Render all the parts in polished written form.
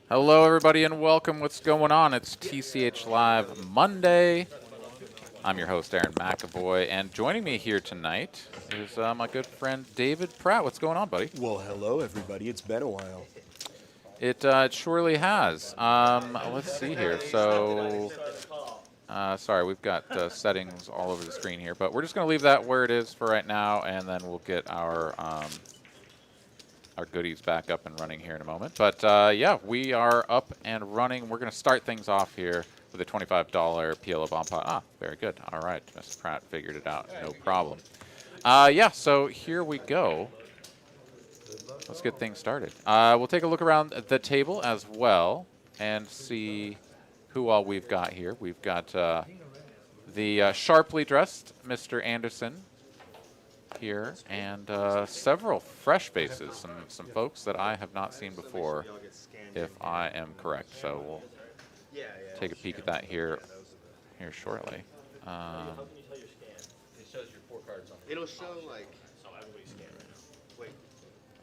Hello, everybody, and welcome. What's going on? It's TCH Live Monday. I'm your host, Aaron McEvoy, and joining me here tonight is my good friend David Pratt. What's going on, buddy? Well, hello, everybody. It's been a while. It surely has. Let's see here. So, sorry, we've got settings all over the screen here, but we're just going to leave that where it is for right now, and then we'll get our goodies back up and running here in a moment. But yeah, we are up and running. We're going to start things off here with a $25 PLO bomb pot. Ah, very good. All right, Mr. Pratt figured it out. No problem. Yeah, so here we go. Let's get things started. We'll take a look around the table as well and see who all we've got here. We've got the sharply dressed Mr. Anderson here, and several fresh faces, some folks that I have not seen before, if I am correct. So we'll take a peek at that here shortly. It'll show like. Wait.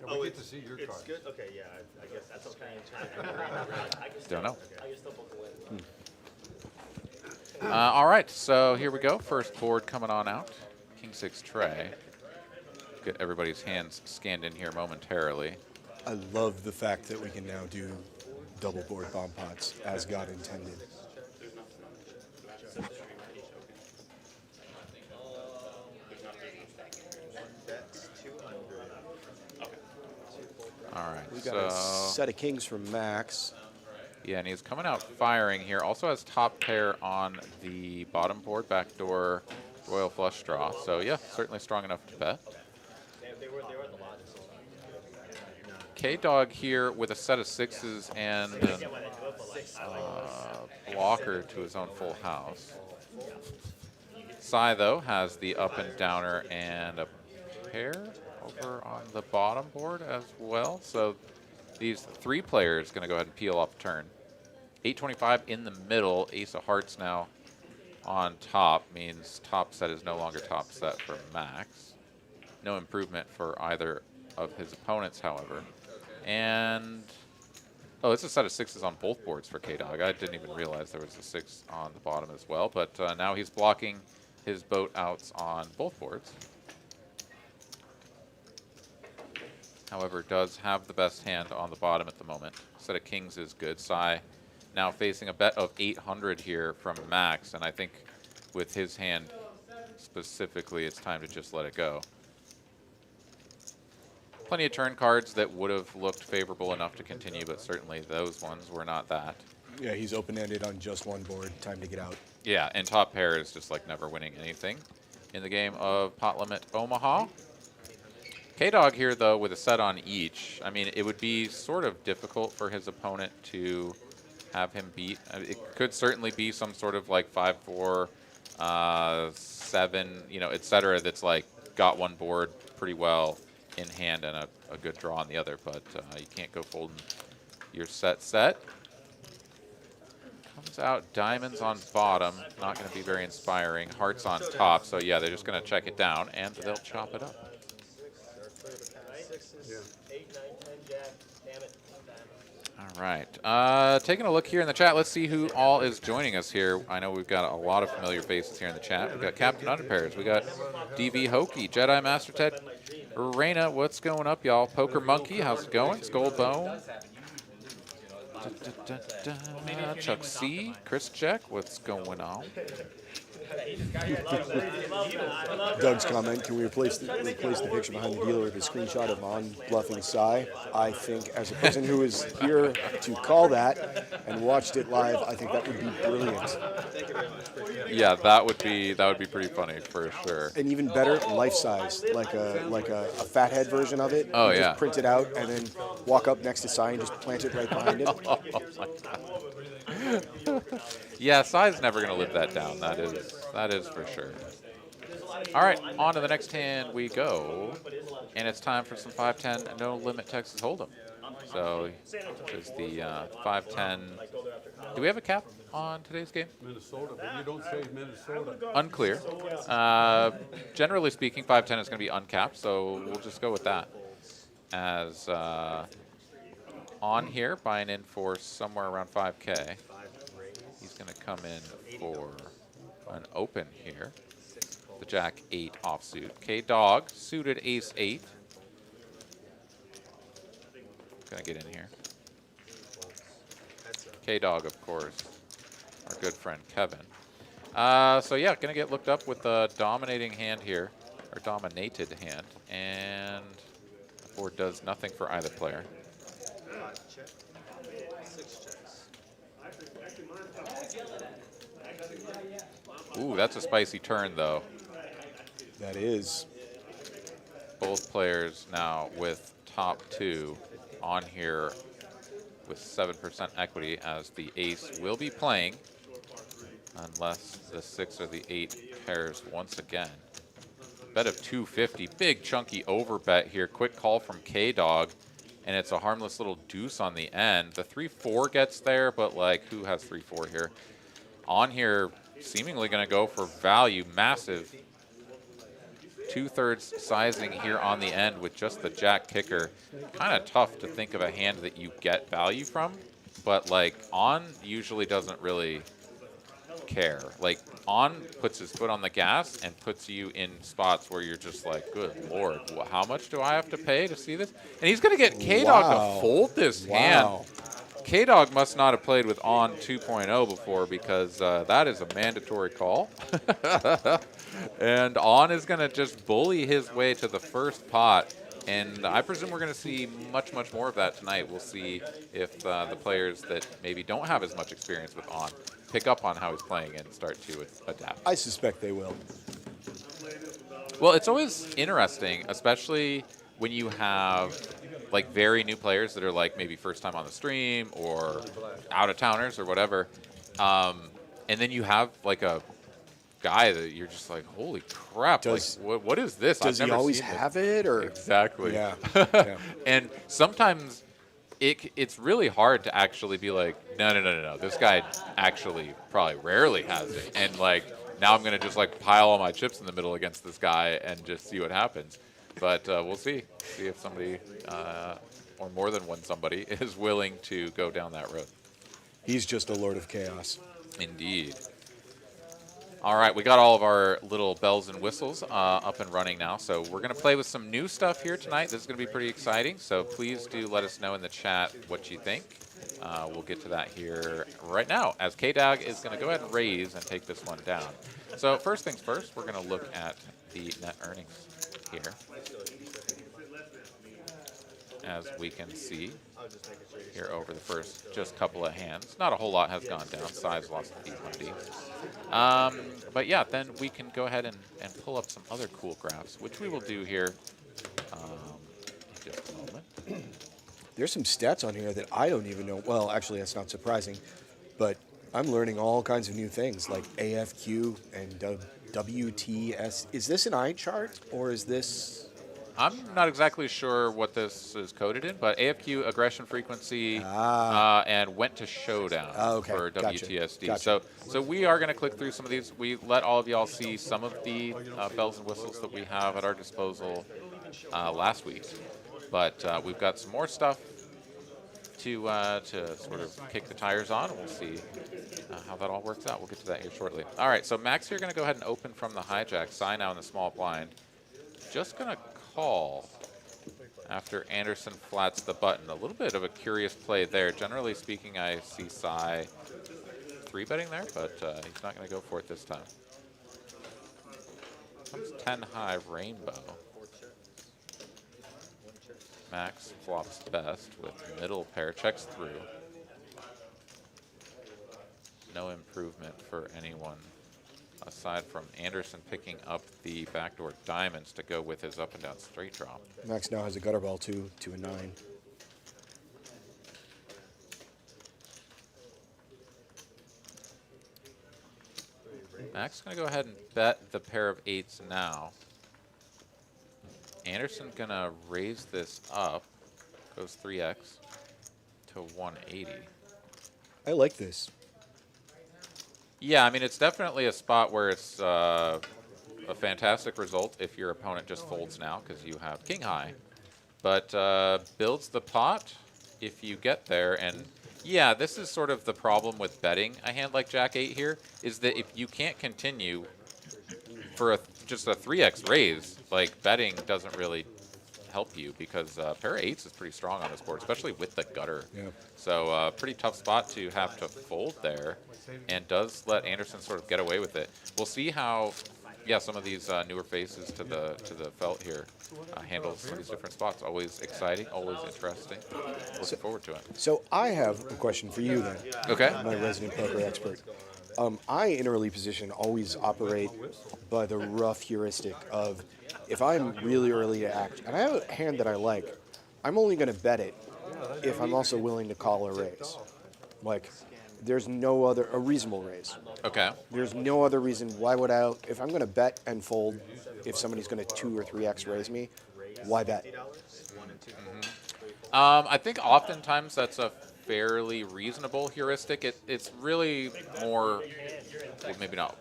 Yeah, we get to see your it's card. good. Okay, yeah. I guess that's okay. Don't know. I can still book away. All right, so here we go. First board coming on out. King 6 tray. Get everybody's hands scanned in here momentarily. I love the fact that we can now do double board bomb pots as God intended. That's 200. All right, We got a set of kings from Max. yeah, and he's coming out firing here. Also has top pair on the bottom board, backdoor royal flush draw. So yeah, certainly strong enough to bet. They were at the lodge. K-Dog here with a set of sixes and a blocker to his own full house. Sai, though, has the up and downer and a pair over on the bottom board as well. So these three players going to go ahead and peel off turn. 825 in the middle. Ace of hearts now on top means top set is no longer top set for Max. No improvement for either of his opponents, however. And, oh, it's a set of sixes on both boards for K-Dog. I didn't even realize there was a six on the bottom as well. But now he's blocking his boat outs on both boards. However, does have the best hand on the bottom at the moment. Set of kings is good. Sai now facing a bet of 800 here from Max. And I think with his hand specifically, it's time to just let it go. Plenty of turn cards that would have looked favorable enough to continue, but certainly those ones were not that. Yeah, he's open-ended on just one board. Time to get out. Yeah, and top pair is just like never winning anything in the game of Pot Limit Omaha. K-Dog here, though, with a set on each. I mean, it would be sort of difficult for his opponent to have him beat. It could certainly be some sort of like 5-4, 7, you know, et cetera, that's like got one board pretty well in hand and a good draw on the other, but you can't go folding your set. Comes out diamonds on bottom, not going to be very inspiring. Hearts on top, so yeah, they're just going to check it down and they'll chop it up. All right, taking a look here in the chat, let's see who all is joining us here. I know we've got a lot of familiar faces here in the chat. We've got Captain Underpairs, we got DV Hokey, Jedi Master Ted, Reina, what's going up, y'all? Poker Monkey, how's it going? Skull Bone. Chuck C, Chris Jack, what's going on? Doug's comment, can we replace the picture behind the dealer with a screenshot of on-bluffing Sai? I think as a person who is here to call that and watched it live, I think that would be brilliant. Yeah, that would be pretty funny for sure. And even better, life-size, like a fathead version of it. Oh, You yeah. Just print it out and then walk up next to Sai and just plant it right behind him. Oh my God. Yeah, Sai's never going to live that down. That is for sure. All right, on to the next hand we go, and it's time for some 510 no limit Texas Hold'em. So, this is the 510. Do we have a cap on today's game? Minnesota, but you don't say Minnesota. Unclear. Generally speaking, 510 is going to be uncapped, so we'll just go with that. as on here buying in for somewhere around 5K. He's going to come in for an open here. The Jack 8 offsuit. K-Dog suited Ace 8. Gonna get in here. K-Dog, of course, our good friend Kevin. So yeah, gonna get looked up with the dominating hand here, or dominated hand, and the board does nothing for either player. Ooh, that's a spicy turn though. That is. Both players now with top 2 on here with 7% equity, as the ace will be playing unless the 6 or the 8 pairs once again. Bet of 250, big chunky over bet here. Quick call from K-Dog, and it's a harmless little deuce on the end. The 3-4 gets there, but like, who has 3-4 here? On here, seemingly gonna go for value, massive 2/3 sizing here on the end with just the Jack kicker. Kind of tough to think of a hand that you get value from, but like on usually doesn't really care. Like on puts his foot on the gas and puts you in spots where you're just like, good Lord, how much do I have to pay to see this? And he's gonna get K-Dog to fold this hand. K-Dog must not have played with on 2.0 before, because that is a mandatory call. And on is going to just bully his way to the first pot. And I presume we're going to see much, much more of that tonight. We'll see if the players that maybe don't have as much experience with on pick up on how he's playing and start to adapt. I suspect they will. Well, it's always interesting, especially when you have like very new players that are like maybe first time on the stream or out of towners or whatever. And then you have like a guy that you're just like, holy crap, like what is this? Does he always have it, or? Exactly. Yeah. Yeah. And sometimes it's really hard to actually be like, no, this guy actually probably rarely has it. And like, now I'm going to just like pile all my chips in the middle against this guy and just see what happens. But we'll see if somebody, or more than one somebody, is willing to go down that road. He's just a lord of chaos. Indeed. All right, we got all of our little bells and whistles up and running now. So we're going to play with some new stuff here tonight. This is going to be pretty exciting. So please do let us know in the chat what you think. We'll get to that here right now, as K-Dog is going to go ahead and raise and take this one down. So first things first, we're going to look at the net earnings here. As we can see here over the first just couple of hands. Not a whole lot has gone down. Size lost a few money. But yeah, then we can go ahead and pull up some other cool graphs, which we will do here in just a moment. There's some stats on here that I don't even know. Well, actually, that's not surprising, but I'm learning all kinds of new things like AFQ and WTS. Is this an eye chart, or is this? I'm not exactly sure what this is coded in, but AFQ aggression frequency and went to showdown for WTSD. Gotcha. So we are going to click through some of these. We let all of y'all see some of the bells and whistles that we have at our disposal last week, but we've got some more stuff to sort of kick the tires on. We'll see how that all works out. We'll get to that here shortly. All right, so Max here going to go ahead and open from the hijack. Sai now in the small blind. Just going to call after Anderson flats the button. A little bit of a curious play there. Generally speaking, I see Sai 3-betting there, but he's not going to go for it this time. Comes 10 high rainbow. Max flops best with middle pair, checks through. No improvement for anyone aside from Anderson picking up the backdoor diamonds to go with his up and down straight drop. Max now has a gutter ball too, 2 and 9. Max is going to go ahead and bet the pair of 8s now. Anderson going to raise this up, goes 3x to 180. I like this. Yeah, I mean, it's definitely a spot where it's a fantastic result if your opponent just folds now because you have king high but builds the pot if you get there. And yeah, this is sort of the problem with betting a hand like Jack-8 here, is that if you can't continue for just a 3x raise, like betting doesn't really help you because pair of 8s is pretty strong on this board, especially with the gutter. Yeah. So pretty tough spot to have to fold there, and does let Anderson sort of get away with it. We'll see how, yeah, some of these newer faces to the felt here handle some of these different spots. Always exciting, always interesting. Looking forward to it. So I have a question for you then, Okay. my resident poker expert. I, in early position, always operate by the rough heuristic of if I'm really early to act, and I have a hand that I like, I'm only going to bet it if I'm also willing to call a raise. Like, there's no other, a reasonable raise. Okay. There's no other reason why would I, if I'm going to bet and fold, if somebody's going to 2 or 3x raise me, why bet? I think oftentimes that's a fairly reasonable heuristic. It's really more, well, maybe not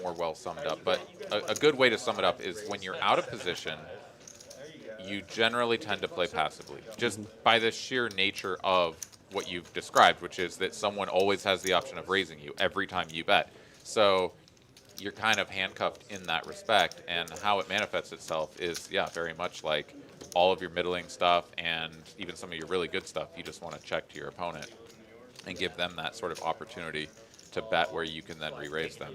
more well summed up, but a good way to sum it up is when you're out of position, you generally tend to play passively, just by the sheer nature of what you've described, which is that someone always has the option of raising you every time you bet. So you're kind of handcuffed in that respect, and how it manifests itself is, yeah, very much like all of your middling stuff and even some of your really good stuff. You just want to check to your opponent and give them that sort of opportunity to bet where you can then re-raise them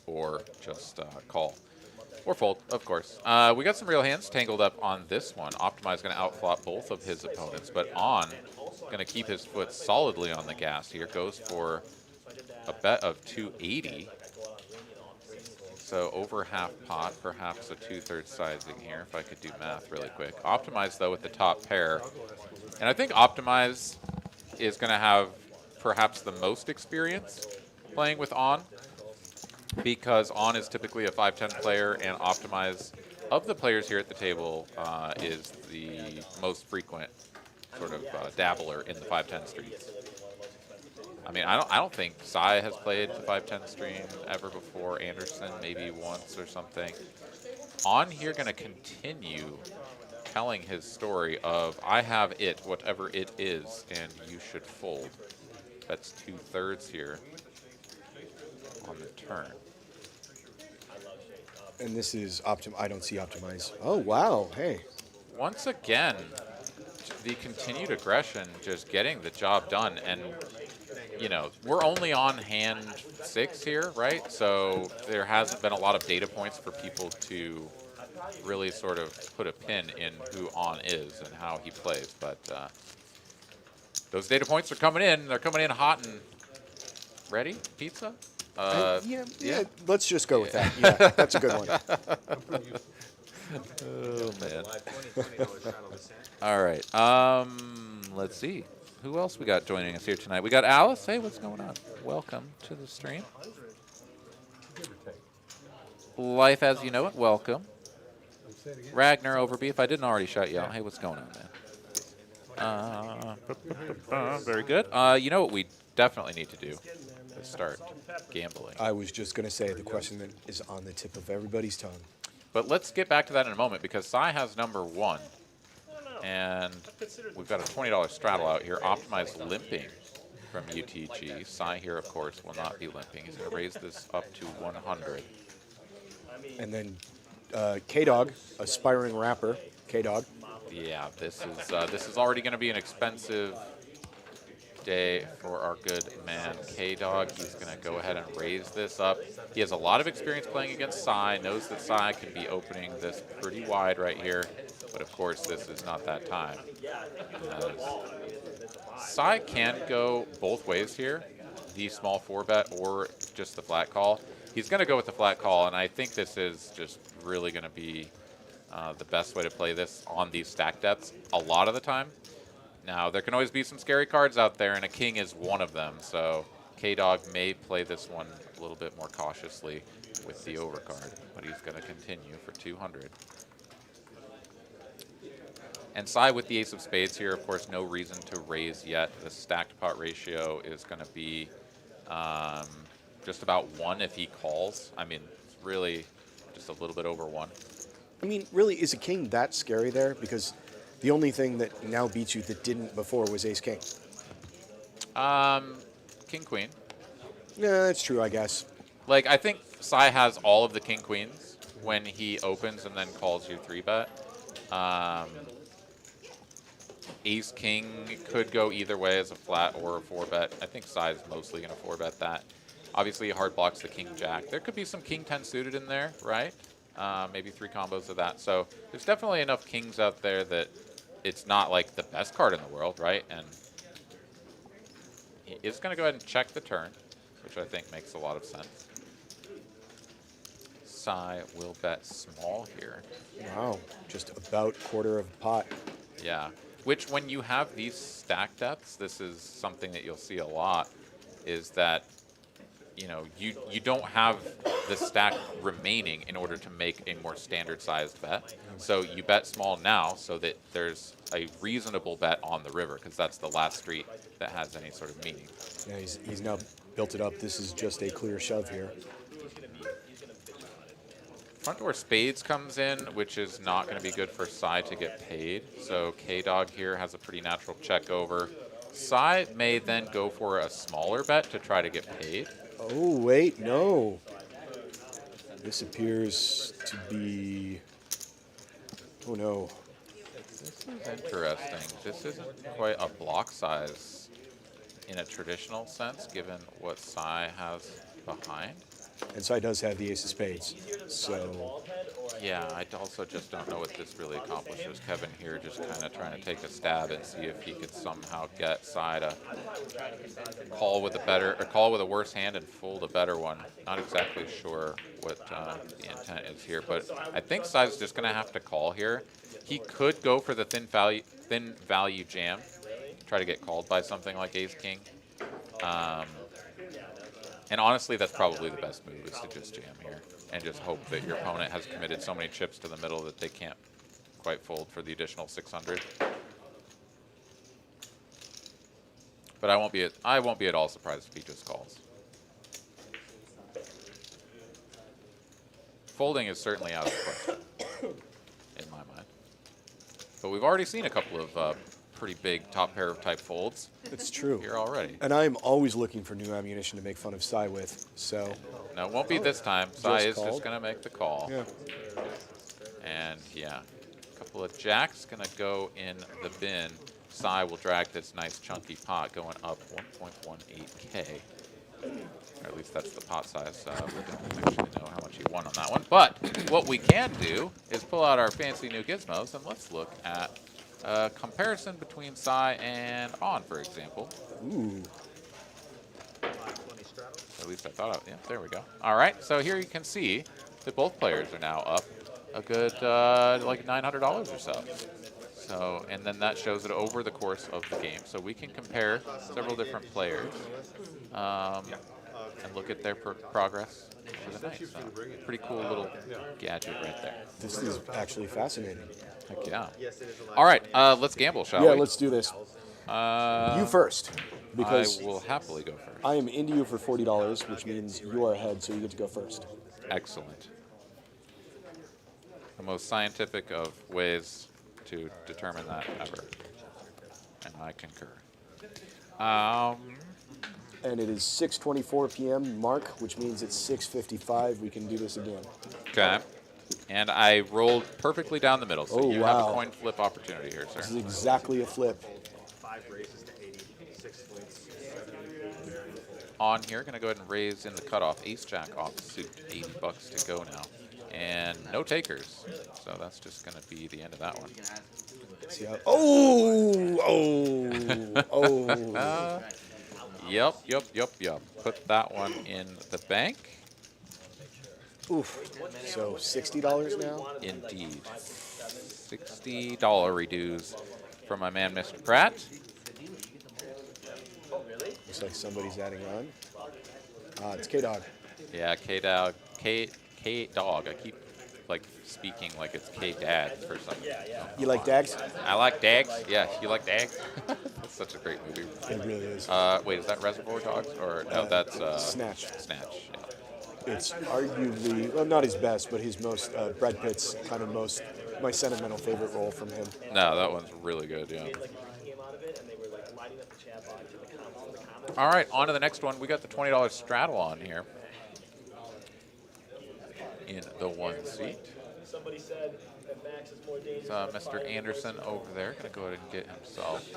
or just call. Or fold, of course. We got some real hands tangled up on this one. Optimize going to outflop both of his opponents, but On going to keep his foot solidly on the gas here. Goes for a bet of 280. So over half pot, perhaps a 2/3 sizing here, if I could do math really quick. Optimize, though, with the top pair. And I think Optimize is going to have perhaps the most experience playing with On, because On is typically a 5-10 player, and Optimize, of the players here at the table, is the most frequent sort of dabbler in the 5-10 streets. I mean, I don't think Sai has played the 5-10 stream ever before. Anderson maybe once or something. On here, going to continue telling his story of, I have it, whatever it is, and you should fold. That's 2/3 here on the turn. And this is I don't see Optimize. Oh, wow. Hey. Once again, the continued aggression, just getting the job done. And, you know, we're only on hand 6 here, right? So there hasn't been a lot of data points for people to really sort of put a pin in who On is and how he plays. But those data points are coming in. They're coming in hot and ready. Pizza? Yeah, let's just go with that. Yeah, that's a good one. Oh, man. All right. Let's see. Who else we got joining us here tonight? We got Alice. Hey, what's going on? Welcome to the stream. Life as you know it, welcome. Ragnar Overby, if I didn't already shout you out. Hey, what's going on, man? Very good. You know what we definitely need to do? Is start gambling. I was just going to say the question that is on the tip of everybody's tongue. But let's get back to that in a moment, because Sai has number 1. And we've got a $20 straddle out here. Optimize limping from UTG. Sai here, of course, will not be limping. He's going to raise this up to 100. And then K-Dog, aspiring rapper, K-Dog. Yeah, this is already going to be an expensive day for our good man K-Dog. He's going to go ahead and raise this up. He has a lot of experience playing against Sai, knows that Sai can be opening this pretty wide right here, but of course this is not that time. Sai can go both ways here, the small 4-bet or just the flat call. He's going to go with the flat call, and I think this is just really going to be the best way to play this on these stack depths a lot of the time. Now, there can always be some scary cards out there, and a king is one of them, so K-Dog may play this one a little bit more cautiously with the overcard, but he's going to continue for 200. And Sai with the ace of spades here, of course, no reason to raise yet. The stacked pot ratio is going to be just about 1 if he calls. I mean, it's really just a little bit over 1. I mean, really, is a king that scary there? Because The only thing that now beats you that didn't before was ace king. King queen. Yeah, that's true, I guess. Like, I think Sai has all of the king queens when he opens and then calls you 3-bet. Ace king could go either way as a flat or a 4-bet. I think Sai is mostly going to 4-bet that. Obviously, he hard blocks the king jack. There could be some king 10 suited in there, right? Maybe 3 combos of that. So there's definitely enough kings out there that it's not like the best card in the world, right? And he is going to go ahead and check the turn, which I think makes a lot of sense. Sai will bet small here. Wow, just about quarter of a pot. Yeah, which when you have these stack depths, this is something that you'll see a lot, is that you don't have the stack remaining in order to make a more standard sized bet. So you bet small now so that there's a reasonable bet on the river, because that's the last street that has any sort of meaning. Yeah, he's now built it up. This is just a clear shove here. Front door spades comes in, which is not going to be good for Sai to get paid. So K-Dog here has a pretty natural check over. Sai may then go for a smaller bet to try to get paid. Oh, wait, no. This appears to be... Oh, no. This is interesting. This isn't quite a block size in a traditional sense, given what Sai has behind. And Sai does have the ace of spades, so... Yeah, I also just don't know what this really accomplishes. Kevin here just kind of trying to take a stab and see if he could somehow get Sai to call with a worse hand and fold a better one. Not exactly sure what the intent is here, but I think Sai's just going to have to call here. He could go for the thin value jam, try to get called by something like ace king. And honestly, that's probably the best move, is to just jam here and just hope that your opponent has committed so many chips to the middle that they can't quite fold for the additional 600. But I won't be at all surprised if he just calls. Folding is certainly out of the question in my mind. But we've already seen a couple of pretty big top pair type folds. It's true. Here already. And I'm always looking for new ammunition to make fun of Sai with, so... No, it won't be this time. Sai is just going to make the call. Yeah. And yeah, a couple of jacks going to go in the bin. Sai will drag this nice chunky pot going up 1.18K. Or at least that's the pot size. We don't actually know how much he won on that one. But what we can do is pull out our fancy new gizmos and let's look at a comparison between Sai and On, for example. Ooh. At least I thought of. Yeah, there we go. All right, so here you can see that both players are now up a good like $900 or so. So, and then that shows it over the course of the game. So we can compare several different players and look at their progress for the night. So, pretty cool little gadget right there. This is actually fascinating. Heck yeah. All right, let's gamble, shall we? Yeah, let's do this. You first, because I will happily go first. I am into you for $40, which means you are ahead, so you get to go first. Excellent. The most scientific of ways to determine that ever. And I concur. And it is 6:24 p.m. mark, which means it's 6:55. We can do this again. Okay. And I rolled perfectly down the middle, so Oh, you have wow. a coin flip opportunity here, sir. This is exactly a flip. 5 raises to 80, 6 flips. On here, going to go ahead and raise in the cutoff. Ace-Jack off suit, $80 to go now. And no takers, so that's just going to be the end of that one. See how, oh. Yep. Put that one in the bank. Oof. So $60 now? Indeed. $60 reduce from my man, Mr. Pratt. Looks like somebody's adding on. It's K-Dog. Yeah, K-Dog. K-Dog. I keep like speaking like it's K-Dad for some reason. You like Dags? I like Dags. Yeah, you like Dags? That's such a great movie. It really is. Wait, is that Reservoir Dogs? Or no, that's Snatch. Snatch. Yeah. It's arguably, well, not his best, but his most, Brad Pitt's kind of most my sentimental favorite roll from him. No, that one's really good, yeah. All right, on to the next one. We got the $20 straddle on here in the 1 seat. Somebody said that Max is more dangerous. Mr. Anderson over there going to go ahead and get himself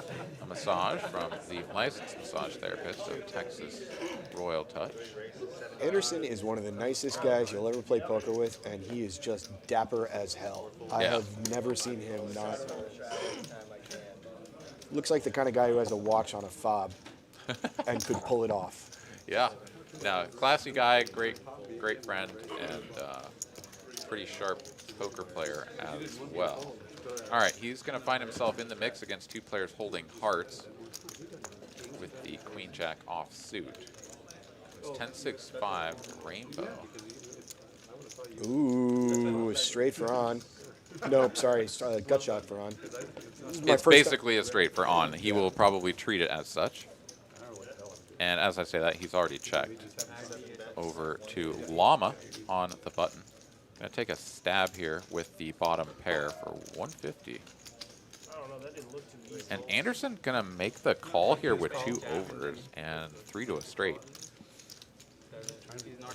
a massage from the licensed massage therapist of Texas Royal Touch. Anderson is one of the nicest guys you'll ever play poker with, and he is just dapper as hell. I have never seen him not. Looks like the kind of guy who has a watch on a fob and could pull it off. Yeah, no, classy guy, great friend, and pretty sharp poker player as well. All right, he's going to find himself in the mix against 2 players holding hearts with the queen jack offsuit. It's 10-6-5 rainbow. Ooh, straight for on. Nope, sorry, gut shot for on. It's basically a straight for on. He will probably treat it as such. And as I say that, he's already checked. Over to Llama on the button. Going to take a stab here with the bottom pair for 150. And Anderson going to make the call here with 2 overs and 3 to a straight.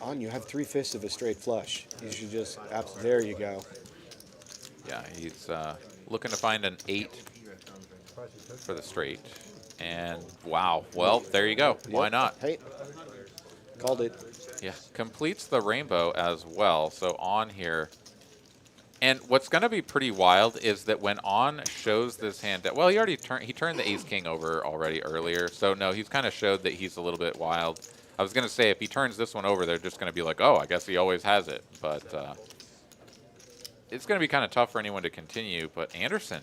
On, you have 3/5 of a straight flush. You should just, there you go. Yeah, he's looking to find an 8 for the straight. And wow, well, there you go. Why not? Hey, called it. Yeah, completes the rainbow as well. So on here. And what's going to be pretty wild is that when on shows this hand, well, he turned the ace-king over already earlier. So no, he's kind of showed that he's a little bit wild. I was going to say if he turns this one over, they're just going to be like, oh, I guess he always has it. But it's going to be kind of tough for anyone to continue. But Anderson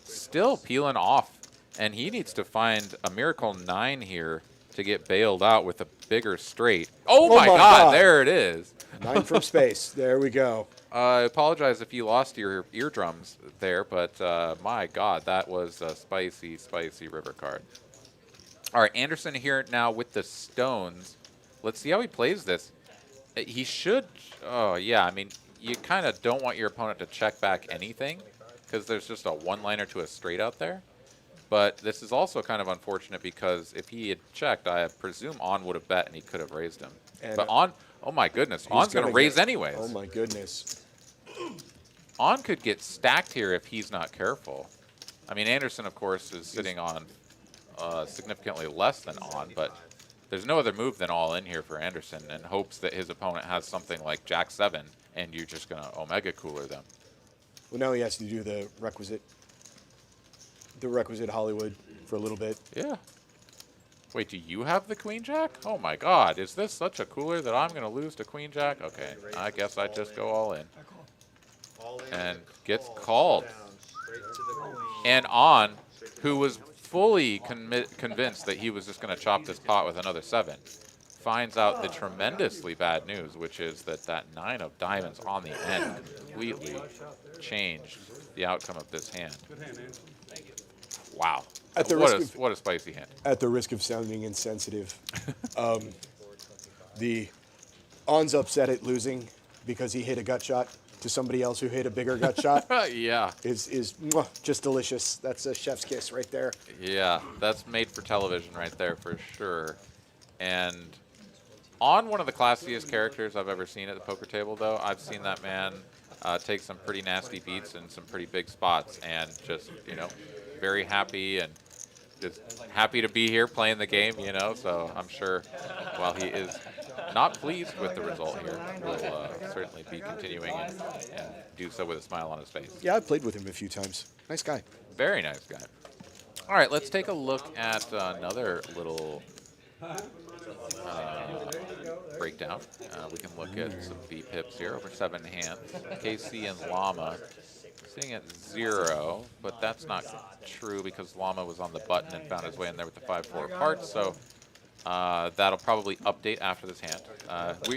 still peeling off. And he needs to find a miracle 9 here to get bailed out with a bigger straight. Oh my God, there it is. 9 from space. There we go. I apologize if you lost your eardrums there, but my God, that was a spicy, spicy river card. All right, Anderson here now with the stones. Let's see how he plays this. He should, oh yeah, I mean, you kind of don't want your opponent to check back anything because there's just a one-liner to a straight out there. But this is also kind of unfortunate because if he had checked, I presume on would have bet and he could have raised him. And but on, oh my goodness, on's going to raise anyways. Oh my goodness. On could get stacked here if he's not careful. I mean, Anderson, of course, is sitting on significantly less than on, but there's no other move than all in here for Anderson and hopes that his opponent has something like Jack 7 and you're just going to Omega cooler them. Well, now he has to do the requisite Hollywood for a little bit. Yeah. Wait, do you have the Queen Jack? Oh my God, is this such a cooler that I'm going to lose to Queen Jack? Okay, I guess I just go all in. And gets called. And on, who was fully convinced that he was just going to chop this pot with another 7, finds out the tremendously bad news, which is that 9 of diamonds on the end completely changed the outcome of this hand. Wow. What a spicy hand. At the risk of sounding insensitive, the on's upset at losing because he hit a gut shot to somebody else who hit a bigger gut shot. Yeah. Is just delicious. That's a chef's kiss right there. Yeah, that's made for television right there for sure. And on one of the classiest characters I've ever seen at the poker table, though, I've seen that man take some pretty nasty beats in some pretty big spots and just, you know, very happy and just happy to be here playing the game, you know, so I'm sure while he is not pleased with the result here, will certainly be continuing and do so with a smile on his face. Yeah, I've played with him a few times. Nice guy. Very nice guy. All right, let's take a look at another little breakdown. We can look at some V-pips here over 7 hands. KC and Llama sitting at 0, but that's not true because Llama was on the button and found his way in there with the 5-4 apart, so that'll probably update after this hand.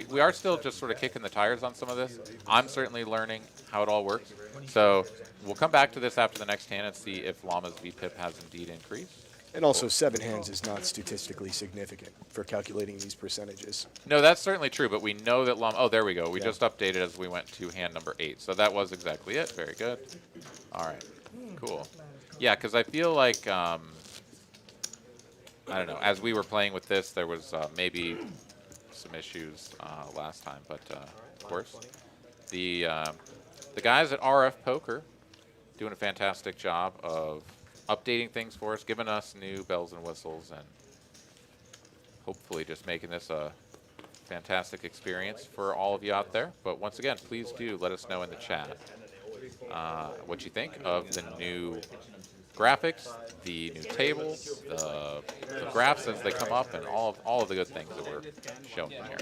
We are still just sort of kicking the tires on some of this. I'm certainly learning how it all works, so we'll come back to this after the next hand and see if Llama's VPIP has indeed increased. And also, 7 hands is not statistically significant for calculating these percentages. No, that's certainly true, but we know that oh, there we go. We Yeah. just updated as we went to hand number 8. So that was exactly it. Very good. All right. Cool. Yeah, because I feel like, I don't know, as we were playing with this, there was maybe some issues last time. But, of course, the guys at RF Poker doing a fantastic job of updating things for us, giving us new bells and whistles, and hopefully just making this a fantastic experience for all of you out there. But once again, please do let us know in the chat what you think of the new graphics, the new tables, the graphs as they come up, and all of the good things that we're showing here.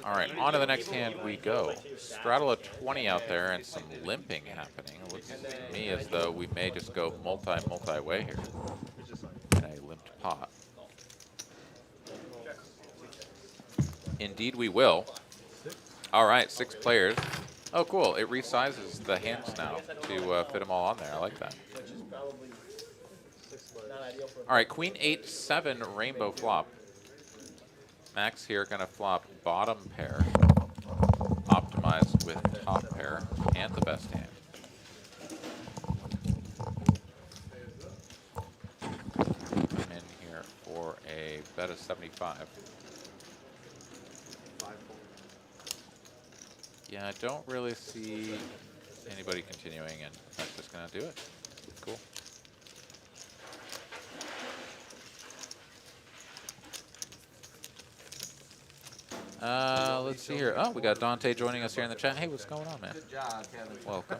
All right, on to the next hand we go. Straddle a 20 out there and some limping happening. It looks to me as though we may just go multi-way here in a limped pot. Indeed we will. All right, 6 players. Oh, cool. It resizes the hands now to fit them all on there. I like that. All right, Queen 8-7 rainbow flop. Max here going to flop bottom pair, optimized with top pair, and the best hand. I'm in here for a bet of 75. Yeah, I don't really see anybody continuing, and that's just going to do it. Cool. Let's see here. Oh, we got Dante joining us here in the chat. Hey, what's going on, man? Good job, Kevin. Welcome.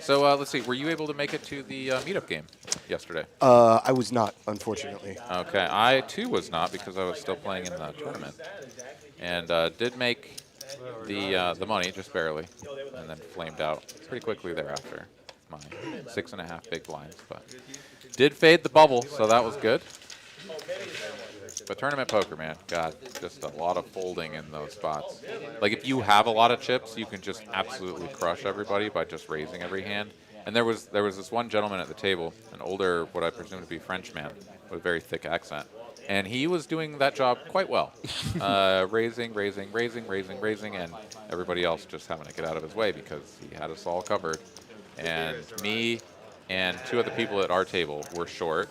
So let's see. Were you able to make it to the meetup game yesterday? I was not, unfortunately. Okay, I too was not because I was still playing in the tournament, and did make the money just barely, and then flamed out pretty quickly thereafter. My 6.5 big blinds, but did fade the bubble, so that was good. But tournament poker, man, God, just a lot of folding in those spots. Like if you have a lot of chips, you can just absolutely crush everybody by just raising every hand. And there was this one gentleman at the table, an older, what I presume to be French man, with a very thick accent, and he was doing that job quite well, raising, and everybody else just having to get out of his way because he had us all covered. And me and 2 other people at our table were short.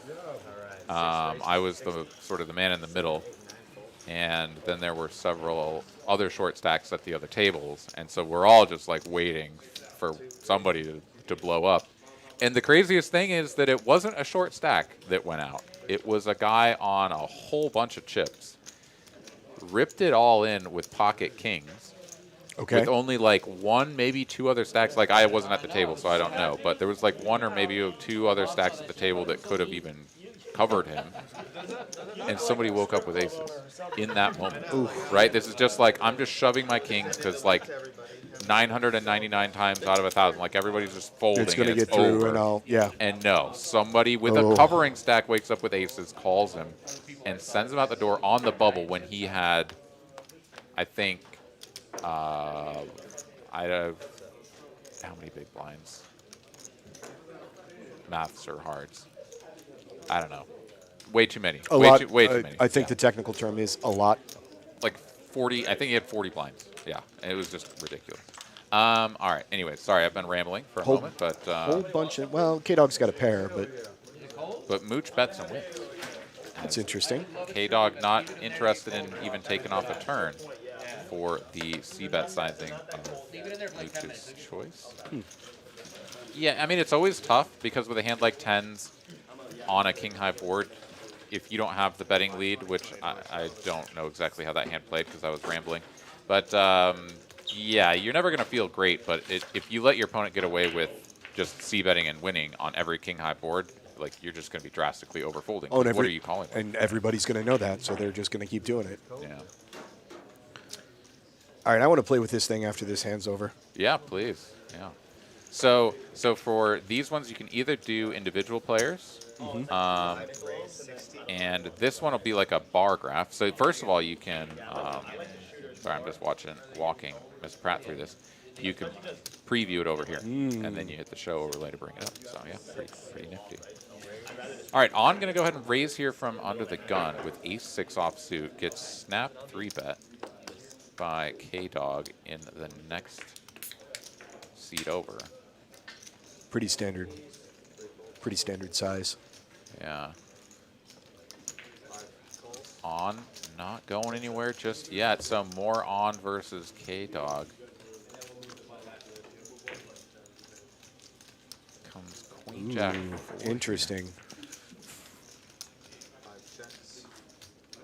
I was the sort of the man in the middle, and then there were several other short stacks at the other tables, and so we're all just like waiting for somebody to blow up. And the craziest thing is that it wasn't a short stack that went out. It was a guy on a whole bunch of chips, ripped it all in with pocket kings. Okay. With only like 1, maybe 2 other stacks. Like I wasn't at the table, so I don't know. But there was like 1 or maybe 2 other stacks at the table that could have even covered him. And somebody woke up with aces in that moment. Oof. Right? This is just like, I'm just shoving my kings because like 999 times out of 1,000, like everybody's just folding. It's going to get over. through, and I'll, yeah. And no, somebody with a covering stack wakes up with aces, calls him, and sends him out the door on the bubble when he had, I think, I'd have, how many big blinds? Maths or hards? I don't know. Way too many. Way too many. I think the technical term is a lot. Like 40, I think he had 40 blinds. Yeah, and it was just ridiculous. All right, anyway, sorry, I've been rambling for a moment, but... whole bunch of, well, K-Dog's got a pair, But Mooch bets and wins. that's interesting. K-Dog not interested in even taking off a turn for the C-bet sizing of Mooch's choice. Yeah, I mean, it's always tough because with a hand like 10s on a king-high board, if you don't have the betting lead, which I don't know exactly how that hand played because I was rambling. But, yeah, you're never going to feel great, but if you let your opponent get away with just c-betting and winning on every king-high board, like, you're just going to be drastically overfolding. Oh, what are you calling it? And everybody's going to know that, so they're just going to keep doing it. Yeah. All right, I want to play with this thing after this hand's over. Yeah, please. Yeah. So for these ones, you can either do individual players, and this one will be like a bar graph. So first of all, you can. Sorry, I'm just walking Mr. Pratt through this. you can preview it over here, and then you hit the show overlay to bring it up. So yeah, pretty nifty. All right, On going to go ahead and raise here from under the gun with ace-6 offsuit. Gets snap 3-bet by K-Dog in the next seat over. Pretty standard size. Yeah. On not going anywhere just yet, so more On versus K-Dog. Comes Queen Jack. Interesting.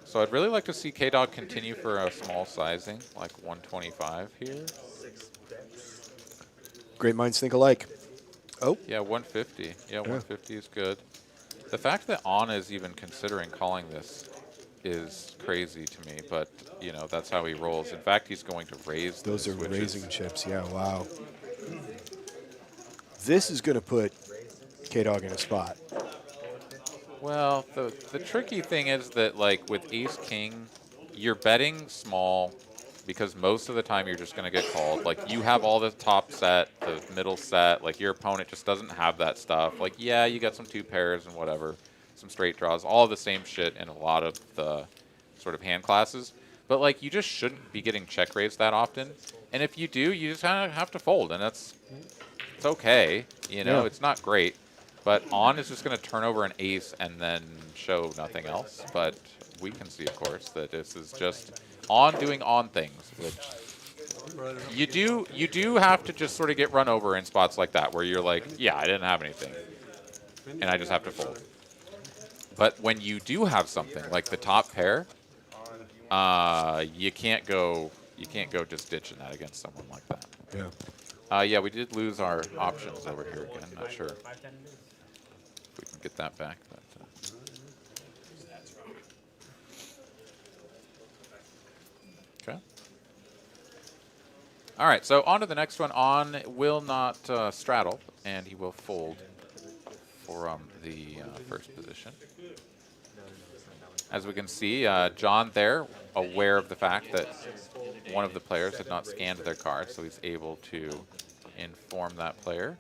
So I'd really like to see K-Dog continue for a small sizing, like 125 here. Great minds think alike. Oh. Yeah, 150. Yeah, 150 is good. The fact that On is even considering calling this is crazy to me, but, you know, that's how he rolls. In fact, he's going to raise those. Those are switches. raising chips. Yeah, wow. This is going to put K-Dog in a spot. Well, the tricky thing is that, like, with ace-king, you're betting small because most of the time you're just going to get called. Like, you have all the top set, the middle set. Like, your opponent just doesn't have that stuff. Like, yeah, you got some 2 pairs and whatever, some straight draws, all the same shit in a lot of the sort of hand classes. But, like, you just shouldn't be getting check raised that often. And if you do, you just kind of have to fold, and it's okay. You know, it's not great. But On is just going to turn over an ace and then show nothing else. But we can see, of course, that this is just On doing On things, which you do have to just sort of get run over in spots like that where you're like, yeah, I didn't have anything, and I just have to fold. But when you do have something like the top pair, you can't go just ditching that against someone like that. Yeah. Yeah, we did lose our options over here again. Not sure if we can get that back. But, okay. All right, so on to the next one. On will not straddle, and he will fold from the first position. As we can see, John there, aware of the fact that one of the players had not scanned their card, so he's able to inform that player.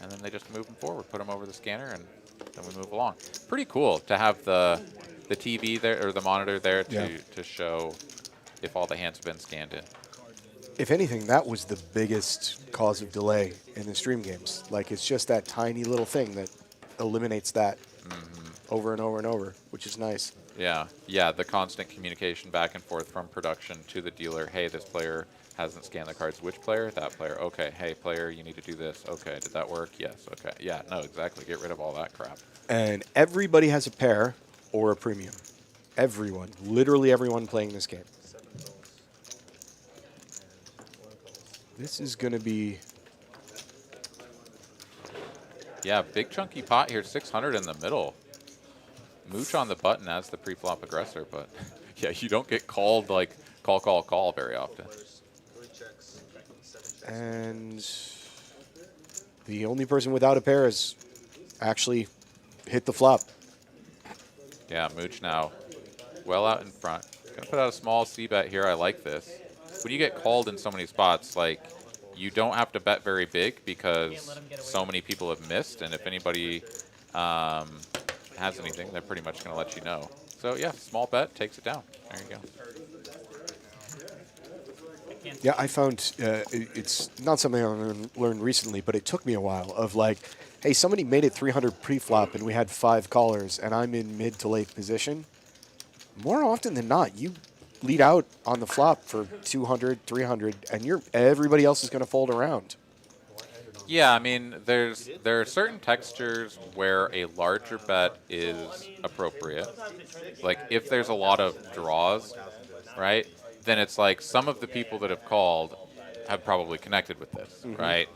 And then they just move him forward, put him over the scanner, and then we move along. Pretty cool to have the TV there, or the monitor there to show if all the hands have been scanned in. If anything, that was the biggest cause of delay in the stream games. Like, it's just that tiny little thing that eliminates that over and over and over, which is nice. Yeah, yeah, the constant communication back and forth from production to the dealer. Hey, this player hasn't scanned the cards. Which player? That player. Okay, hey, player, you need to do this. Okay, did that work? Yes, okay. Yeah, no, exactly. Get rid of all that crap. And everybody has a pair or a premium. Everyone, literally everyone playing this game. This is going to be... Yeah, big chunky pot here, 600 in the middle. Mooch on the button as the pre-flop aggressor, but yeah, you don't get called like call very often. And the only person without a pair has actually hit the flop. Yeah, Mooch now well out in front. Gonna put out a small C-bet here. I like this. When you get called in so many spots, like, you don't have to bet very big because so many people have missed, and if anybody has anything, they're pretty much going to let you know. So yeah, small bet takes it down. There you go. Yeah, I found it's not something I learned recently, but it took me a while of like, hey, somebody made it 300 pre-flop and we had 5 callers and I'm in mid to late position. More often than not, you lead out on the flop for 200, 300, and everybody else is going to fold around. Yeah, I mean, there are certain textures where a larger bet is appropriate. Like, if there's a lot of draws, right, then it's like some of the people that have called have probably connected with this, right?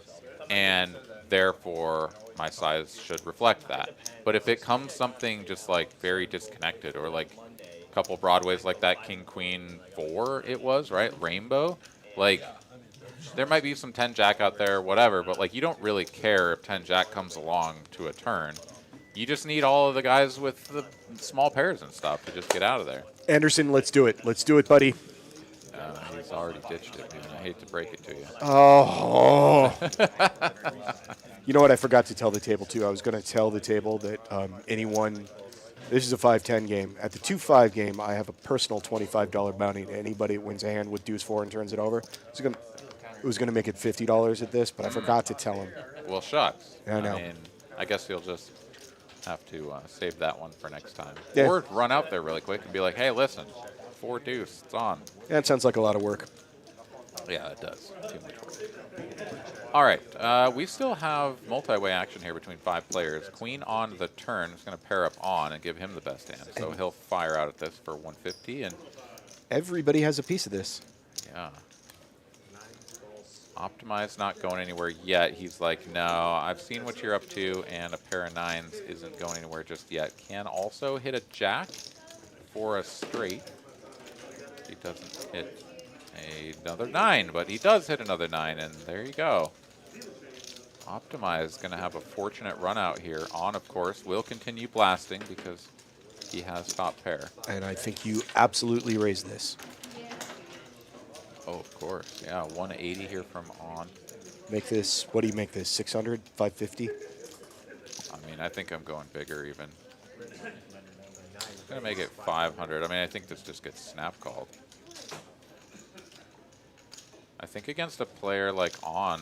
And therefore, my size should reflect that. But if it comes something just, like, very disconnected, or, like, a couple broadways like that King, Queen, 4 it was, right, Rainbow, like... There might be some 10-Jack out there, whatever, but like you don't really care if 10-Jack comes along to a turn. You just need all of the guys with the small pairs and stuff to just get out of there. Anderson, let's do it. Let's do it, buddy. He's already ditched it, man. I hate to break it to you. Oh. You know what? I forgot to tell the table, too. I was going to tell the table that anyone – this is a 5-10 game. At the 2-5 game, I have a personal $25 bounty to anybody that wins a hand with deuce 4 and turns it over. It was going to make it $50 at this, but I forgot to tell him. Well, shucks. I know. mean, I guess you'll just have to save that one for next time. Yeah. Or run out there really quick and be like, hey, listen, 4 deuce, it's on. Yeah, it sounds like a lot of work. Yeah, it does. Too much work. All right, we still have multi-way action here between 5 players. Queen on the turn is going to pair up on and give him the best hand. So he'll fire out at this for 150. And everybody has a piece of this. yeah. Optimize not going anywhere yet. He's like, no, I've seen what you're up to, and a pair of 9s isn't going anywhere just yet. Can also hit a jack for a straight. He doesn't hit another 9, but he does hit another 9, and there you go. Optimize is going to have a fortunate run out here. On, of course, will continue blasting because he has top pair. And I think you absolutely raise this. Oh, of course. Yeah, 180 here from on. Make this, what do you make this, 600, 550? I mean, I think I'm going bigger even. I'm going to make it 500. I mean, I think this just gets snap called. I think against a player like on,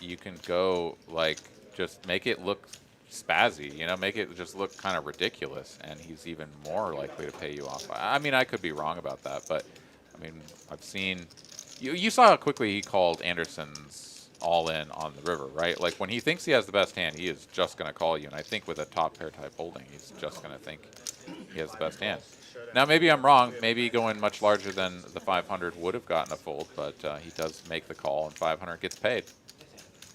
you can go, like, just make it look spazzy, you know, make it just look kind of ridiculous, and he's even more likely to pay you off. I mean, I could be wrong about that, but, I mean, I've seen, you saw how quickly he called Anderson's all-in on the river, right? Like, when he thinks he has the best hand, he is just going to call you, and I think with a top pair type holding, he's just going to think he has the best hand. Now, maybe I'm wrong. Maybe going much larger than the 500 would have gotten a fold, but he does make the call, and 500 gets paid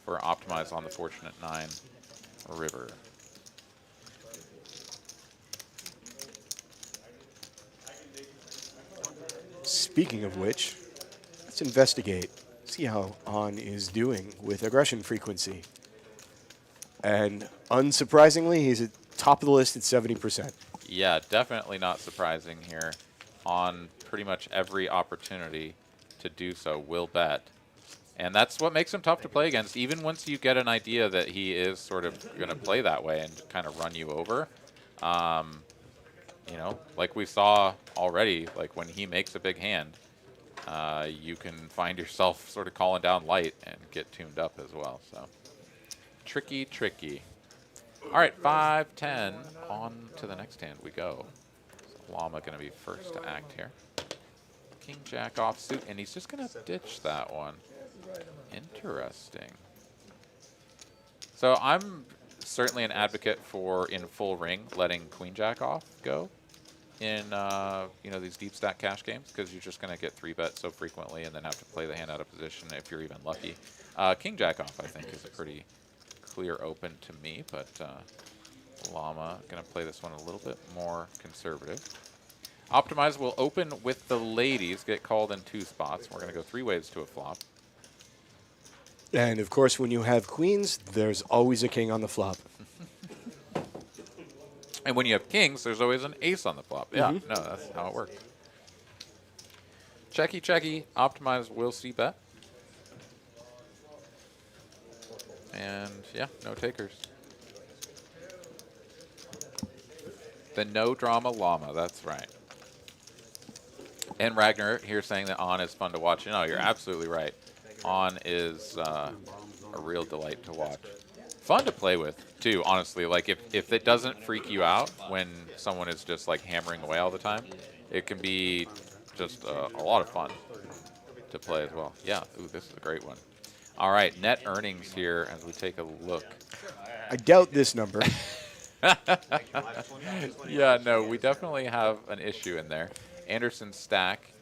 for Optimize on the fortunate 9 river. Speaking of which, let's investigate, see how On is doing with aggression frequency. And unsurprisingly, he's at top of the list at 70%. Yeah, definitely not surprising here. On pretty much every opportunity to do so, will bet. And that's what makes him tough to play against. Even once you get an idea that he is sort of going to play that way and kind of run you over, you know, like we saw already, like when he makes a big hand, you can find yourself sort of calling down light and get tuned up as well. So tricky, tricky. All right, 5-10. On to the next hand we go. So Llama going to be first to act here. King Jack offsuit, and he's just going to ditch that one. Interesting. So I'm certainly an advocate for, in full ring, letting Queen Jack off go in you know, these deep stack cash games, because you're just going to get 3-bet so frequently and then have to play the hand out of position if you're even lucky. King Jack off, I think, is a pretty clear open to me, but Llama going to play this one a little bit more conservative. Optimize will open with the ladies, get called in 2 spots. We're going to go 3 waves to a flop. And of course, when you have queens, there's always a king on the flop. And when you have kings, there's always an ace on the flop. Yeah, no, that's how it works. Checky, checky. Optimize will see bet. And yeah, no takers. The no drama llama, that's right. And Ragnar here saying that On is fun to watch. No, you're absolutely right. On is a real delight to watch. Fun to play with, too, honestly. Like, if it doesn't freak you out when someone is just, like, hammering away all the time, it can be just a lot of fun to play as well. Yeah, ooh, this is a great one. All right, net earnings here as we take a look. I doubt this number. Yeah, no, we definitely have an issue in there. Anderson's stack,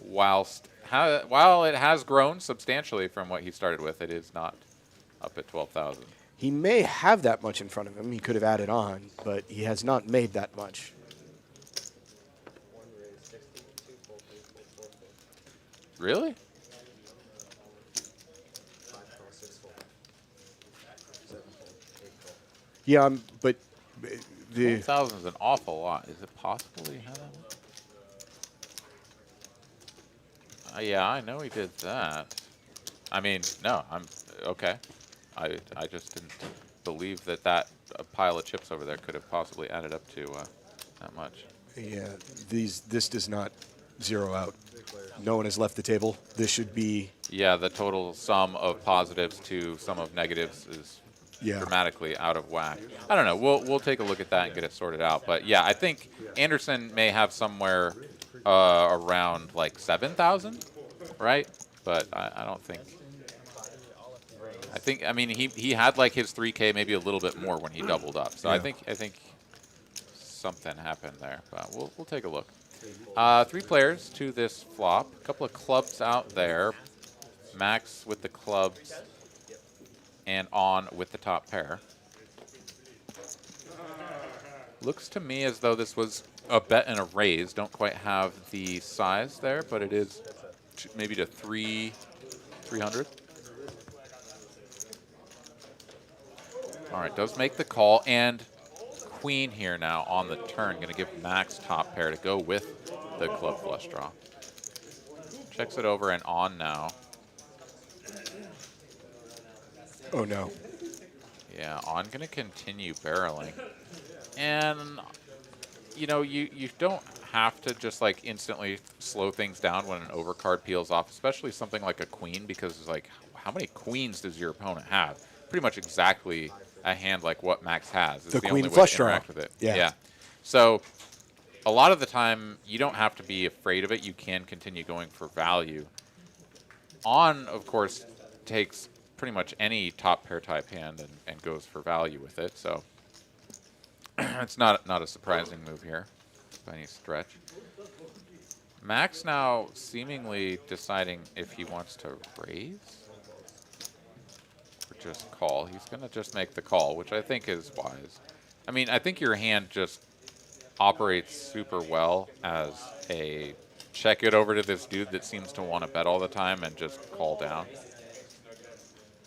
while it has grown substantially from what he started with, it is not up at 12,000. He may have that much in front of him. He could have added on, but he has not made that much. Really? Yeah, but the 12,000 is an awful lot. Is it possible he had that one? Yeah, I know he did that. I mean, no, I'm okay. I just didn't believe that a pile of chips over there could have possibly added up to that much. Yeah, this does not zero out. No one has left the table. This should be. Yeah, the total sum of positives to sum of negatives is dramatically out of whack. I don't know. We'll take a look at that and get it sorted out. But yeah, I think Anderson may have somewhere around like 7,000, right? But I don't think. I mean he had like his 3K, maybe a little bit more when he doubled up. So I think something happened there. But we'll take a look. 3 players to this flop. A couple of clubs out there. Max with the clubs and on with the top pair. Looks to me as though this was a bet and a raise. Don't quite have the size there, but it is maybe to 300. All right, does make the call, and queen here now on the turn. Going to give Max top pair to go with the club flush draw. Checks it over and on now. Oh no. Yeah, on going to continue barreling. And, you know, you don't have to just like instantly slow things down when an overcard peels off, especially something like a queen, because it's like, how many queens does your opponent have? Pretty much exactly a hand like what Max has. It's the the queen only way flush to draw. interact with it. Yeah. So a lot of the time, you don't have to be afraid of it. You can continue going for value. On, of course, takes pretty much any top pair type hand and goes for value with it. So it's not a surprising move here by any stretch. Max now seemingly deciding if he wants to raise or just call. He's going to just make the call, which I think is wise. I mean, I think your hand just operates super well as a check it over to this dude that seems to want to bet all the time and just call down.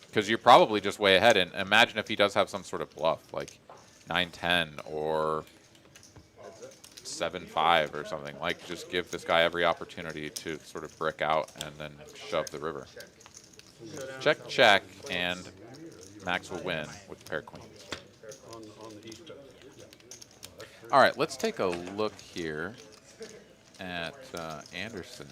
Because you're probably just way ahead. And imagine if he does have some sort of bluff, like 9-10 or 7-5 or something. Like, just give this guy every opportunity to sort of brick out and then shove the river. Check, check, and Max will win with pair queens. All right, let's take a look here at Anderson.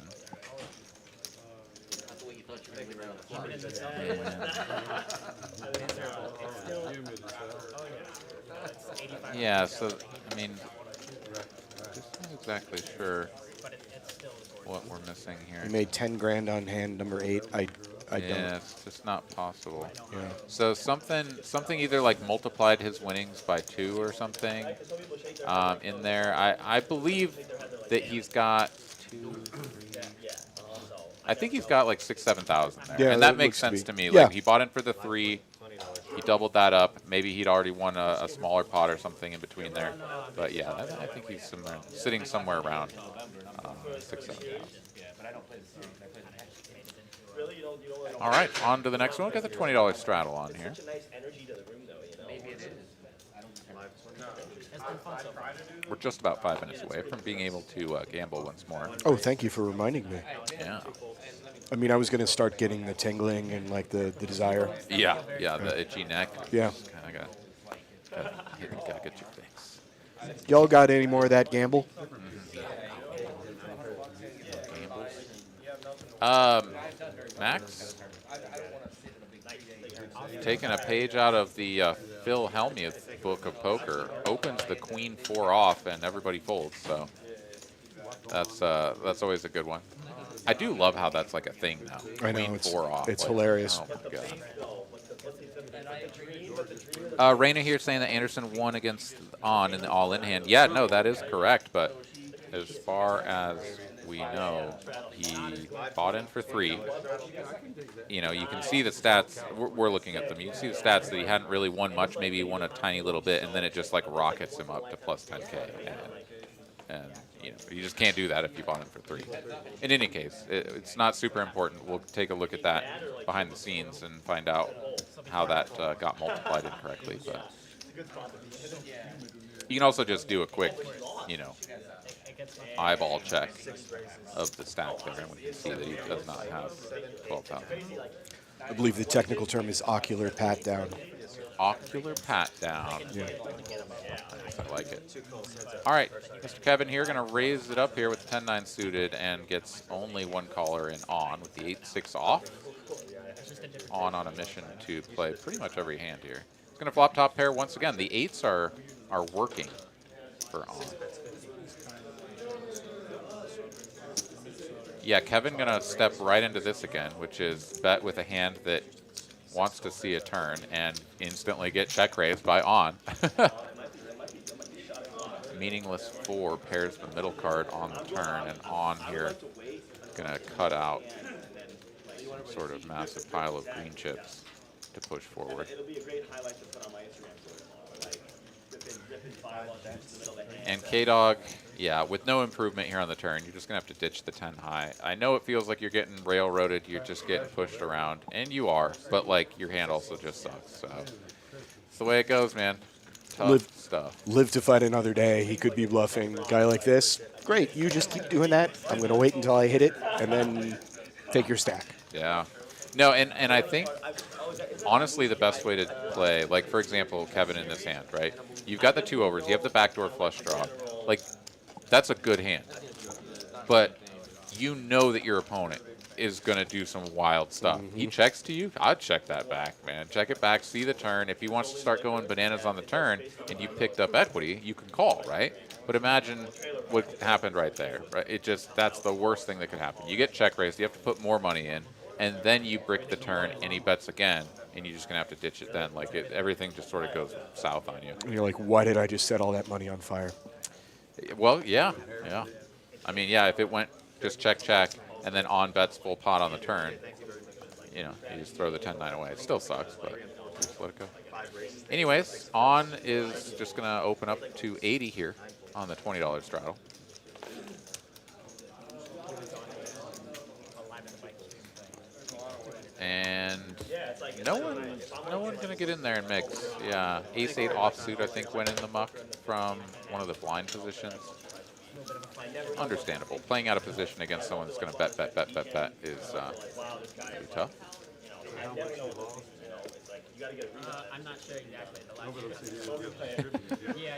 Yeah, so, I mean, just not exactly sure what we're missing here. He made 10 grand on hand number 8. I don't. Yeah, it's just not possible. Yeah. So something either like multiplied his winnings by 2 or something in there. I believe that he's got 2, 3. I think he's got like 6,000-7,000 there, Yeah, and that makes sense to me. Like he bought in for the 3, he doubled that up. Maybe he'd already won a smaller pot or something in between there. But yeah, I think he's sitting somewhere around 6,000-7,000. All right, on to the next one. We've got the $20 straddle on here. We're just about 5 minutes away from being able to gamble once more. Oh, thank you for reminding me. Yeah. I mean, I was going to start getting the tingling and like the desire. Yeah, the itchy neck. Yeah. Kind of gotta get your fix. Y'all got any more of that gamble? Max, taking a page out of the Phil Hellmuth book of poker, opens the queen 4 off and everybody folds. So that's always a good one. I do love how that's like a thing now. I know, Queen 4 off. It's like, hilarious. Oh my god. Raina here saying that Anderson won against on in the all-in hand. Yeah, no, that is correct. But as far as we know, he bought in for 3. You know, you can see the stats. We're looking at them. You can see the stats that he hadn't really won much. Maybe he won a tiny little bit, and then it just like rockets him up to plus 10K. And you know, you just can't do that if you bought in for 3. In any case, it's not super important. We'll take a look at that behind the scenes and find out how that got multiplied incorrectly. But You can also just do a quick, you know, eyeball check of the stack there, and we can see that he does not have 12,000. I believe the technical term is ocular pat down. Ocular pat down. Yeah. I like it. All right, Mr. Kevin here going to raise it up here with the 10-9 suited and gets only one caller in on with the 8-6 off. On a mission to play pretty much every hand here. He's going to flop top pair once again. The 8s are working for on. Yeah, Kevin going to step right into this again, which is bet with a hand that wants to see a turn and instantly get check raised by on. Meaningless 4 pairs the middle card on the turn, and on here going to cut out some sort of massive pile of green chips to push forward. And K-Dog, yeah, with no improvement here on the turn, you're just going to have to ditch the 10 high. I know it feels like you're getting railroaded, you're just getting pushed around, and you are, but like your hand also just sucks. So it's the way it goes, man. Tough stuff. Live to fight another day. He could be bluffing. Guy like this, great. You just keep doing that. I'm going to wait until I hit it, and then take your stack. Yeah. No, and I think, honestly, the best way to play, like, for example, Kevin in this hand, right? You've got the 2 overs. You have the backdoor flush draw. Like, that's a good hand. But you know that your opponent is going to do some wild stuff. He checks to you. I'd check that back, man. Check it back, see the turn. If he wants to start going bananas on the turn and you picked up equity, you can call, right? But imagine what happened right there, right? It just, that's the worst thing that could happen. You get check raised, you have to put more money in, and then you brick the turn and he bets again, and you're just going to have to ditch it then. Like, everything just sort of goes south on you. And you're like, why did I just set all that money on fire? Well, yeah. I mean, yeah, if it went just check, and then on bets full pot on the turn, you know, you just throw the 10-9 away. It still sucks, but just let it go. Anyways, on is just going to open up to 80 here on the $20 straddle. And no one's going to get in there and mix. Yeah, ace-8 offsuit, I think, went in the muck from one of the blind positions. Understandable. Playing out of position against someone that's going to bet is pretty tough. I'm not sure exactly.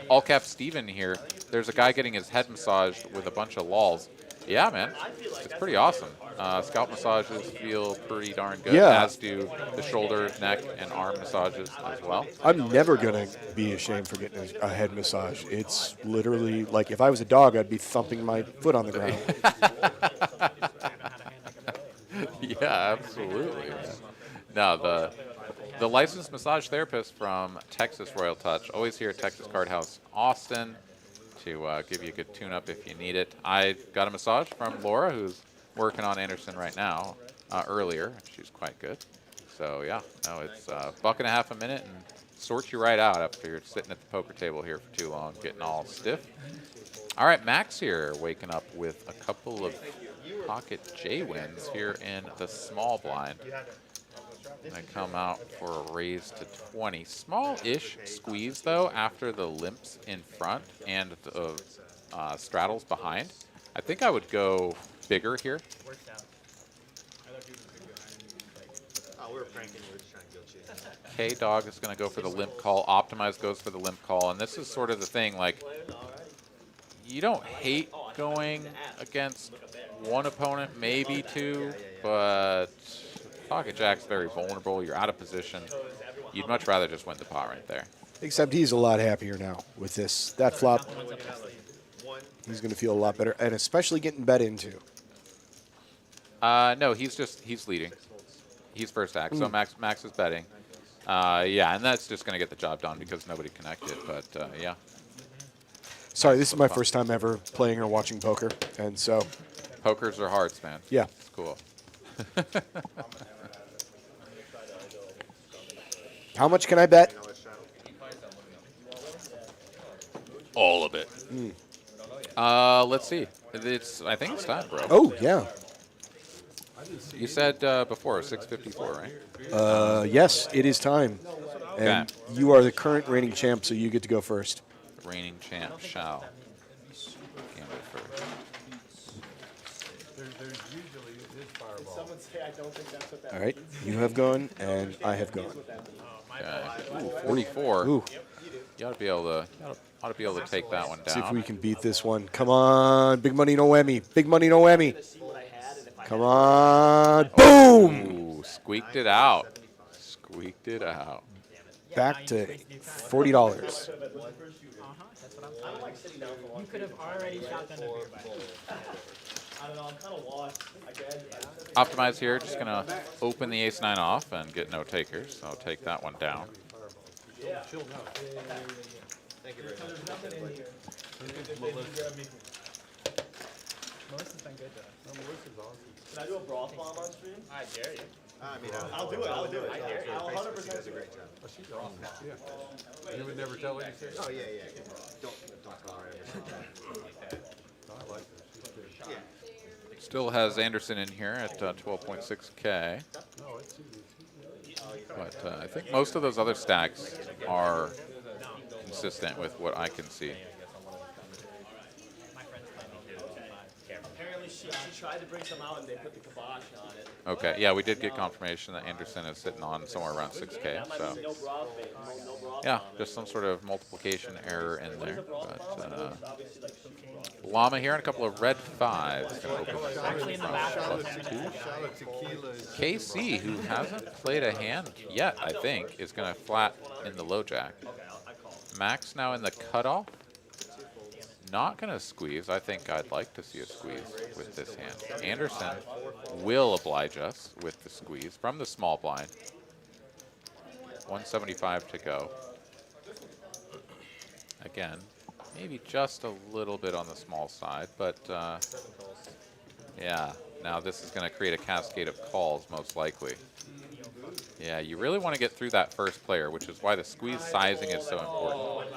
All cap Steven here. There's a guy getting his head massaged with a bunch of lols. Yeah, man. It's pretty awesome. Scalp massages feel pretty darn good, Yeah. as do the shoulder, neck, and arm massages as well. I'm never going to be ashamed for getting a head massage. It's literally like if I was a dog, I'd be thumping my foot on the ground. Yeah, absolutely. No, the licensed massage therapist from Texas Royal Touch, always here at Texas Card House Austin to give you a good tune-up if you need it. I got a massage from Laura, who's working on Anderson right now, earlier. She's quite good. So, yeah, no, it's $1.50 a minute and sorts you right out after you're sitting at the poker table here for too long, getting all stiff. All right, Max here, waking up with a couple of pocket J wins here in the small blind. I come out for a raise to 20. Small-ish squeeze, though, after the limps in front and the straddles behind. I think I would go bigger here. We were pranking you. We were just trying to guilt you. K-Dog is going to go for the limp call. Optimize goes for the limp call. And this is sort of the thing, like, you don't hate going against one opponent, maybe two, but pocket jack's very vulnerable. You're out of position. You'd much rather just win the pot right there. Except he's a lot happier now with this. That flop, he's going to feel a lot better, and especially getting bet into. No, he's leading. He's first act, so Max is betting. Yeah, and that's just going to get the job done because nobody connected, but yeah. Sorry, this is my first time ever playing or watching poker, and so. Pokers are hearts, man. Yeah. It's cool. How much can I bet? All of it. Let's see. I think it's time, bro. Oh, yeah. You said before 6:54, right? Yes, it is time. And you are the current reigning champ, so you get to go first. The reigning champ shall gamble first. There's usually his fireball. Someone say I don't think that's what that All right, you have gone, and I have gone. Okay. Ooh, 44. Ooh, You ought to be able to take that one down. see if we can beat this one. Come on, big money, no whammy. Big money, no whammy. Come on, boom! Ooh, squeaked it out. Squeaked it out. Back to $40. You could have already shot them to beer by. I don't know, I'm kind of lost. Optimize here, just gonna open the ace-9 off and get no takers, so I'll take that one down. Chill now. Thank you very much. Melissa's been good to us. Melissa's awesome. Can I do a broth bomb on stream? I dare you. I mean, I'll do it, I'll do it. I'll 100% she does a great job. Oh, she's awesome. Yeah. You would never tell her you said? Oh, yeah, yeah. Don't call her every I like her. She's good. Yeah. Still has Anderson in here at 12.6K, No, it's easy. but I think most of those other stacks are consistent with what I can see. Apparently she tried to bring some out and they put the kibosh on it. Okay, yeah, we did get confirmation that Anderson is sitting on somewhere around 6K, so No broth bait, no broth yeah, bomb. just some sort of multiplication error in there. But Obviously, like, Llama here and a couple of red 5s gonna open this Actually in the from back. +2. Shot of tequila is KC, who hasn't played a hand yet, I think, is going to flat in the low jack. Max now in the cutoff. Not going to squeeze. I think I'd like to see a squeeze with this hand. Anderson will oblige us with the squeeze from the small blind. 175 to go. Again, maybe just a little bit on the small side, but yeah. Now this is going to create a cascade of calls, most likely. Yeah, you really want to get through that first player, which is why the squeeze sizing is so important.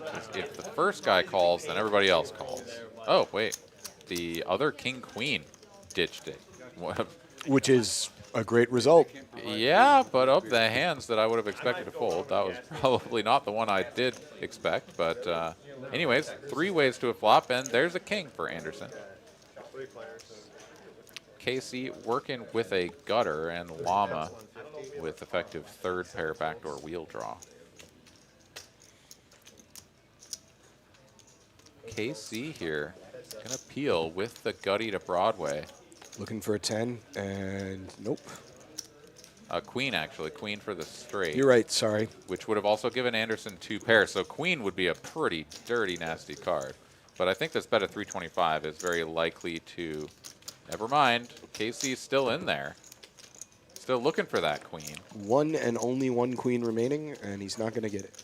'Cause if the first guy calls, then everybody else calls. Oh, wait. The other king-queen ditched it. Which is a great result. Yeah, but of the hands that I would have expected to fold, that was probably not the one I did expect. But anyways, 3 ways to a flop, and there's a king for Anderson. 3 players. KC working with a gutter, and Llama with effective 3rd pair backdoor wheel draw. KC here gonna peel with the gutty to Broadway. Looking for a 10, and nope. Queen, actually. Queen for the straight. You're right, sorry. Which would have also given Anderson 2 pairs. So Queen would be a pretty dirty, nasty card. But I think this bet at 325 is very likely to... Never mind. KC's still in there. Still looking for that queen. 1 and only 1 queen remaining, and he's not going to get it.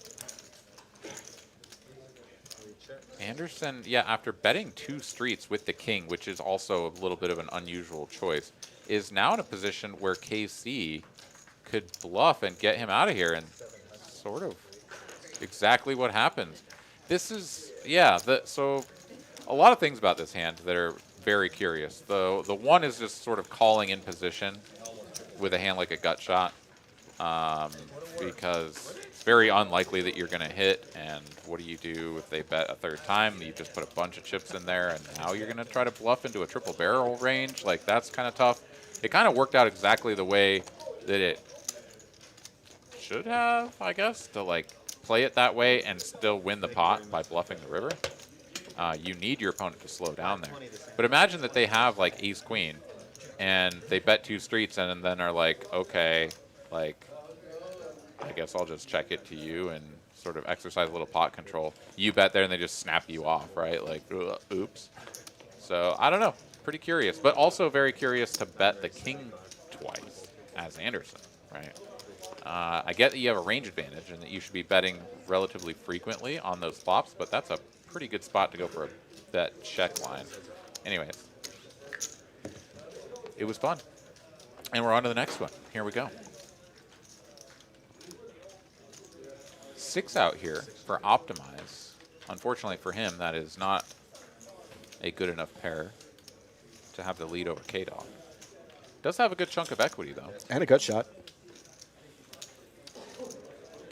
Anderson, yeah, after betting 2 streets with the king, which is also a little bit of an unusual choice, is now in a position where KC could bluff and get him out of here, and sort of exactly what happens. This is, yeah, so a lot of things about this hand that are very curious. The one is just sort of calling in position with a hand like a gut shot, because it's very unlikely that you're going to hit, and what do you do if they bet a 3rd time? You just put a bunch of chips in there, and now you're going to try to bluff into a triple barrel range. Like, that's kind of tough. It kind of worked out exactly the way that it should have, I guess, to like play it that way and still win the pot by bluffing the river. You need your opponent to slow down there. But imagine that they have like ace queen and they bet 2 streets and then are like, okay, like I guess I'll just check it to you and sort of exercise a little pot control. You bet there and they just snap you off, right? Like, oops. So I don't know. Pretty curious, but also very curious to bet the king twice as Anderson, right? I get that you have a range advantage and that you should be betting relatively frequently on those flops, but that's a pretty good spot to go for a bet check line. Anyways, it was fun. And we're on to the next one. Here we go. 6 out here for Optimize. Unfortunately for him, that is not a good enough pair to have the lead over K-Dog. Does have a good chunk of equity, though. And a gut shot.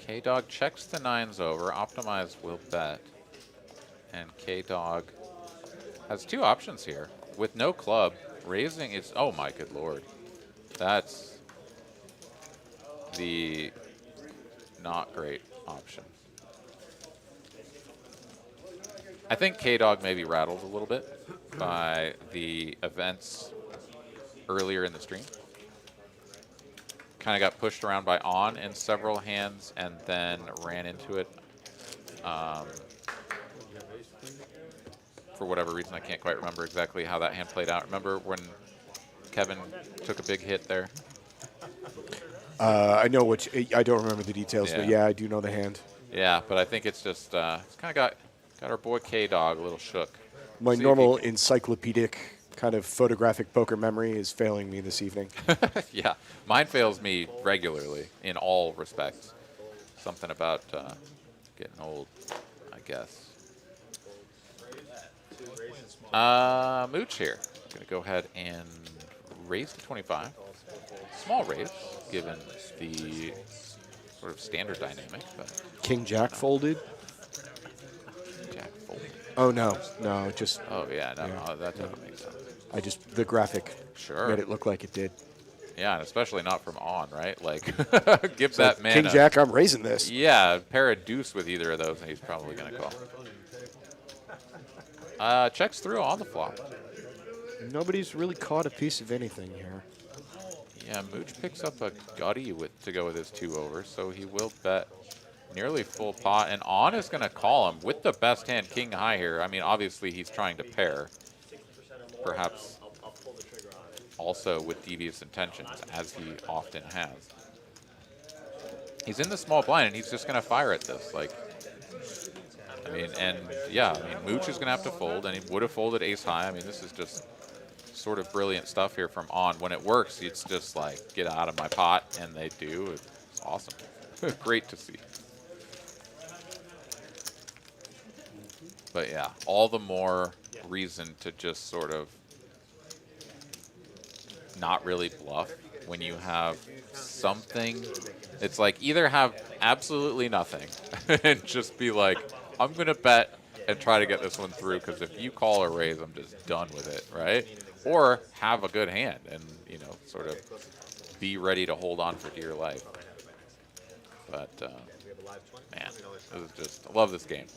K-Dog checks the 9s over. Optimize will bet. And K-Dog has 2 options here. With no club, raising is, oh my good lord. That's the not great option. I think K-Dog maybe rattled a little bit by the events earlier in the stream. Kind of got pushed around by on in several hands and then ran into it. For whatever reason, I can't quite remember exactly how that hand played out. Remember when Kevin took a big hit there? I know I don't remember the details, but yeah, I do know the hand. Yeah, but I think it's just it's kind of got our boy K-Dog a little shook. My normal encyclopedic kind of photographic poker memory is failing me this evening. Yeah, mine fails me regularly in all respects. Something about getting old, I guess. Mooch here. Going to go ahead and raise to 25. Small raise, given the sort of standard dynamic. But King Jack folded. Jack folded. Oh no, just. Oh yeah, no, that doesn't make sense. The graphic made it look like it did. Yeah, and especially not from on, right? Like, give that man King Jack, I'm raising this. Yeah, pair a deuce with either of those, and he's probably going to call. Checks through on the flop. Nobody's really caught a piece of anything here. Yeah, Mooch picks up a gutty to go with his 2 over, so he will bet nearly full pot, and on is going to call him with the best hand, king high here. I mean, obviously he's trying to pair, perhaps also with devious intentions, as he often has. He's in the small blind, and he's just going to fire at this. Like, I mean, and yeah, I mean, Mooch is going to have to fold, and he would have folded ace high. I mean, this is just sort of brilliant stuff here from on. When it works, it's just like, get out of my pot, and they do. It's awesome. Great to see. But yeah, all the more reason to just sort of not really bluff when you have something. It's like either have absolutely nothing and just be like, I'm going to bet and try to get this one through, because if you call or raise, I'm just done with it, right? Or have a good hand and, you know, sort of be ready to hold on for dear life. But, man, this is just, I love this game.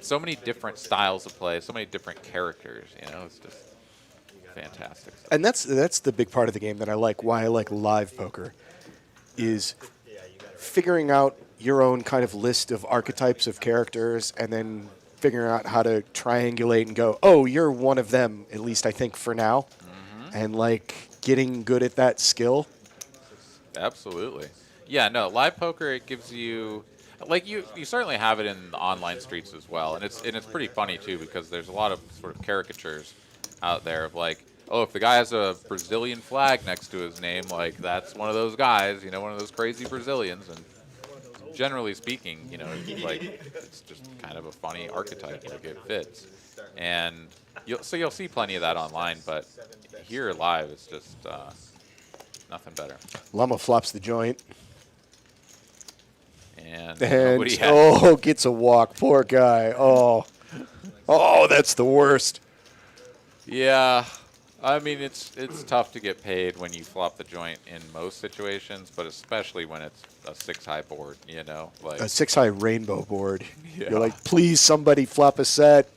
So many different styles of play, so many different characters, you know, it's just fantastic stuff. And that's the big part of the game that I like, why I like live poker, is figuring out your own kind of list of archetypes of characters and then figuring out how to triangulate and go, oh, you're one of them, at least I think for now. And like getting good at that skill. Absolutely. Yeah, no, live poker, it gives you, like you certainly have it in the online streets as well. And it's pretty funny too, because there's a lot of sort of caricatures out there of like, oh, if the guy has a Brazilian flag next to his name, like that's one of those guys, you know, one of those crazy Brazilians. And generally speaking, you know, like it's just kind of a funny archetype, like it fits. And you'll see plenty of that online, but here live it's just nothing better. Llama flops the joint. And nobody has. Oh, gets a walk. Poor guy. Oh, that's the worst. Yeah, I mean it's tough to get paid when you flop the joint in most situations, but especially when it's a 6 high board, you know, like a 6 high rainbow board. Yeah. You're like, please, somebody flop a set.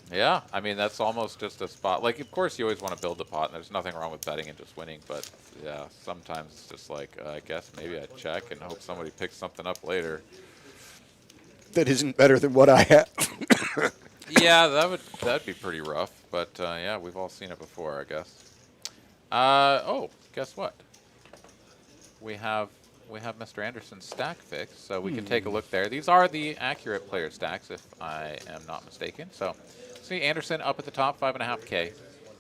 Yeah, I mean that's almost just a spot. Like, of course, you always want to build the pot, and there's nothing wrong with betting and just winning. But yeah, sometimes it's just like, I guess maybe I check and hope somebody picks something up later. That isn't better than what I have. Yeah, that'd be pretty rough. But yeah, we've all seen it before, I guess. Oh, guess what? We have Mr. Anderson's stack fixed, so we can take a look there. These are the accurate player stacks, if I am not mistaken. So, see Anderson up at the top, 5.5K,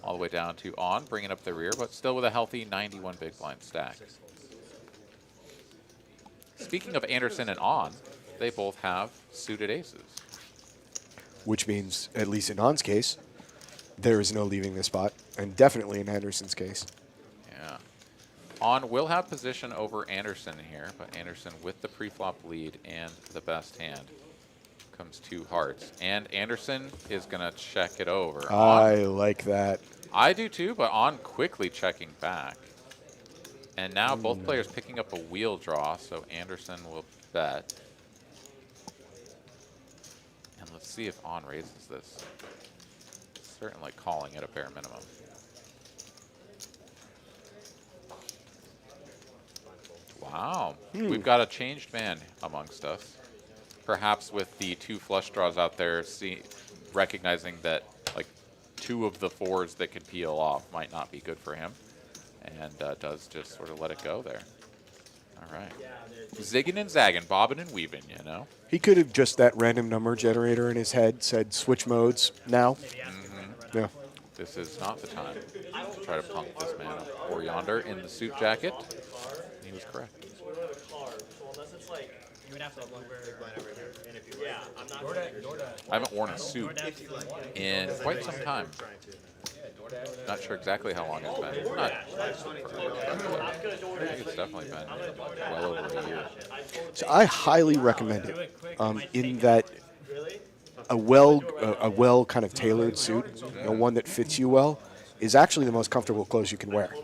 all the way down to on, bringing up the rear, but still with a healthy 91 big blind stack. Speaking of Anderson and on, they both have suited aces. Which means, at least in On's case, there is no leaving the spot, and definitely in Anderson's case. Yeah. On will have position over Anderson here, but Anderson with the pre-flop lead and the best hand. Comes 2 hearts. And Anderson is going to check it over. I like that. I do too, but on quickly checking back. And now both players picking up a wheel draw, so Anderson will bet. And let's see if on raises this. Certainly calling it a bare minimum. Wow. We've got a changed man amongst us. Perhaps with the 2 flush draws out there, recognizing that like 2 of the 4s that could peel off might not be good for him. And does just sort of let it go there. All right. Zigging and zagging, bobbing and weaving, you know. He could have just that random number generator in his head said switch modes now. Yeah. This is not the time to try to punk this man up. Or yonder in the suit jacket. He was correct. You would have to look where. Yeah, I'm not I haven't worn a suit in quite some time. Not sure exactly how long it's been. Not forever, I think it's definitely been well over a year. So I highly recommend it. In that a well kind of tailored suit, one that fits you well, is actually the most comfortable clothes you can wear.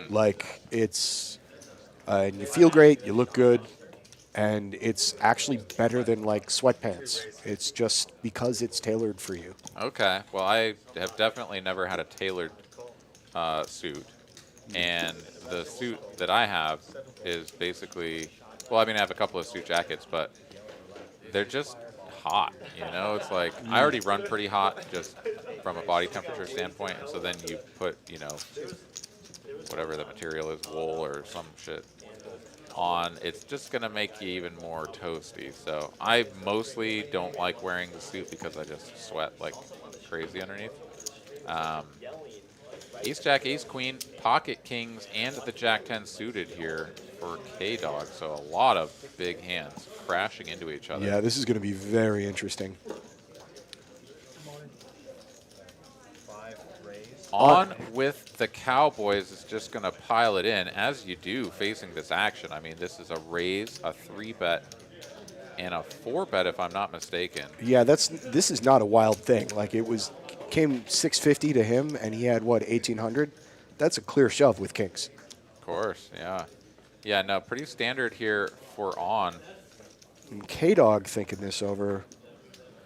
Like it's, and you feel great, you look good, and it's actually better than like sweatpants. It's just because it's tailored for you. Okay, well I have definitely never had a tailored suit, and the suit that I have is basically, well, I mean I have a couple of suit jackets, but they're just hot, you know? It's like, I already run pretty hot just from a body temperature standpoint, and so then you put, you know, whatever the material is, wool or some shit on, it's just gonna make you even more toasty. So I mostly don't like wearing the suit because I just sweat like crazy underneath. Ace Jack, Ace Queen, Pocket Kings, and the Jack 10 suited here for K-Dog. So a lot of big hands crashing into each other. Yeah, this is going to be very interesting. On with the Cowboys is just going to pile it in, as you do facing this action. I mean, this is a raise, a 3-bet, and a 4-bet if I'm not mistaken. Yeah, this is not a wild thing. Like came 650 to him, and he had what, 1800? That's a clear shove with kings. Of course, yeah. Yeah, no, pretty standard here for on. And K-Dog thinking this over.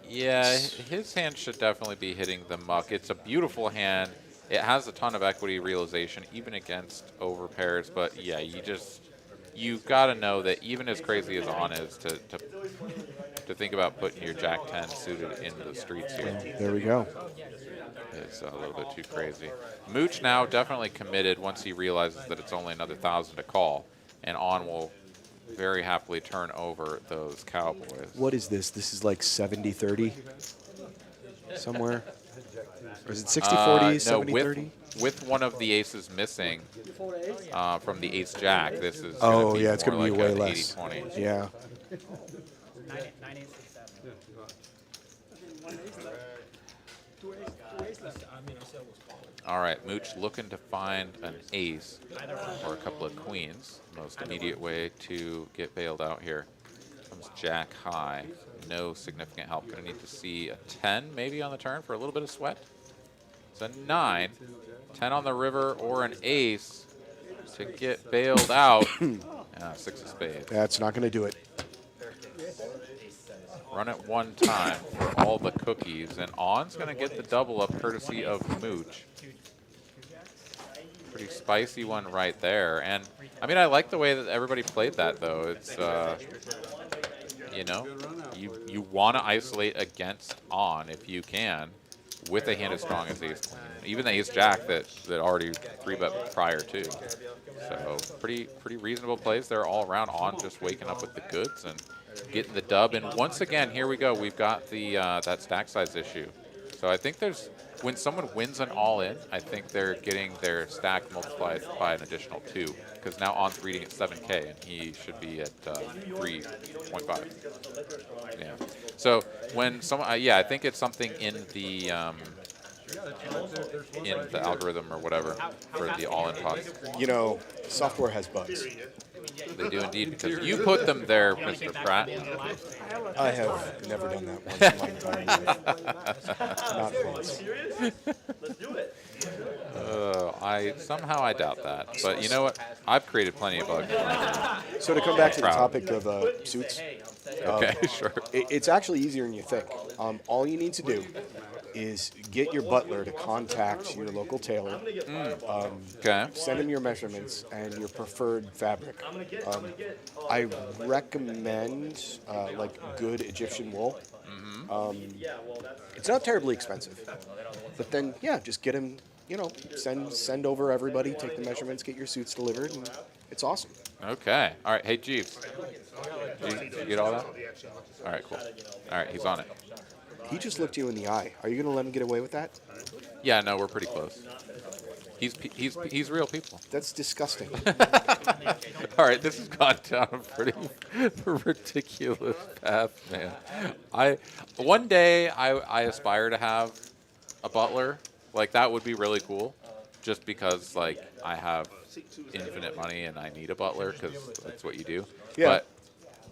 Yeah, his hand should definitely be hitting the muck. It's a beautiful hand. It has a ton of equity realization, even against over pairs. But yeah, you've got to know that even as crazy as on is, to think about putting your Jack 10 suited into the streets here. There we go. It's a little bit too crazy. Mooch now definitely committed once he realizes that it's only another 1,000 to call, and on will very happily turn over those Cowboys. What is this? This is like 70-30 somewhere? Or is it 60-40, 70-30? With one of the aces missing from the Ace Jack, this is Oh, be yeah, it's going to be more way like less. 80-20. Yeah. 9, 8, 6, 7. All right, Mooch looking to find an ace or a couple of queens. Most immediate way to get bailed out here. Comes Jack high. No significant help. Going to need to see a 10 maybe on the turn for a little bit of sweat. It's a 9. 10 on the river or an ace to get bailed out. 6 of spades. That's not going to do it. Run it one time for all the cookies, and on's going to get the double up courtesy of Mooch. Pretty spicy one right there. And I mean, I like the way that everybody played that, though. It's you know, you want to isolate against on if you can, with a hand as strong as Ace Queen, even the Ace Jack that already 3-bet prior to. So pretty reasonable plays there all around. On just waking up with the goods and getting the dub. And once again, here we go. We've got the that stack size issue. So I think when someone wins an all-in, I think they're getting their stack multiplied by an additional 2, because now On's reading at 7K, and he should be at 3.5. Yeah. So when someone, yeah, I think it's something in the algorithm or whatever for the all-in pots. You know, software has bugs. They do indeed, because you put them there, Mr. Pratt. I have never done that once in my entire life. Not once. Somehow I doubt that. But you know what? I've created plenty of bugs. So to come back to the Proud. topic of suits, Okay, sure. it's actually easier than you think. All you need to do is get your butler to contact your local tailor, Okay. send him your measurements and your preferred fabric. I recommend like good Egyptian wool. It's not terribly expensive, but then yeah, just get him. You know, send over everybody, take the measurements, get your suits delivered, and it's awesome. Okay. All right. Hey, Jeeves. Did you get all that? All right, cool. All right, he's on it. He just looked you in the eye. Are you going to let him get away with that? Yeah, no, we're pretty close. He's real people. That's disgusting. All right, this has gone down a pretty ridiculous path, man. One day I aspire to have a butler. Like, that would be really cool, just because, like, I have infinite money and I need a butler because that's what you do. Yeah. But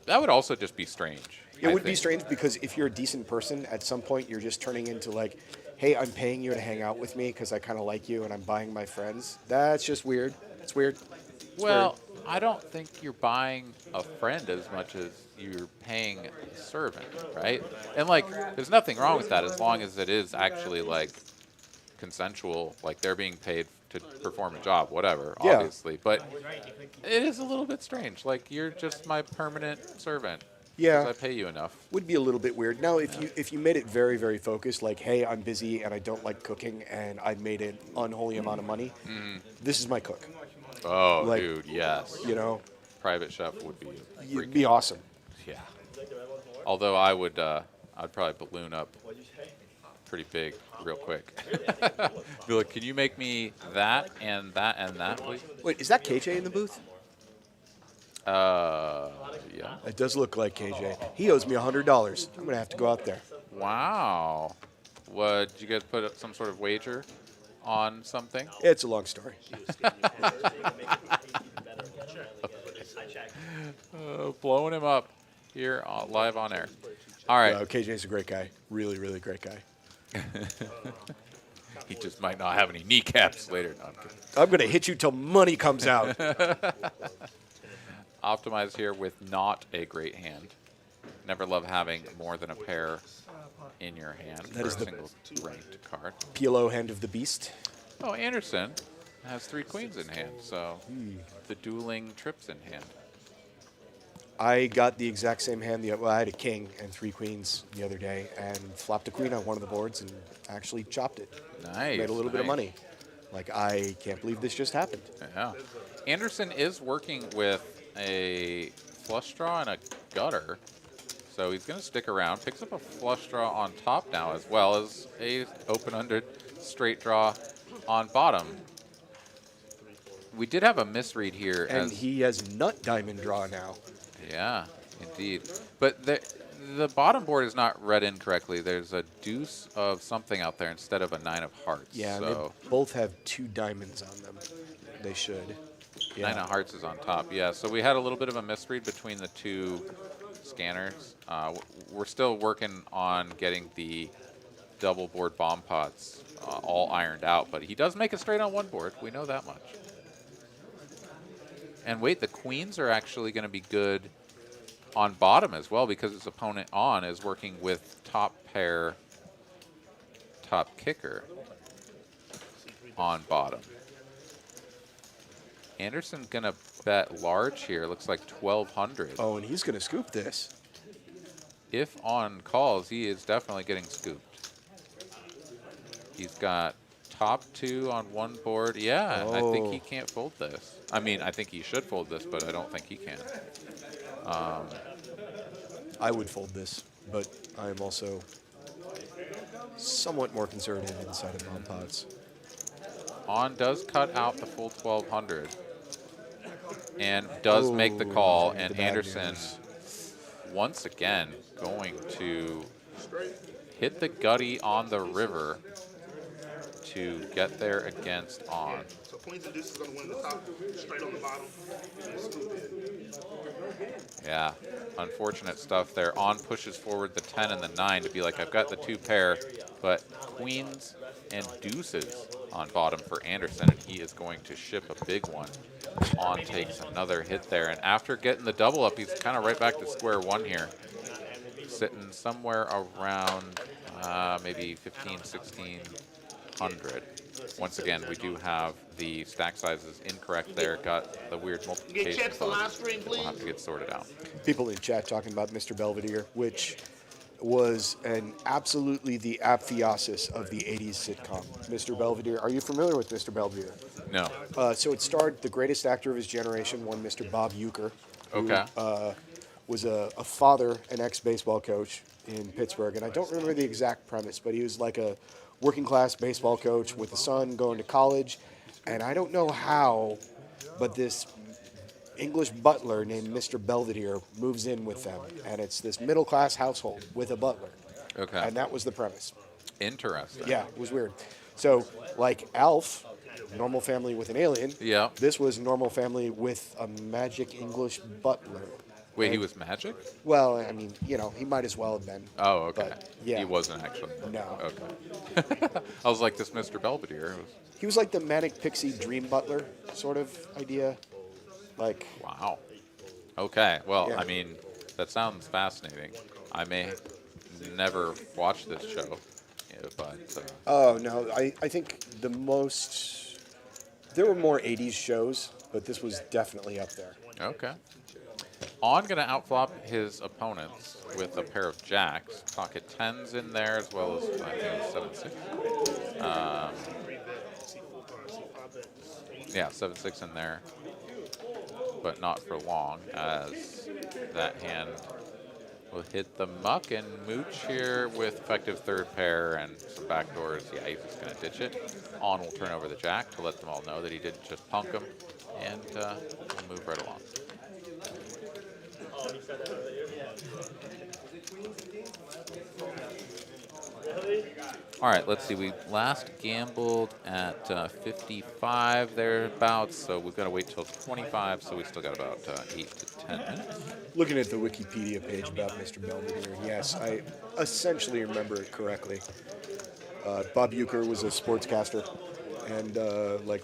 that would also just be strange. It would be strange because if you're a decent person, at some point you're just turning into like, hey, I'm paying you to hang out with me because I kind of like you and I'm buying my friends. That's just weird. It's weird. Well, I don't think you're buying a friend as much as you're paying a servant, right? And, like, there's nothing wrong with that as long as it is actually, like, consensual, like they're being paid to perform a job, whatever, Yeah. obviously. But it is a little bit strange. Like, you're just my permanent servant. Yeah. 'Cause I pay you enough. Would be a little bit weird. Now, if you made it very, very focused, like, hey, I'm busy and I don't like cooking and I made an unholy amount of money, this is my cook. Oh, Like, dude, yes. You know, Private chef would be it'd be awesome. yeah. Although I'd probably balloon up pretty big real quick. Be like, can you make me that and that and that, please? Wait, is that KJ in the booth? Yeah. It does look like KJ. He owes me $100. I'm gonna have to go out there. Wow. What, did you guys put up some sort of wager on something? It's a long story. Blowing him up here live on air. All right. KJ's a great guy. Really, really great guy. He just might not have any kneecaps later. No, I'm kidding. I'm gonna hit you till money comes out. Optimize here with not a great hand. Never love having more than a pair in your hand That for is a the single ranked card. PLO hand of the beast. Oh, Anderson has 3 queens in hand, so the dueling trips in hand. I got the exact same hand. Well, I had a king and 3 queens the other day, and flopped a queen on one of the boards and actually chopped it. Nice. Made a little bit of nice. money. Like, I can't believe this just happened. Yeah. Anderson is working with a flush draw and a gutter, so he's going to stick around. Picks up a flush draw on top now, as well as a open-ended straight draw on bottom. We did have a misread here. And as he has nut diamond draw now. Yeah, indeed. But the bottom board is not read incorrectly. There's a deuce of something out there instead of a 9 of hearts. Yeah, and so they both have 2 diamonds on them. They should. Yeah. 9 of hearts is on top. Yeah, so we had a little bit of a misread between the 2 scanners. We're still working on getting the double board bomb pots all ironed out, but he does make it straight on one board. We know that much. And wait, the queens are actually going to be good on bottom as well, because his opponent on is working with top pair, top kicker on bottom. Anderson's going to bet large here. Looks like 1,200. Oh, and he's going to scoop this. If on calls, he is definitely getting scooped. He's got top 2 on one board. Yeah, I think he can't fold this. I mean, I think he should fold this, but I don't think he can. I would fold this, but I am also somewhat more conservative inside of bomb pots. On does cut out the full 1,200 and does make the call, the and bad Anderson news. once again going to hit the gutty on the river to get there against on. queens and deuces on the one in the top, straight on the bottom. And scoop it. Yeah, unfortunate stuff there. On pushes forward the 10 and the 9 to be like, I've got the 2 pair, but queens and deuces on bottom for Anderson, and he is going to ship a big one. On takes another hit there, and after getting the double up, he's kind of right back to square one here. Sitting somewhere around maybe 15, 1600. Once again, we do have the stack sizes incorrect there. Got the weird multiplication. Get checks the last string, We'll please. have to get sorted out. People in chat talking about Mr. Belvedere, which was absolutely the apotheosis of the 80s sitcom. Mr. Belvedere, are you familiar with Mr. Belvedere? No. So it starred the greatest actor of his generation, one Mr. Bob Uecker, who Okay. was a father, an ex-baseball coach in Pittsburgh. And I don't remember the exact premise, but he was like a working class baseball coach with a son going to college. And I don't know how, but this English butler named Mr. Belvedere moves in with them. And it's this middle class household with a butler. Okay. And that was the premise. Interesting. Yeah, it was weird. So, like Alf, normal family with an alien. Yeah. This was normal family with a magic English butler. Wait, he was magic? Well, I mean, you know, he might as well have been. Oh, okay. But, yeah. He wasn't actually. No. Okay. I was like, this Mr. Belvedere. He was like the manic pixie dream butler sort of idea. Like, Wow. Okay. Well, Yeah. I mean, that sounds fascinating. I may never watch this show, yeah, but oh no, I think there were more 80s shows, but this was definitely up there. okay. On going to outflop his opponents with a pair of jacks. Pocket 10s in there as well as, I think, 7-6. Yeah, 7-6 in there, but not for long, as that hand will hit the muck, and Mooch here with effective third pair and some backdoors. Yeah, he's just going to ditch it. On will turn over the jack to let them all know that he didn't just punk him, and we'll move right along. All right, let's see. We last gambled at 55 thereabouts, so we've got to wait till 25, so we still got about 8 to 10 minutes. Looking at the Wikipedia page about Mr. Belvedere, yes, I essentially remember it correctly. Bob Uecker was a sportscaster and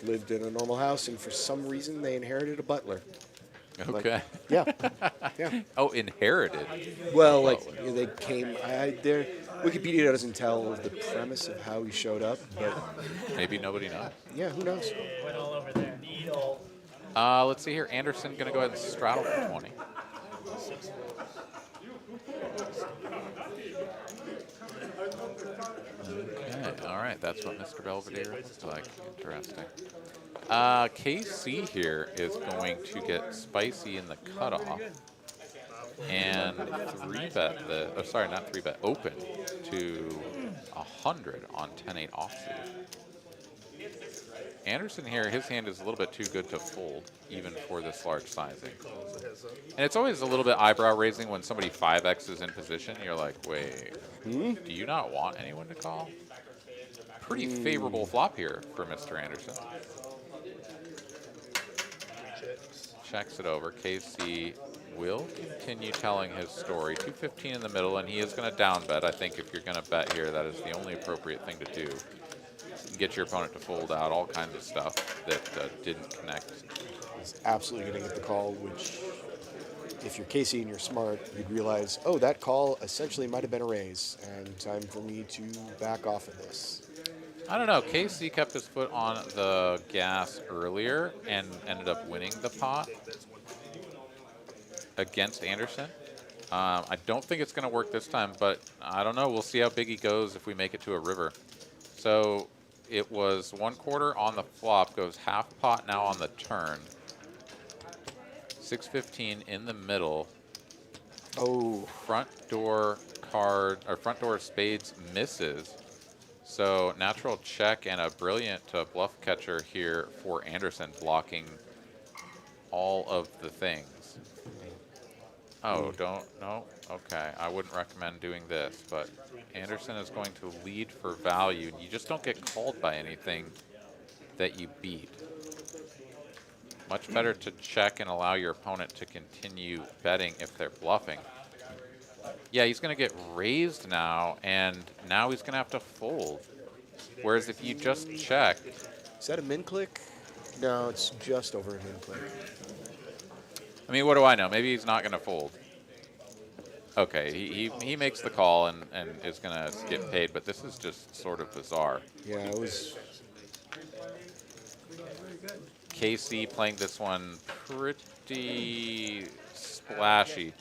lived in a normal house, and for some reason they inherited a butler. Okay. Yeah, yeah. Oh, inherited. Well, they came. Their Wikipedia doesn't tell the premise of how he showed up, but Maybe nobody knows. yeah, who knows? Went all over there. Let's see here. Anderson going to go ahead and straddle for 20. Okay, all right. That's what Mr. Belvedere looks like. Interesting. KC here is going to get spicy in the cutoff and 3-bet the, oh, sorry, not 3-bet, open to 100 on 10-8 offsuit. Anderson here, his hand is a little bit too good to fold, even for this large sizing. And it's always a little bit eyebrow raising when somebody 5X is in position. You're like, wait, do you not want anyone to call? Pretty favorable flop here for Mr. Anderson. Checks it over. KC will continue telling his story. 215 in the middle, and he is going to down bet. I think if you're going to bet here, that is the only appropriate thing to do. Get your opponent to fold out all kinds of stuff that didn't connect. He's absolutely going to get the call, which, if you're Casey and you're smart, you'd realize, oh, that call essentially might have been a raise, and time for me to back off of this. I don't know. KC kept his foot on the gas earlier and ended up winning the pot against Anderson. I don't think it's going to work this time, but I don't know. We'll see how big he goes if we make it to a river. So it was 1/4 on the flop, goes half pot now on the turn. 615 in the middle. Oh, Front door card, or front door of spades misses. So natural check and a brilliant bluff catcher here for Anderson, blocking all of the things. Oh, no, okay. I wouldn't recommend doing this, but Anderson is going to lead for value. You just don't get called by anything that you beat. Much better to check and allow your opponent to continue betting if they're bluffing. Yeah, he's going to get raised now, and now he's going to have to fold. Whereas if you just check, Is that a min click? No, it's just over a min click. I mean, what do I know? Maybe he's not going to fold. Okay, he makes the call and is going to get paid, but this is just sort of bizarre. Yeah, it was. KC playing this one pretty splashy.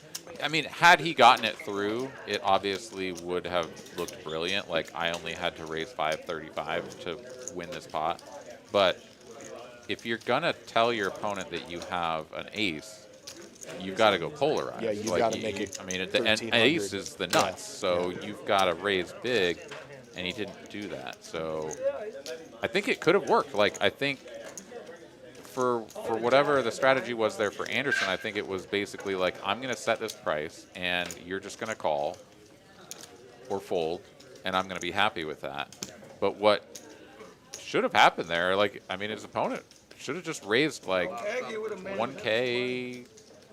I mean, had he gotten it through, it obviously would have looked brilliant. Like, I only had to raise 535 to win this pot. But if you're going to tell your opponent that you have an ace, you've got to go polarized. Yeah, you've like, got to make it. I mean, an ace is the nuts, so Yeah. you've got to raise big, and he didn't do that. So I think it could have worked. Like, I think for whatever the strategy was there for Anderson, I think it was basically like, I'm going to set this price, and you're just going to call or fold, and I'm going to be happy with that. But what should have happened there, like, I mean, his opponent should have just raised like 1K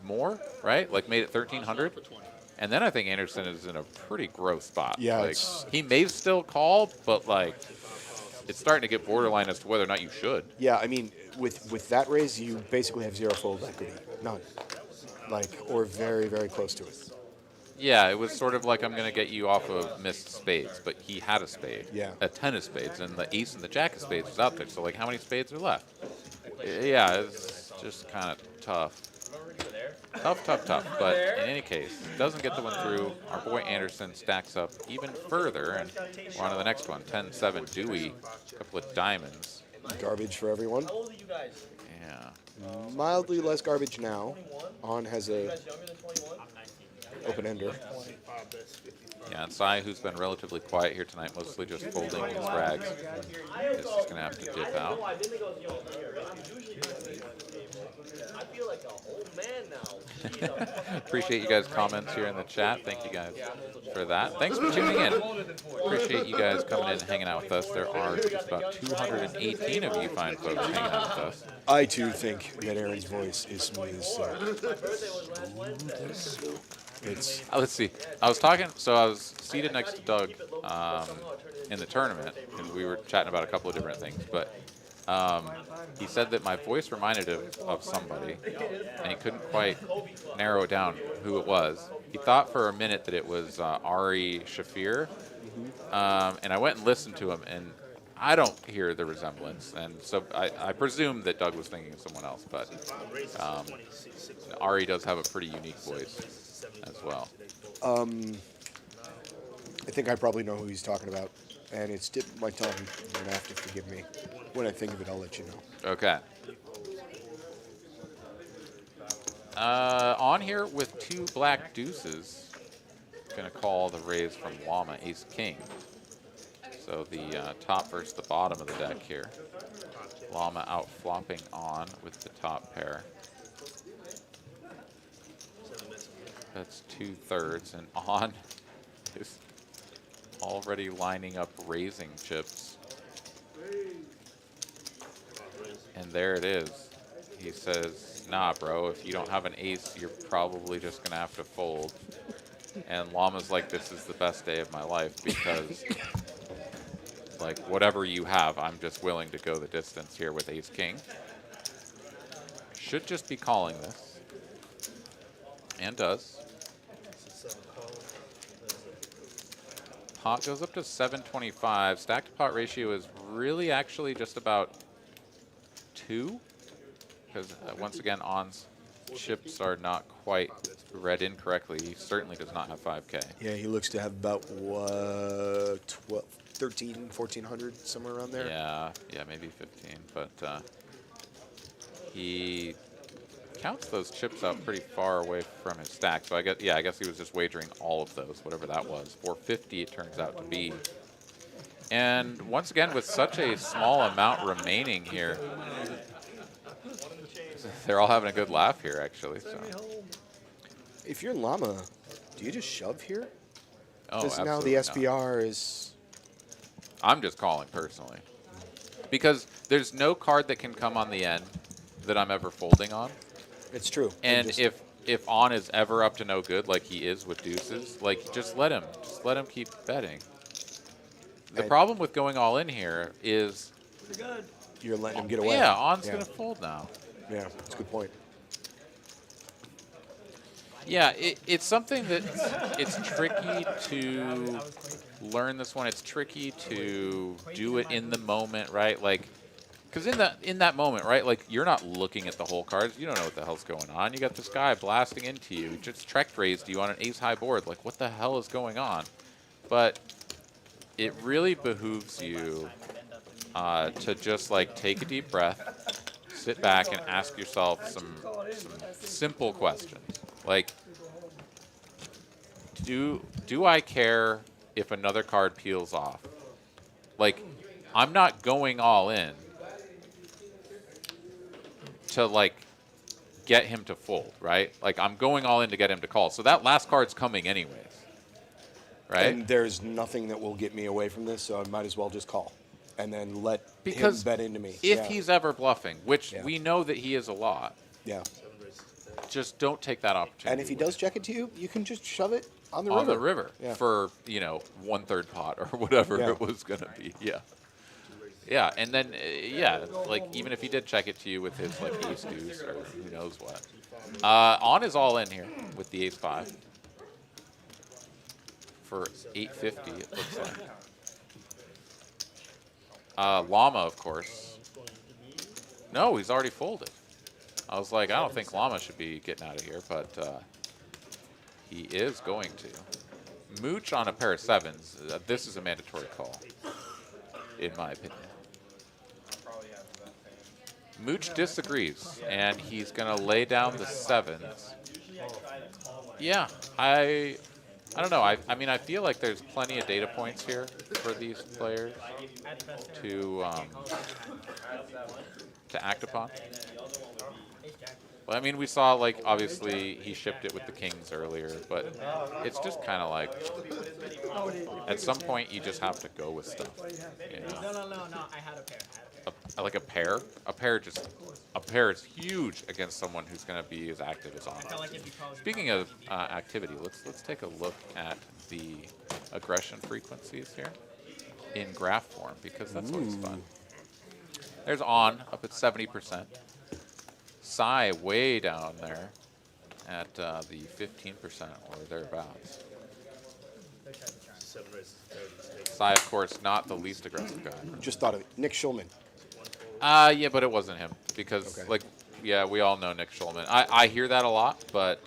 more, right? Like, made it 1,300. And then I think Anderson is in a pretty gross spot. Yeah, like, it's- he may still call, but like, it's starting to get borderline as to whether or not you should. Yeah, I mean, with that raise, you basically have zero fold equity, none, like, or very, very close to it. Yeah, it was sort of like, I'm going to get you off of missed spades, but he had a spade, Yeah. a 10 of spades, and the ace and the jack of spades was out there. So like, how many spades are left? Yeah, it's just kind of tough. Tough. But in any case, doesn't get the one through. Our boy Anderson stacks up even further, and we're on to the next one. 10-7 Dewey, a couple of diamonds. Garbage for everyone. Yeah. Mildly less garbage now. On has a open ender. Yeah, and Sai, who's been relatively quiet here tonight, mostly just folding his rags, is just going to have to dip out. I feel like a old man now. Appreciate you guys' comments here in the chat. Thank you guys for that. Thanks for tuning in. Appreciate you guys coming in and hanging out with us. There are just about 218 of you fine folks hanging out with us. I too think that Aaron's voice is smooth as silk. It's Let's see. I was seated next to Doug in the tournament, and we were chatting about a couple of different things. But he said that my voice reminded him of somebody, and he couldn't quite narrow down who it was. He thought for a minute that it was Ari Shafir, and I went and listened to him, and I don't hear the resemblance. And so I presume that Doug was thinking of someone else, but Ari does have a pretty unique voice as well. I think I probably know who he's talking about, and it's dipped my tongue. You're gonna have to forgive me. When I think of it, I'll let you know. Okay. On here with two black deuces, gonna call the raise from Llama, ace king. So the top versus the bottom of the deck here. Llama out flopping on with the top pair. That's 2/3, and on is already lining up raising chips. And there it is. He says, nah, bro, if you don't have an ace, you're probably just going to have to fold. And Llama's like, this is the best day of my life because, like, whatever you have, I'm just willing to go the distance here with ace king. Should just be calling this. And does. Pot goes up to 725. Stack to pot ratio is really actually just about 2. Because once again, On's chips are not quite read in correctly. He certainly does not have 5K. Yeah, he looks to have about 1,400, somewhere around there. Yeah, maybe 15. But he counts those chips out pretty far away from his stack. So I guess he was just wagering all of those, whatever that was. 450 it turns out to be. And once again, with such a small amount remaining here, they're all having a good laugh here, actually. So. If you're Llama, do you just shove here? Oh, Because now the absolutely not. SPR is... I'm just calling personally. Because there's no card that can come on the end that I'm ever folding on. It's true. And just- if on is ever up to no good, like he is with deuces, like just let him keep betting. The And- problem with going all in here is, you're letting him get away. yeah, on's yeah. gonna fold now. Yeah, that's a good point. Yeah, it's something that it's tricky to learn this one. It's tricky to do it in the moment, right? Like, because in that moment, right? Like, you're not looking at the whole cards. You don't know what the hell's going on. You got this guy blasting into you. He just check raised you on an ace high board. Like, what the hell is going on? But it really behooves you to just like take a deep breath, sit back, and ask yourself some simple questions. Like, do I care if another card peels off? Like, I'm not going all in to like get him to fold, right? Like, I'm going all in to get him to call. So that last card's coming anyways, right? And there's nothing that will get me away from this, so I might as well just call and then let him bet into me. If yeah. he's ever bluffing, which Yeah. we know that he is a lot, yeah. just don't take that opportunity. And if he does check it to you, you can just shove it on the on river. the river Yeah. for 1/3 pot or whatever Yeah. it was gonna be. Yeah. Yeah, and then yeah, like even if he did check it to you with his like ace deuce or who knows what. On is all in here with the ace 5 for 850. It looks like. Llama, of course. No, he's already folded. I was like, I don't think Llama should be getting out of here, but he is going to. Mooch on a pair of sevens. This is a mandatory call, in my opinion. Mooch disagrees, and he's going to lay down the sevens. Yeah, I don't know. I mean, I feel like there's plenty of data points here for these players to act upon. Well, I mean, we saw, like, obviously he shipped it with the kings earlier, but it's just kind of like, at some point you just have to go with stuff. You know? No, I had a pair. Like a pair? A pair is huge against someone who's going to be as active as on. Speaking of activity, let's take a look at the aggression frequencies here in graph form, because that's always fun. There's on up at 70%. Psy way down there at the 15% or thereabouts. Psy, of course, not the least aggressive guy. Just thought of it. Nick Schulman. Yeah, but it wasn't him because, Okay. like, yeah, we all know Nick Schulman. I hear that a lot, but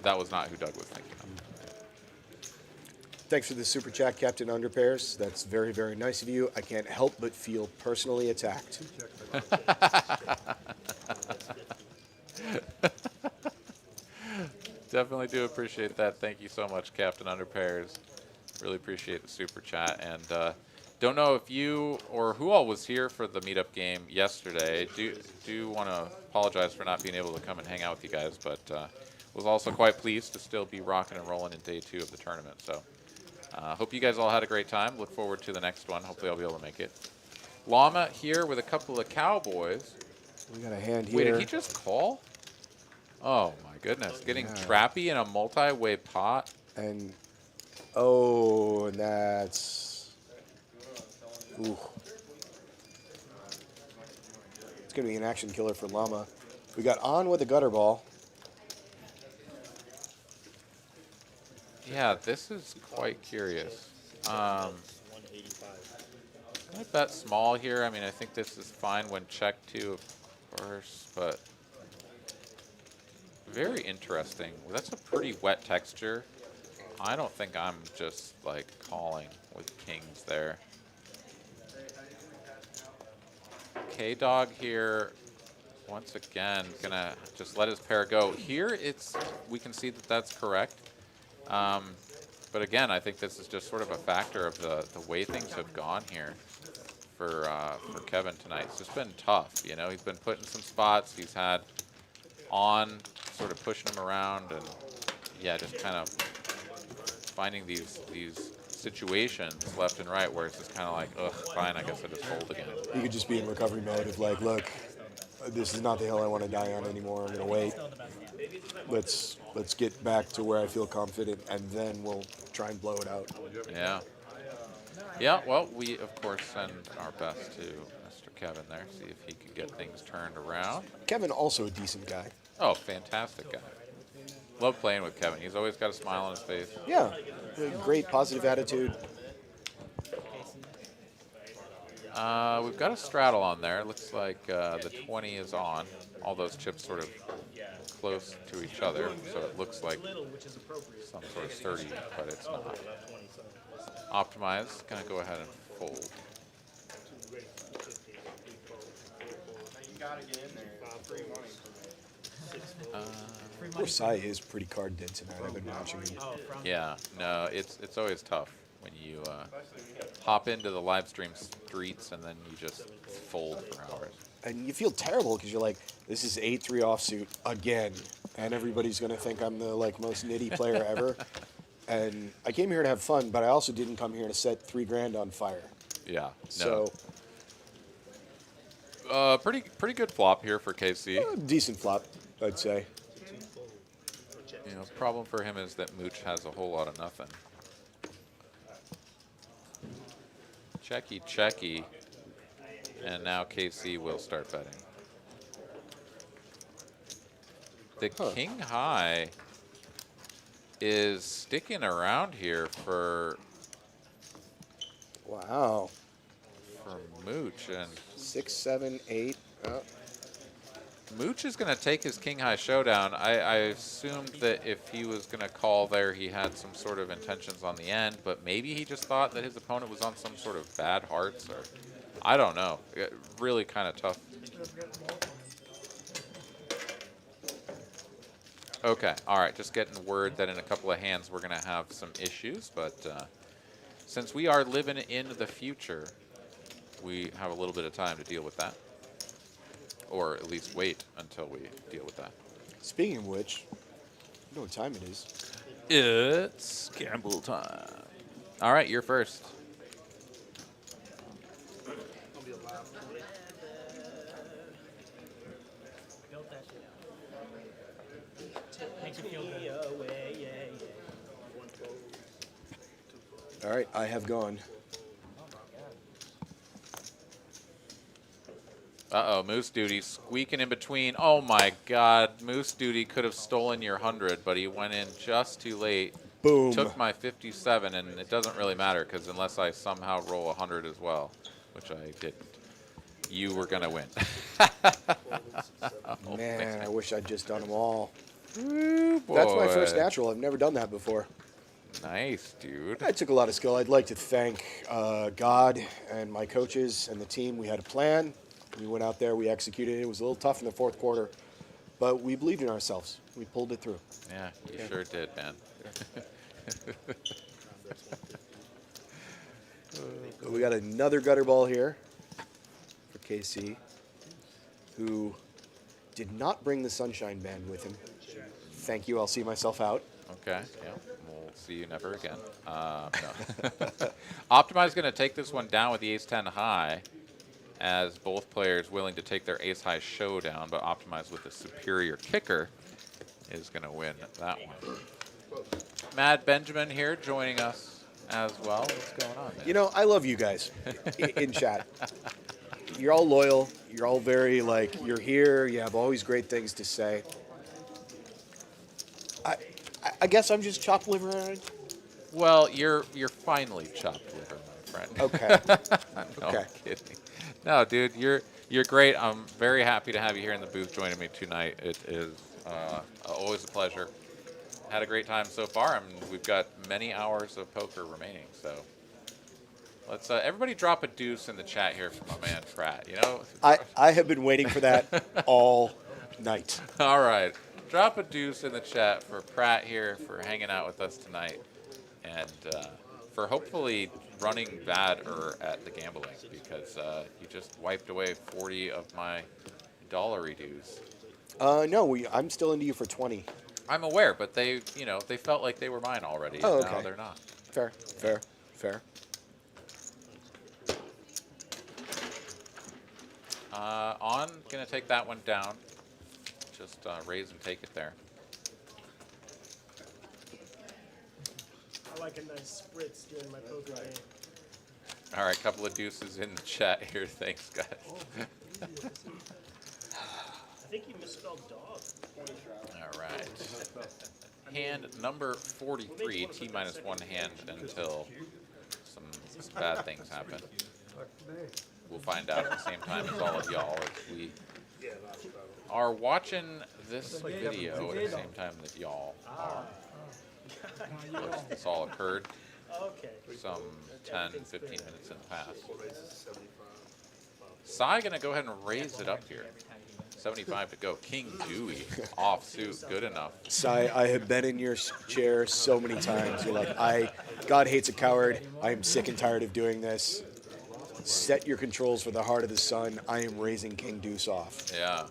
that was not who Doug was thinking of. Thanks for the super chat, Captain Underpairs. That's very, very nice of you. I can't help but feel personally attacked. Definitely do appreciate that. Thank you so much, Captain Underpairs. Really appreciate the super chat. And don't know if you or who all was here for the meetup game yesterday. Do want to apologize for not being able to come and hang out with you guys, but was also quite pleased to still be rocking and rolling in day 2 of the tournament. So hope you guys all had a great time. Look forward to the next one. Hopefully I'll be able to make it. Llama here with a couple of cowboys. We got a hand here. Wait, did he just call? Oh my goodness. Getting trappy in a multi-way pot. And, oh, and that's, ooh. It's going to be an action killer for Llama. We got on with a gutter ball. Yeah, this is quite curious. I bet small here. I mean, I think this is fine when checked too, of course, but very interesting. That's a pretty wet texture. I don't think I'm just like calling with kings there. K-Dog here, once again, gonna just let his pair go. Here, we can see that that's correct. But again, I think this is just sort of a factor of the way things have gone here for Kevin tonight. It's just been tough, you know. He's been put in some spots. He's had on sort of pushing him around, and yeah, just kind of finding these situations left and right where it's just kind of like, ugh, fine, I guess I just fold again. You could just be in recovery mode of like, look, this is not the hill I want to die on anymore. I'm gonna wait. Let's get back to where I feel confident, and then we'll try and blow it out. Yeah. Yeah, well, we, of course, send our best to Mr. Kevin there, see if he can get things turned around. Kevin, also a decent guy. Oh, fantastic guy. Love playing with Kevin. He's always got a smile on his face. Yeah, a great positive attitude. We've got a straddle on there. Looks like the 20 is on. All those chips sort of close to each other, so it looks like some sort of sturdy, but it's not. Optimize, gonna go ahead and fold. Poor Sai is pretty card dead tonight. I've been watching him. Yeah, no, it's always tough when you hop into the live stream streets and then you just fold for hours. And you feel terrible because you're like, this is 8-3 offsuit again, and everybody's gonna think I'm the like most nitty player ever. And I came here to have fun, but I also didn't come here to set $3,000 on fire. Yeah, So pretty good flop here for KC. decent flop, I'd say. You know, problem for him is that Mooch has a whole lot of nothing. Checky, checky. And now KC will start betting. The king high is sticking around here for Wow. Mooch, and 6, 7, 8. Mooch is going to take his king high showdown. I assumed that if he was going to call there, he had some sort of intentions on the end, but maybe he just thought that his opponent was on some sort of bad hearts, or I don't know. Really kind of tough. Okay, all right, just getting word that in a couple of hands we're going to have some issues, but since we are living in the future, we have a little bit of time to deal with that. Or at least wait until we deal with that. Speaking of which, you know what time it is. It's gamble time. All right, you're first. Makes you feel good. All right, I have gone. Uh-oh, Moose Duty squeaking in between. Oh, my God. Moose Duty could have stolen your 100, but he went in just too late. Boom. Took my 57, and it doesn't really matter because unless I somehow roll 100 as well, which I didn't, you were going to win. Oh, Man, I wish I'd just done them all. Ooh, boy. That's my first natural. I've never done that before. Nice, dude. It took a lot of skill. I'd like to thank God and my coaches and the team. We had a plan. We went out there. We executed it. It was a little tough in the fourth quarter, but we believed in ourselves. We pulled it through. Yeah, you sure did, man. We got another gutter ball here for KC, who did not bring the sunshine band with him. Thank you. I'll see myself out. Okay, yeah, we'll see you never again. No. Optimize going to take this one down with the ace-10 high, as both players willing to take their ace-high showdown, but Optimize with the superior kicker is going to win that one. Mad Benjamin here joining us as well. What's going on, man? You know, I love you guys in chat. You're all loyal. You're all very, like, you're here. You have always great things to say. I guess I'm just chopped liver. Well, you're finally chopped liver, my friend. Okay. No, Okay. I'm kidding. No, dude, you're great. I'm very happy to have you here in the booth joining me tonight. It is always a pleasure. Had a great time so far, and we've got many hours of poker remaining. So let's everybody drop a deuce in the chat here for my man Pratt. You know, I have been waiting for that all night. all right. Drop a deuce in the chat for Pratt here for hanging out with us tonight, and for hopefully running badder at the gambling, because you just wiped away 40 of my dollary dues. No, I'm still into you for 20. I'm aware, but they felt like they were mine already. Oh, and okay. Now they're not. Fair. Fair. On, gonna take that one down. Just raise and take it there. I like a nice spritz during my poker game. All right, couple of deuces in the chat here. Thanks, guys. I think you misspelled dog. All right. Hand number 43, T minus one hand until some bad things happen. We'll find out at the same time as all of y'all as we are watching this video at the same time that y'all are. This all occurred Okay. some 10, 15 minutes in the past. Sai gonna go ahead and raise it up here. 75 to go. King Dewey, offsuit, good enough. Sai, I have been in your chair so many times. You're like, God hates a coward. I am sick and tired of doing this. Set your controls for the heart of the sun. I am raising King Deuce off. Yeah.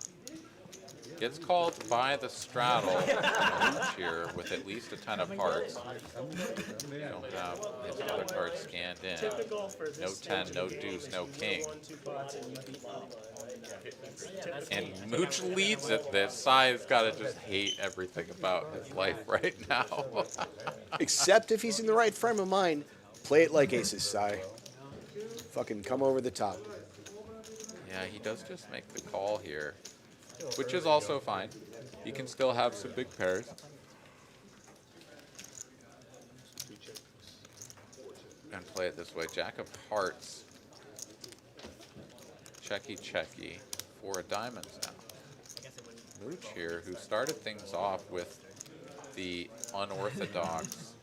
Gets called by the straddle Mooch here with at least a 10 of hearts. You don't have his other cards scanned in. Typical for this No 10, no stage of the game deuce, is no you win king. 1-2 pots and you beat money. And Mooch leads at this. Sai's got to just hate everything about his life right now. Except if he's in the right frame of mind, play it like aces, Sai. Fucking come over the top. Yeah, he does just make the call here, which is also fine. He can still have some big pairs. And play it this way. Jack of hearts. Checky, checky. 4 of diamonds now. Mooch here, who started things off with the unorthodox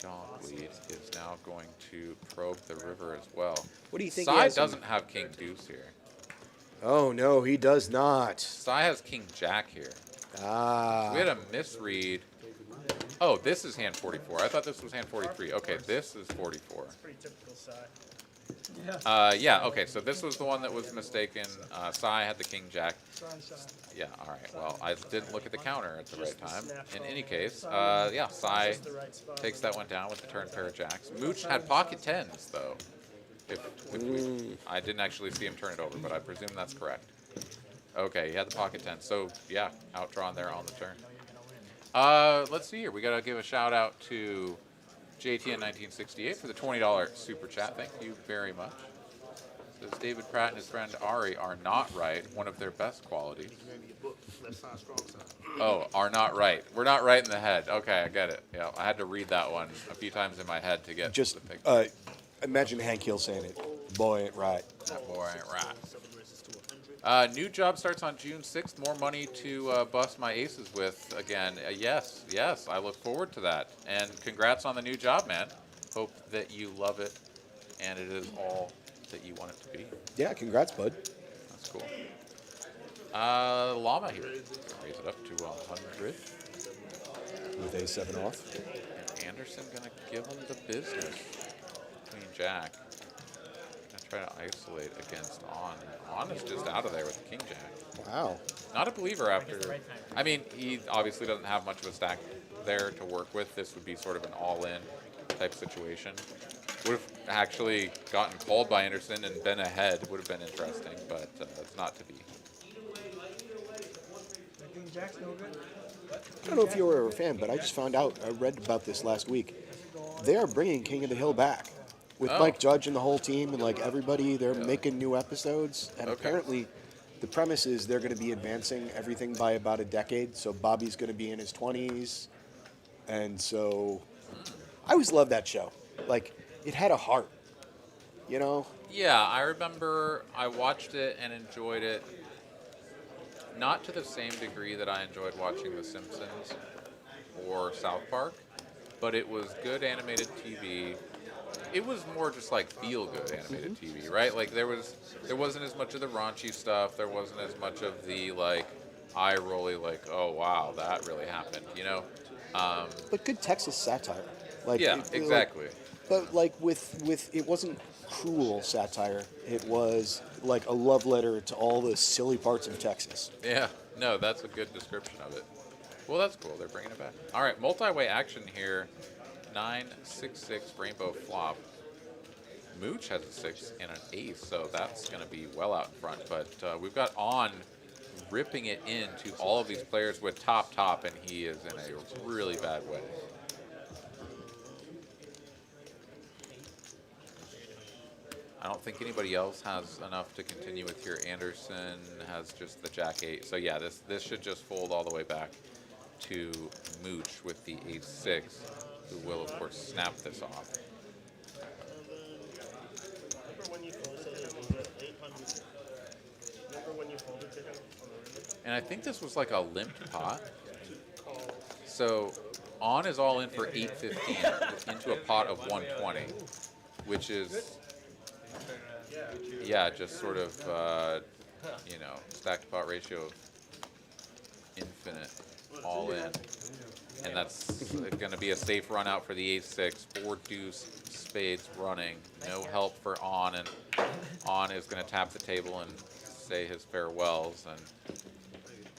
dog lead, is now going to probe the river as well. What do you think? He Sai has some- doesn't have King Deuce here. Oh, no, he does not. Sai has King Jack here. Ah. We had a misread. Oh, this is hand 44. I thought this was hand 43. Okay, this is 44. Pretty typical side. Yeah, okay, so this was the one that was mistaken. Sai had the King Jack. Yeah, all right. Well, I didn't look at the counter at the right time. In any case, yeah, Sai The right spot. takes that one down with the turn pair of jacks. Mooch had pocket tens, though. I didn't actually see him turn it over, but I presume that's correct. Okay, he had the pocket tens. So, yeah, outdrawn there on the turn. Let's see here. We got to give a shout out to JTN1968 for the $20 super chat. Thank you very much. Says David Pratt and his friend Ari are not right. One of their best qualities. Oh, are not right. We're not right in the head. Okay, I get it. Yeah, I had to read that one a few times in my head to get Just the picture. imagine Hank Hill saying it. Boy, ain't right. That boy ain't right. New job starts on June 6th. More money to bust my aces with again. Yes, I look forward to that. And congrats on the new job, man. Hope that you love it and it is all that you want it to be. Yeah, congrats, bud. That's cool. Llama here. Raise it up to 100. With A7 off. And Anderson gonna give him the business. Queen Jack. Gonna try to isolate against On. On is just out of there with the King Jack. Wow. Not a believer after. I mean, he obviously doesn't have much of a stack there to work with. This would be sort of an all-in type situation. Would have actually gotten called by Anderson and been ahead. Would have been interesting, but it's not to be. Jack's no good. I don't know if you were a fan, but I just found out, I read about this last week. They are bringing King of the Hill back. With Oh. Mike Judge and the whole team and like everybody, they're making new episodes. And Okay. apparently the premise is they're going to be advancing everything by about a decade. So Bobby's going to be in his 20s. And so I always loved that show. Like, it had a heart, you know? Yeah, I remember I watched it and enjoyed it. Not to the same degree that I enjoyed watching The Simpsons or South Park, but it was good animated TV. It was more just like feel-good animated TV, right? Like there wasn't as much of the raunchy stuff. There wasn't as much of the like eye-rolly, like, oh wow, that really happened, you know? But good Texas satire. Like, Yeah, it- exactly. But like with it wasn't cruel satire. It was like a love letter to all the silly parts of Texas. Yeah, no, that's a good description of it. Well, that's cool. They're bringing it back. All right, multi-way action here. 9-6-6 rainbow flop. Mooch has a 6 and an ace, so that's going to be well out in front. But we've got On ripping it into all of these players with top, and he is in a really bad way. I don't think anybody else has enough to continue with here. Anderson has just the Jack-8. So yeah, this should just fold all the way back to Mooch with the Ace-6, who will, of course, snap this off. Remember when you folded it? Was it 800? Remember when you folded to him on the river? And I think this was like a limped pot. So On is all in for 815 into a pot of 120, which is, yeah, just sort of, you know, stacked pot ratio of infinite all in. And that's going to be a safe run out for the Ace-6, 4 deuce spades running, no help for On, and On is going to tap the table and say his farewells. And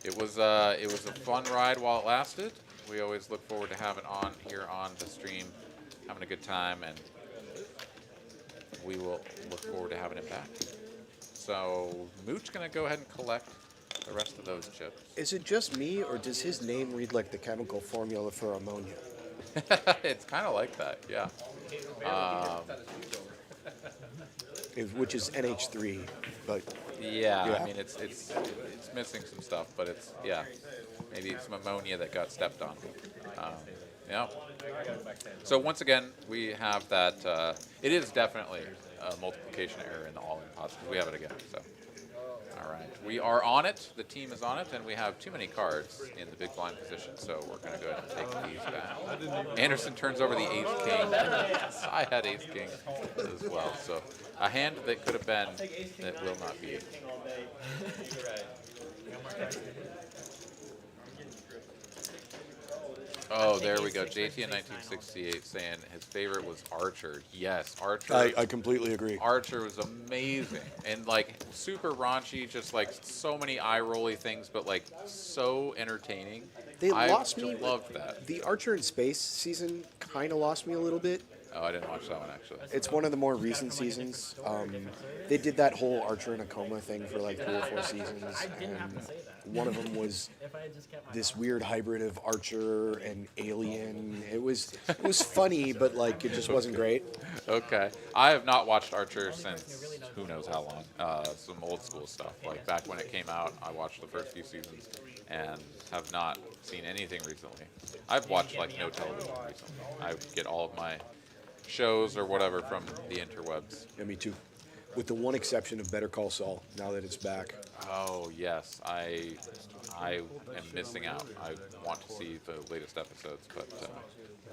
it was a fun ride while it lasted. We always look forward to having On here on the stream, having a good time, and we will look forward to having him back. So Mooch going to go ahead and collect the rest of those chips. Is it just me, or does his name read like the chemical formula for ammonia? It's kind of like that, yeah. Which is NH3, but Yeah, I mean it's missing some stuff, but it's, yeah, maybe some ammonia that got stepped on. Yeah. So once again, we have that. It is definitely a multiplication error in the all-in pots. We have it again. So, all right, we are on it. The team is on it, and we have too many cards in the big blind position. So we're going to go ahead and take these back. Anderson turns over the Ace King. I had Ace King as well. So a hand that could have been that will not be. Oh, there we go. JT in 1968 saying his favorite was Archer. Yes, Archer. I completely agree. Archer was amazing and like super raunchy, just like so many eye-rolly things, but like so entertaining. I loved that. The Archer in Space season kind of lost me a little bit. Oh, I didn't watch that one actually. It's one of the more recent seasons. They did that whole Archer in a coma thing for like 3 or 4 seasons, and one of them was this weird hybrid of Archer and Alien. It was funny, but like it just wasn't great. Okay, I have not watched Archer since who knows how long. Some old school stuff, like back when it came out. I watched the first few seasons and have not seen anything recently. I've watched like no television recently. I get all of my shows or whatever from the interwebs. Yeah, me too. With the one exception of Better Call Saul, now that it's back. Oh yes, I am missing out. I want to see the latest episodes, but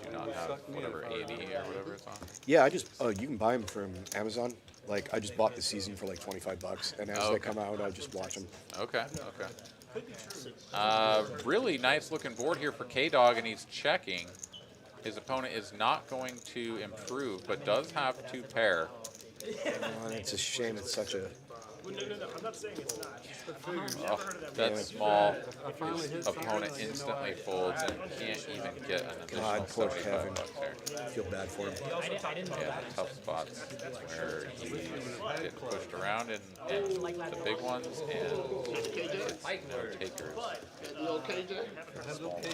do not have whatever AD or whatever it's on. Yeah, you can buy them from Amazon. Like I just bought the season for like $25, and as they come out, I just watch them. Okay. Really nice looking board here for K-Dog, and he's checking. His opponent is not going to improve, but does have 2 pair. Oh, it's a shame. It's such a. Well, no. I'm not saying it's not. Just the figures. Oh, that's small. His opponent instantly folds and can't even get an additional God, poor 75 Kevin. bucks there. I feel bad for him. Yeah, tough spots where he's getting pushed around in the big ones and it's no takers. You okay, Jay? Small ones.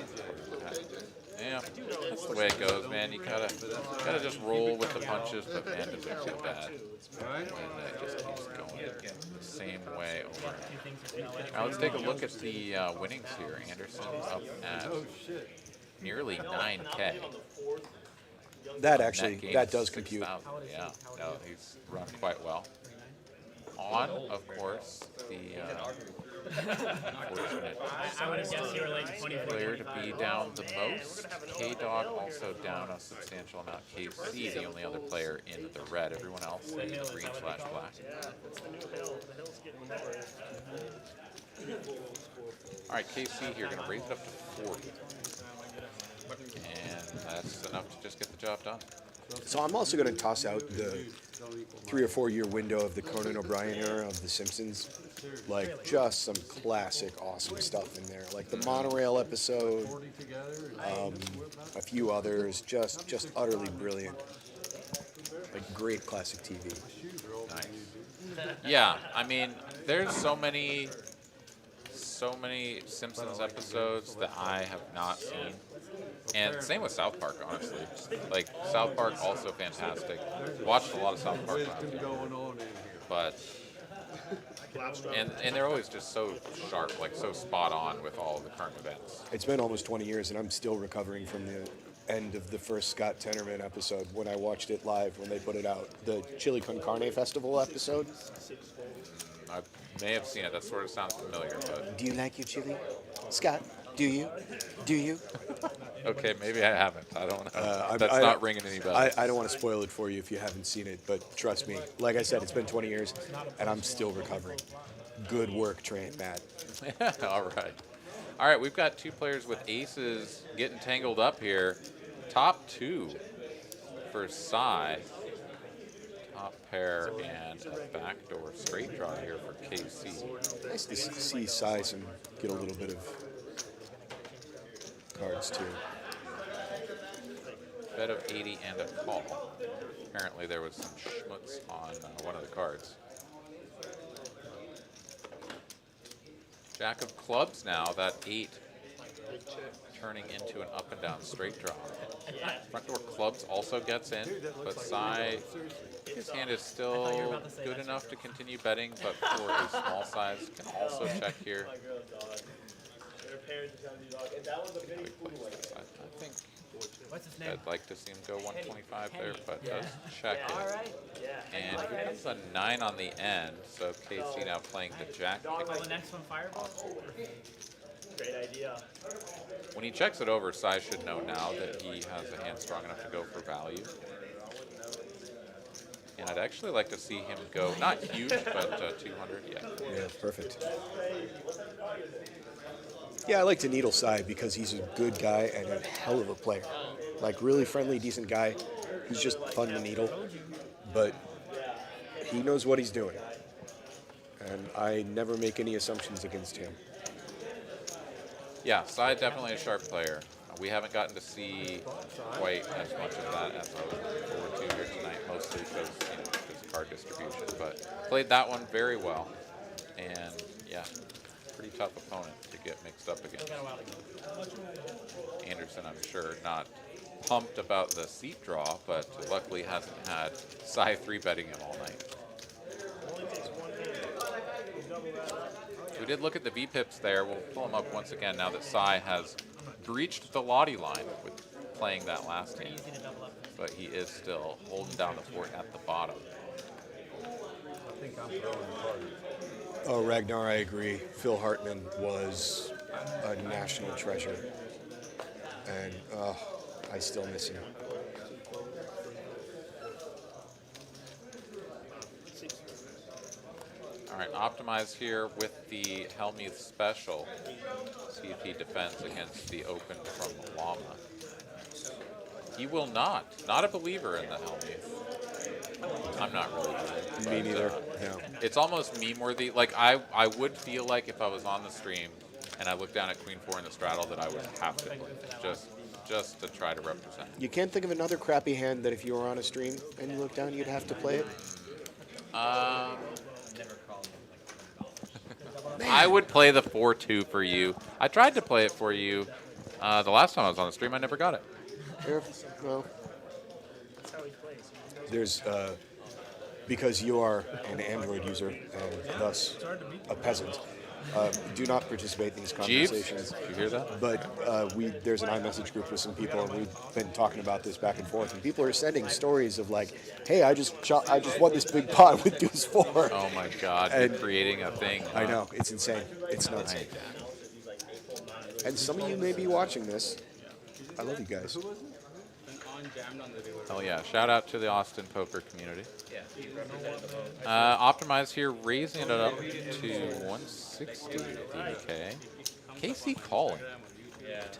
Yeah, that's the way it goes, man. You gotta just roll with the punches, but man, does it feel bad when it just keeps going the same way over. Now let's take a look at the winnings here. Anderson up at nearly 9K. That does compute. 6,000. Yeah, no, he's run quite well. On, of course, the unfortunate I would have guessed you were like 24. player to be down the most. K-Dog also down a substantial amount. KC, the only other player in the red. Everyone else in the green/black. It's the new hill. The hill's getting lower. All right, KC here, going to raise it up to 40. And that's enough to just get the job done. So I'm also going to toss out the 3 or 4 year window of the Conan O'Brien era of The Simpsons. Like, just some classic, awesome stuff in there. Like the monorail episode, a few others, just utterly brilliant. Like, great classic TV. Nice. Yeah, I mean, there's so many Simpsons episodes that I have not seen. And same with South Park, honestly. Like, South Park, also fantastic. Watched a lot of South Park last year. But, and they're always just so sharp, like so spot on with all of the current events. It's been almost 20 years, and I'm still recovering from the end of the first Scott Tenorman episode when I watched it live when they put it out. The Chili Con Carne Festival episode. I may have seen it. That sort of sounds familiar, but... Do you like your chili? Scott, do you? Do you? Okay, maybe I haven't. I don't know. That's not ringing any bells. I don't want to spoil it for you if you haven't seen it, but trust me, like I said, it's been 20 years, and I'm still recovering. Good work, Matt. All right, we've got two players with aces getting tangled up here. Top two for Cy. Top pair and a backdoor straight draw here for KC. Nice to see size and get a little bit of cards too. Bet of 80 and a call. Apparently there was some schmutz on one of the cards. Jack of clubs now, that 8 turning into an up and down straight draw. Front door clubs also gets in, but Cy, his hand is still good enough to continue betting, but for a small size can also check here. I think I'd like to see him go 125 there, but does check it. And here comes a 9 on the end, so KC now playing the jack. The next one, fireball. Great idea. When he checks it over, Cy should know now that he has a hand strong enough to go for value. And I'd actually like to see him go, not huge, but 200, yeah. Yeah, perfect. Yeah, I like to needle Cy because he's a good guy and a hell of a player. Like, really friendly, decent guy. He's just fun to needle, but he knows what he's doing. And I never make any assumptions against him. Yeah, Cy definitely a sharp player. We haven't gotten to see quite as much of that as I was looking forward to here tonight, mostly because his card distribution. But played that one very well, and yeah, pretty tough opponent to get mixed up against. Anderson, I'm sure, not pumped about the seat draw, but luckily hasn't had Cy 3-betting him all night. We did look at the VPIPs there. We'll pull them up once again now that Cy has breached the Lottie line with playing that last hand. But he is still holding down the fort at the bottom. I think I'm throwing the party. Oh, Ragnar, I agree. Phil Hartman was a national treasure. And I still miss him. All right, optimize here with the Helmuth special. See if he defends against the open from the Llama. He will not. Not a believer in the Helmuth. I'm not really either. Me neither. No. It's almost meme-worthy. Like, I would feel like if I was on the stream and I looked down at Queen 4 in the straddle that I would have to play. Just to try to represent. You can't think of another crappy hand that if you were on a stream and you look down, you'd have to play it? I would play the 4-2 for you. I tried to play it for you. The last time I was on the stream, I never got it. Well, there's, because you are an Android user and thus a peasant, do not participate in these conversations. Jeeves, did you hear that? But there's an iMessage group with some people, and we've been talking about this back and forth. And people are sending stories of like, "Hey, I just won this big pot with deuce 4." Oh my God! And you're creating a thing. Huh? I know, it's insane. It's nuts. And some of you may be watching this. I love you guys. Oh yeah! Shout out to the Austin poker community. Optimize here, raising it up to 160 DK. KC calling.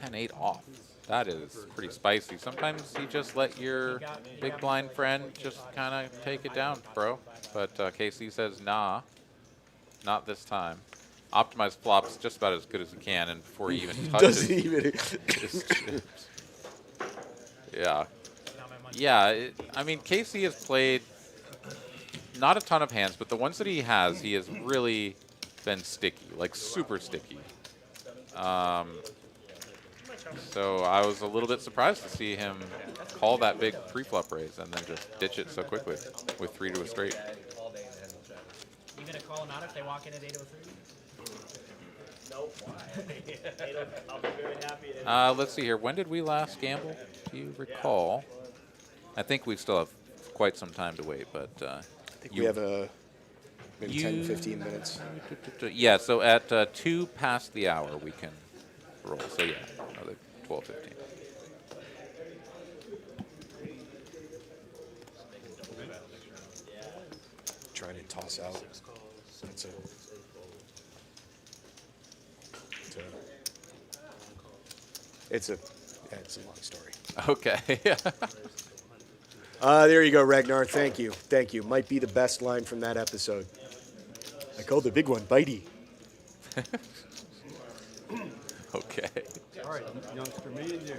10-8 off. That is pretty spicy. Sometimes you just let your big blind friend just kind of take it down, bro. But KC says, nah, not this time. Optimized flops just about as good as he can, and before he even touches Doesn't even. his chips. Yeah. Yeah, I mean, KC has played not a ton of hands, but the ones that he has really been sticky, like super sticky. So I was a little bit surprised to see him call that big pre-flop raise and then just ditch it so quickly with 3 to a straight. You gonna call them out if they walk in at 803? Nope. I'll be very happy. Let's see here. When did we last gamble? Do you recall? I think we still have quite some time to wait, but I think we have maybe 10, 15 minutes. Yeah, so at 2 past the hour we can roll. So yeah, another 12, 15. Trying to toss out. It's a long story. Okay. There you go, Ragnar. Thank you. Thank you. Might be the best line from that episode. I called the big one bitey. Okay. All right, youngster, me and you.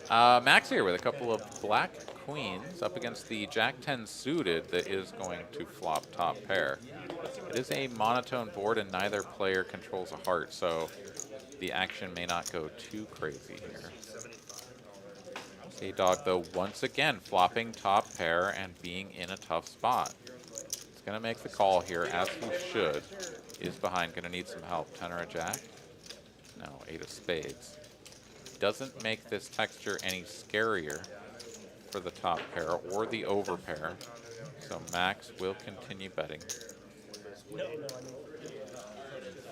Max here with a couple of black queens up against the Jack-10 suited that is going to flop top pair. It is a monotone board and neither player controls a heart, so the action may not go too crazy here. K-Dog, though, once again flopping top pair and being in a tough spot. He's going to make the call here, as he should. Is behind, going to need some help. 10 or a jack? No, 8 of spades. Doesn't make this texture any scarier for the top pair or the over pair. So Max will continue betting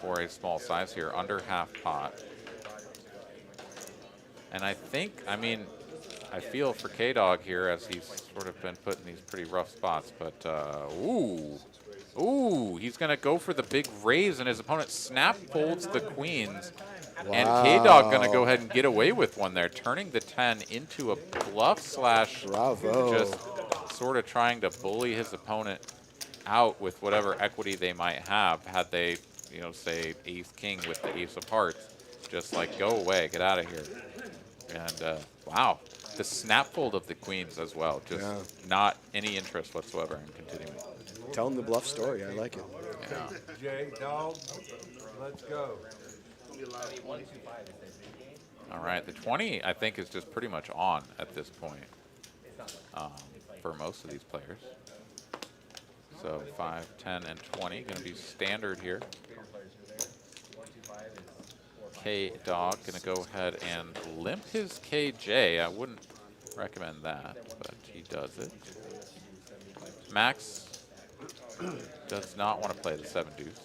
for a small size here, under half pot. And I feel for K-Dog here as he's sort of been put in these pretty rough spots, but ooh, he's gonna go for the big raise and his opponent snap folds the queens. Wow. And K-Dog gonna go ahead and get away with one there, turning the 10 into a bluff slash. Bravo. Just sort of trying to bully his opponent out with whatever equity they might have had they, say ace king with the ace of hearts. Just like, go away, get out of here. And wow, the snap fold of the queens as well. Just not any interest whatsoever in continuing. Tell him the bluff story. I like it. Yeah. Jay, dog, let's go. All right, the 20 I think is just pretty much on at this point for most of these players. So 5, 10, and 20 going to be standard here. K-Dog going to go ahead and limp his KJ. I wouldn't recommend that, but he does it. Max does not want to play the 7 deuce.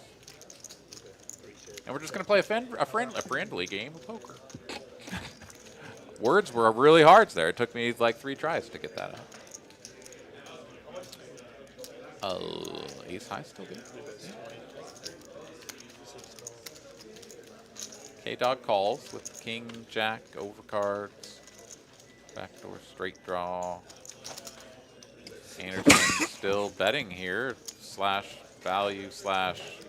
And we're just going to play a friendly game of poker. Words were really hard there. It took me like 3 tries to get that out. Ace high still good. K-Dog calls with king, jack, overcards, backdoor straight draw. Anderson still betting here, slash value, slash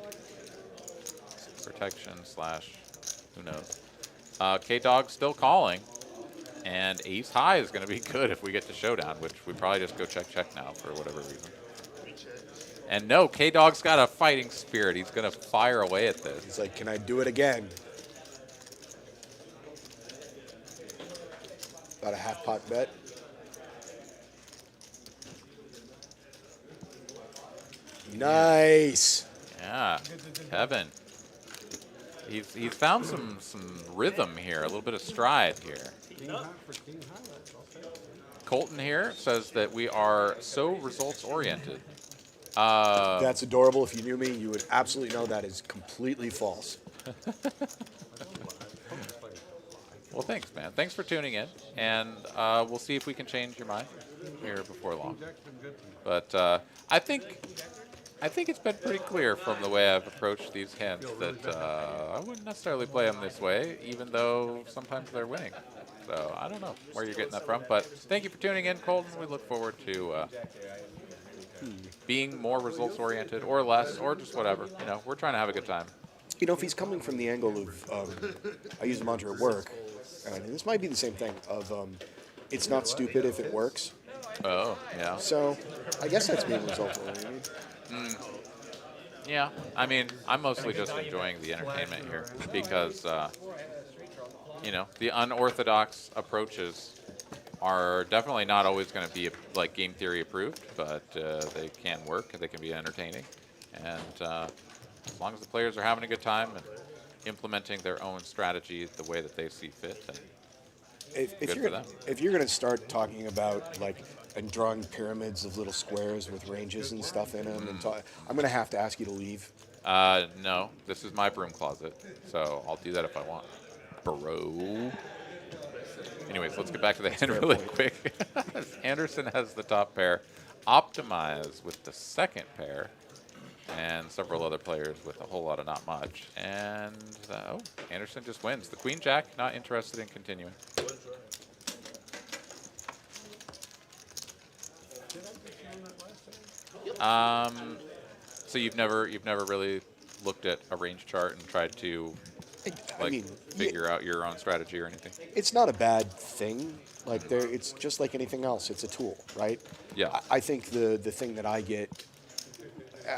protection, slash who knows. K-Dog still calling, and ace high is going to be good if we get to showdown, which we probably just go check now for whatever reason. And no, K-Dog's got a fighting spirit. He's going to fire away at this. He's like, can I do it again? About a half pot bet. Nice. Yeah, Kevin. He's found some rhythm here, a little bit of stride here. Colton here says that we are so results oriented. That's adorable. If you knew me, you would absolutely know that is completely false. Well, thanks, man. Thanks for tuning in, and we'll see if we can change your mind here before long. But I think I think it's been pretty clear from the way I've approached these hands that I wouldn't necessarily play them this way, even though sometimes they're winning. So I don't know where you're getting that from, but thank you for tuning in, Colton. We look forward to being more results-oriented or less or just whatever. You know, we're trying to have a good time. You know, if he's coming from the angle of, I use the mantra at work, and this might be the same thing, of it's not stupid if it works. Oh, yeah. So I guess that's being result-oriented. Yeah, I mean, I'm mostly just enjoying the entertainment here because, you know, the unorthodox approaches are definitely not always going to be like game theory approved, but they can work. They can be entertaining, and as long as the players are having a good time and implementing their own strategy the way that they see fit, then If you're gonna start talking about and drawing pyramids of little squares with ranges and stuff in them, I'm gonna have to ask you to leave. No, this is my broom closet, so I'll do that if I want, bro. Anyways, let's get back to the hand really quick. Anderson has the top pair, Optimize with the second pair, and several other players with a whole lot of not much. And, Anderson just wins. The Queen Jack, not interested in continuing. So you've never really looked at a range chart and tried to figure out your own strategy or anything? It's not a bad thing. It's just like anything else. It's a tool, right? Yeah. I think the thing that I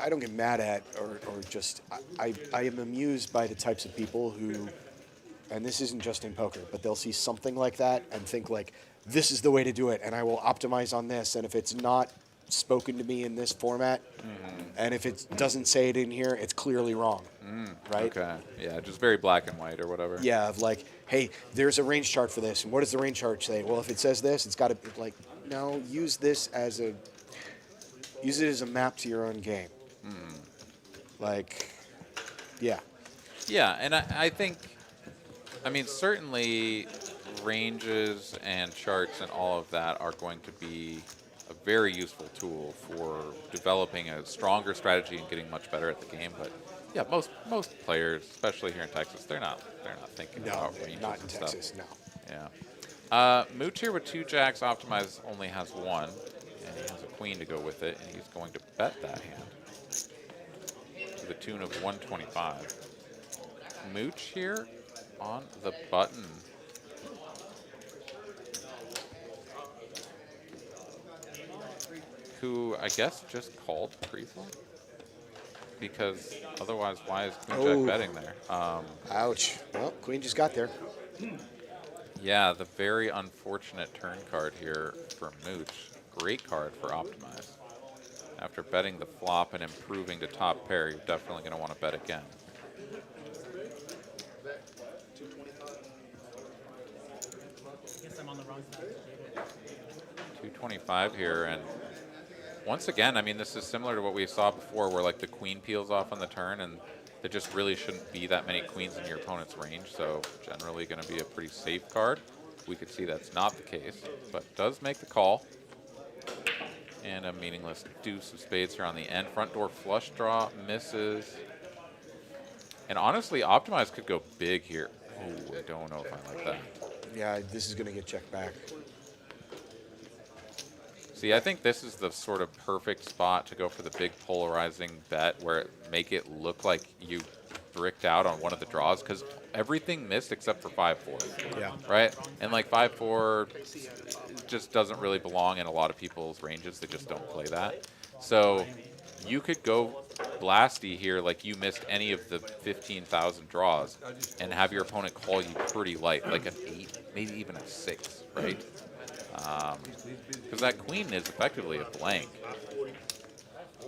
don't get mad at or just I am amused by the types of people who, and this isn't just in poker, but they'll see something like that and think this is the way to do it, and I will optimize on this, and if it's not spoken to me in this format, and if it doesn't say it in here, it's clearly wrong, right? Okay, yeah, just very black and white or whatever. Yeah, of hey, there's a range chart for this, and what does the range chart say? Well, if it says this, it's got to be no, use it as a map to your own game. Yeah. Yeah, and I think, certainly ranges and charts and all of that are going to be a very useful tool for developing a stronger strategy and getting much better at the game. But yeah, most players, especially here in Texas, they're not thinking about ranges not in and Texas, stuff. no. Yeah. Mooch here with 2 jacks, Optimize only has 1, and he has a queen to go with it, and he's going to bet that hand to the tune of 125. Mooch here on the button. Who I guess just called pre-flop, because otherwise, why is Queen Jack betting there? Ouch. Well, Queen just got there. Yeah, the very unfortunate turn card here for Mooch. Great card for Optimize. After betting the flop and improving to top pair, you're definitely going to want to bet again. I guess I'm on the wrong side. 225 here, and once again, this is similar to what we saw before, where the queen peels off on the turn, and there just really shouldn't be that many queens in your opponent's range, so generally going to be a pretty safe card. We could see that's not the case, but does make the call. And a meaningless deuce of spades here on the end. Front door flush draw misses. And honestly, Optimize could go big here. Oh, I don't know if I like that. Yeah, this is going to get checked back. See, I think this is the sort of perfect spot to go for the big polarizing bet where it make it look like you bricked out on one of the draws, because everything missed except for 5-4. Yeah. Right? And 5-4 just doesn't really belong in a lot of people's ranges. They just don't play that. So you could go blasty here like you missed any of the 15,000 draws and have your opponent call you pretty light, like an 8, maybe even a 6, right? Because that queen is effectively a blank,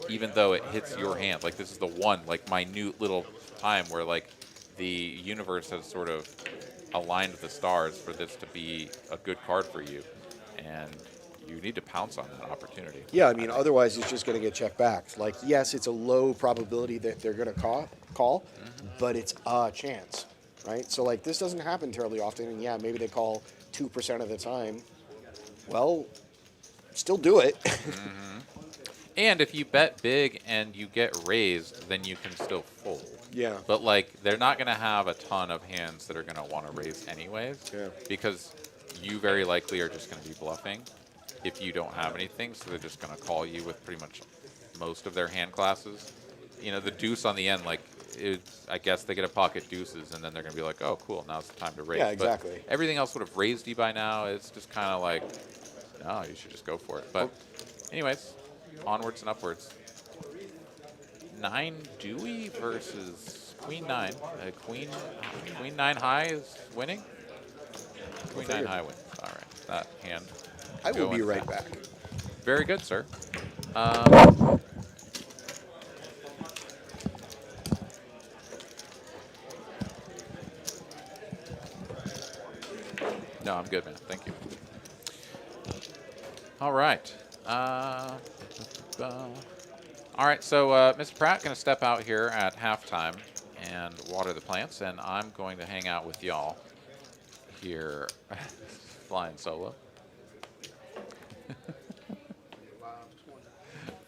even though it hits your hand. This is the one, minute little time where, the universe has sort of aligned the stars for this to be a good card for you, and you need to pounce on that opportunity. Yeah, otherwise it's just going to get checked back. Yes, it's a low probability that they're going to call, but it's a chance, right? So, this doesn't happen terribly often, and yeah, maybe they call 2% of the time. Well, still do it. And if you bet big and you get raised, then you can still fold. Yeah. But like, they're not going to have a ton of hands that are going to want to raise anyways, Yeah. because you very likely are just going to be bluffing if you don't have anything. So they're just going to call you with pretty much most of their hand classes. You know, the deuce on the end, like, I guess they get a pocket deuces, and then they're going to be like, oh, cool, now's the time to raise. Yeah, exactly. But everything else would have raised you by now. It's just kind of like, no, you should just go for it. But anyways, onwards and upwards. 9 Dewey versus Queen 9. Queen 9 high is winning? Queen 9 high wins. All right, that hand. I will be going right fast. back. Very good, sir. No, I'm good, man. Thank you. All right. All right, so Mr. Pratt going to step out here at halftime and water the plants, and I'm going to hang out with y'all here, flying solo.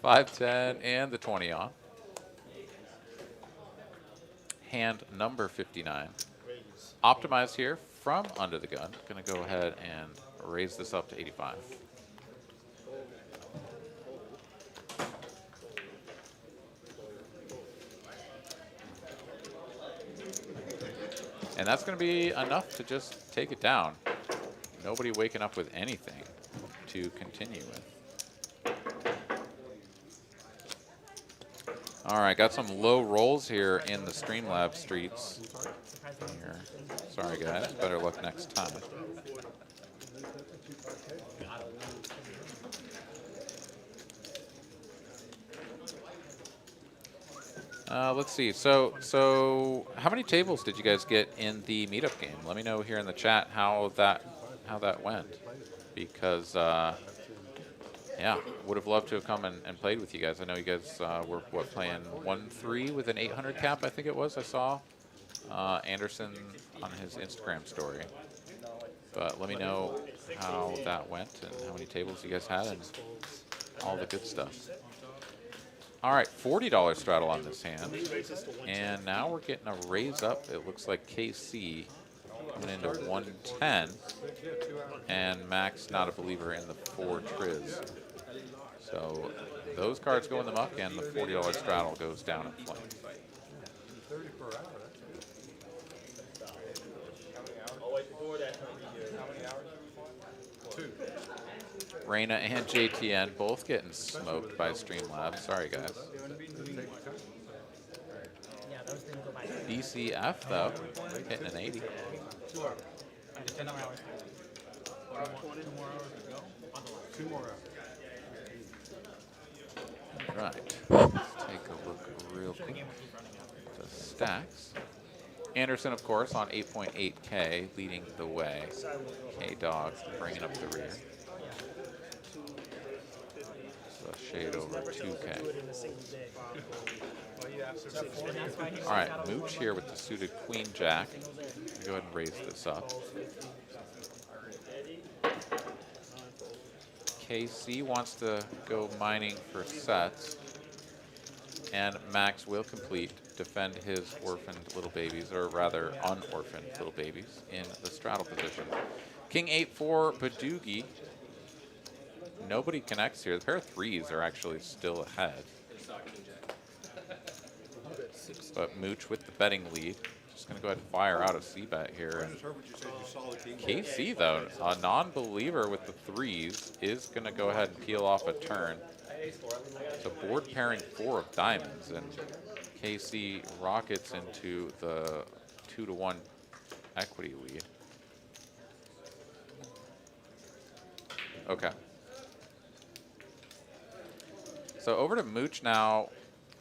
5-10 and the 20 off. Hand number 59. Optimized here from under the gun. Going to go ahead and raise this up to 85. And that's going to be enough to just take it down. Nobody waking up with anything to continue with. All right, got some low rolls here in the Streamlab streets. Here. Sorry, guys. Better luck next time. Let's see. So how many tables did you guys get in the meetup game? Let me know here in the chat how that went, because yeah, would have loved to have come and played with you guys. I know you guys were playing 1-3 with an 800 cap, I think it was. I saw Anderson on his Instagram story. But let me know how that went and how many tables you guys had and all the good stuff. All right, $40 straddle on this hand. And now we're getting a raise up. It looks like KC coming into 110. And Max not a believer in the 4 triz. So those cards go in the muck and the $40 straddle goes down in flames. Reina and JTN both getting smoked by Streamlabs. Sorry, guys. BCF, though, hitting an 80. Right. Let's take a look real quick. The stacks. Anderson, of course, on 8.8K, leading the way. K-Dogs bringing up the rear. So shade over 2K. All right, Mooch here with the suited Queen Jack. Go ahead and raise this up. KC wants to go mining for sets. And Max will complete, defend his orphaned little babies, or rather unorphaned little babies, in the straddle position. King 8-4, Badoogie. Nobody connects here. The pair of threes are actually still ahead. But Mooch with the betting lead. Just going to go ahead and fire out a C-bet here. And KC, though, a non-believer with the threes, is going to go ahead and peel off a turn. So board pairing 4 of diamonds, and KC rockets into the 2-1 equity lead. Okay. So over to Mooch now.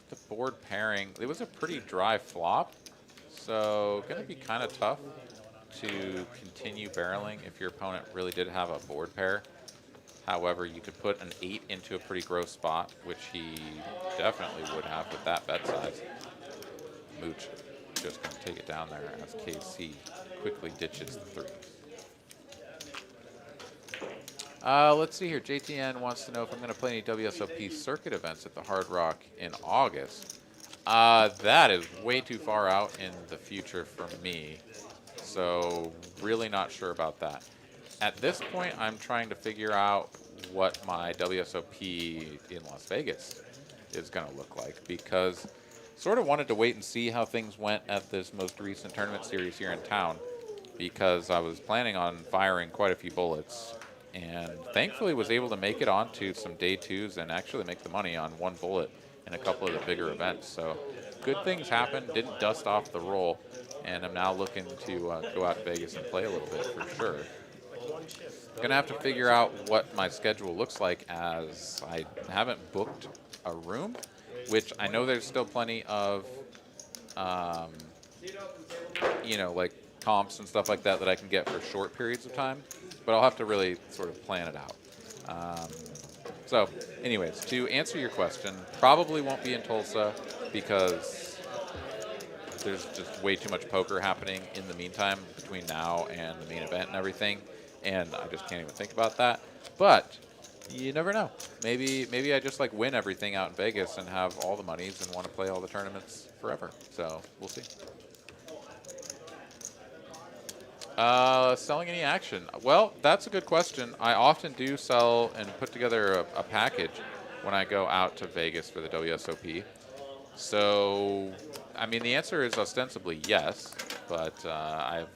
The board pairing, it was a pretty dry flop, so going to be kind of tough to continue barreling if your opponent really did have a board pair. However, you could put an 8 into a pretty gross spot, which he definitely would have with that bet size. Mooch just going to take it down there as KC quickly ditches the 3. Let's see here. JTN wants to know if I'm going to play any WSOP circuit events at the Hard Rock in August. That is way too far out in the future for me. So really not sure about that. At this point, I'm trying to figure out what my WSOP in Las Vegas is going to look like, because sort of wanted to wait and see how things went at this most recent tournament series here in town, because I was planning on firing quite a few bullets, and thankfully was able to make it onto some day twos and actually make the money on one bullet in a couple of the bigger events. So good things happened, didn't dust off the roll, and I'm now looking to go out to Vegas and play a little bit for sure. Gonna have to figure out what my schedule looks like, as I haven't booked a room, which I know there's still plenty of, you know, like comps and stuff like that that I can get for short periods of time, but I'll have to really sort of plan it out. So anyways, to answer your question, probably won't be in Tulsa because there's just way too much poker happening in the meantime between now and the main event and everything, and I just can't even think about that. But you never know. Maybe I just like win everything out in Vegas and have all the monies and want to play all the tournaments forever. So we'll see. Selling any action? Well, that's a good question. I often do sell and put together a package when I go out to Vegas for the WSOP. So, I mean, the answer is ostensibly yes, but I've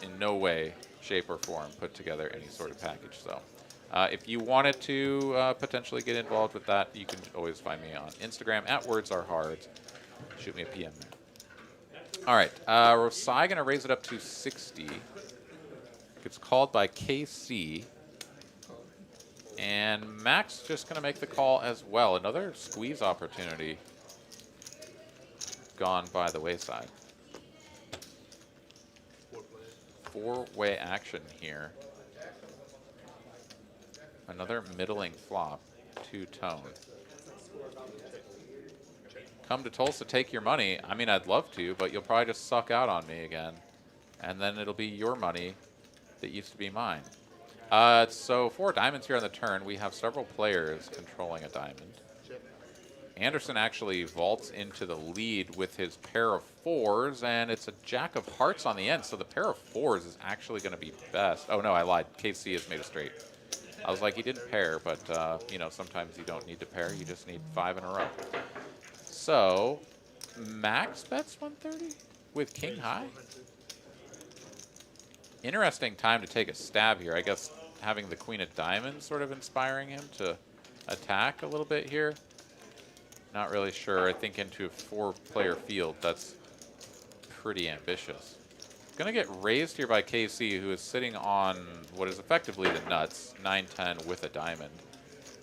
in no way, shape, or form put together any sort of package. So, if you wanted to potentially get involved with that, you can always find me on Instagram at WordsAreHard. Shoot me a PM there. All right, Rosai going to raise it up to 60. Gets called by KC. And Max just going to make the call as well. Another squeeze opportunity gone by the wayside. Four-way action here. Another middling flop, two-tone. Come to Tulsa, take your money. I mean, I'd love to, but you'll probably just suck out on me again. And then it'll be your money that used to be mine. So 4 diamonds here on the turn. We have several players controlling a diamond. Anderson actually vaults into the lead with his pair of 4s, and it's a jack of hearts on the end, so the pair of 4s is actually going to be best. Oh, no, I lied. KC has made a straight. I was like, he didn't pair, but, you know, sometimes you don't need to pair. You just need 5 in a row. So, Max bets 130 with king high. Interesting time to take a stab here. I guess having the queen of diamonds sort of inspiring him to attack a little bit here. Not really sure. I think into a 4-player field, that's pretty ambitious. Gonna get raised here by KC, who is sitting on what is effectively the nuts, 9-10 with a diamond.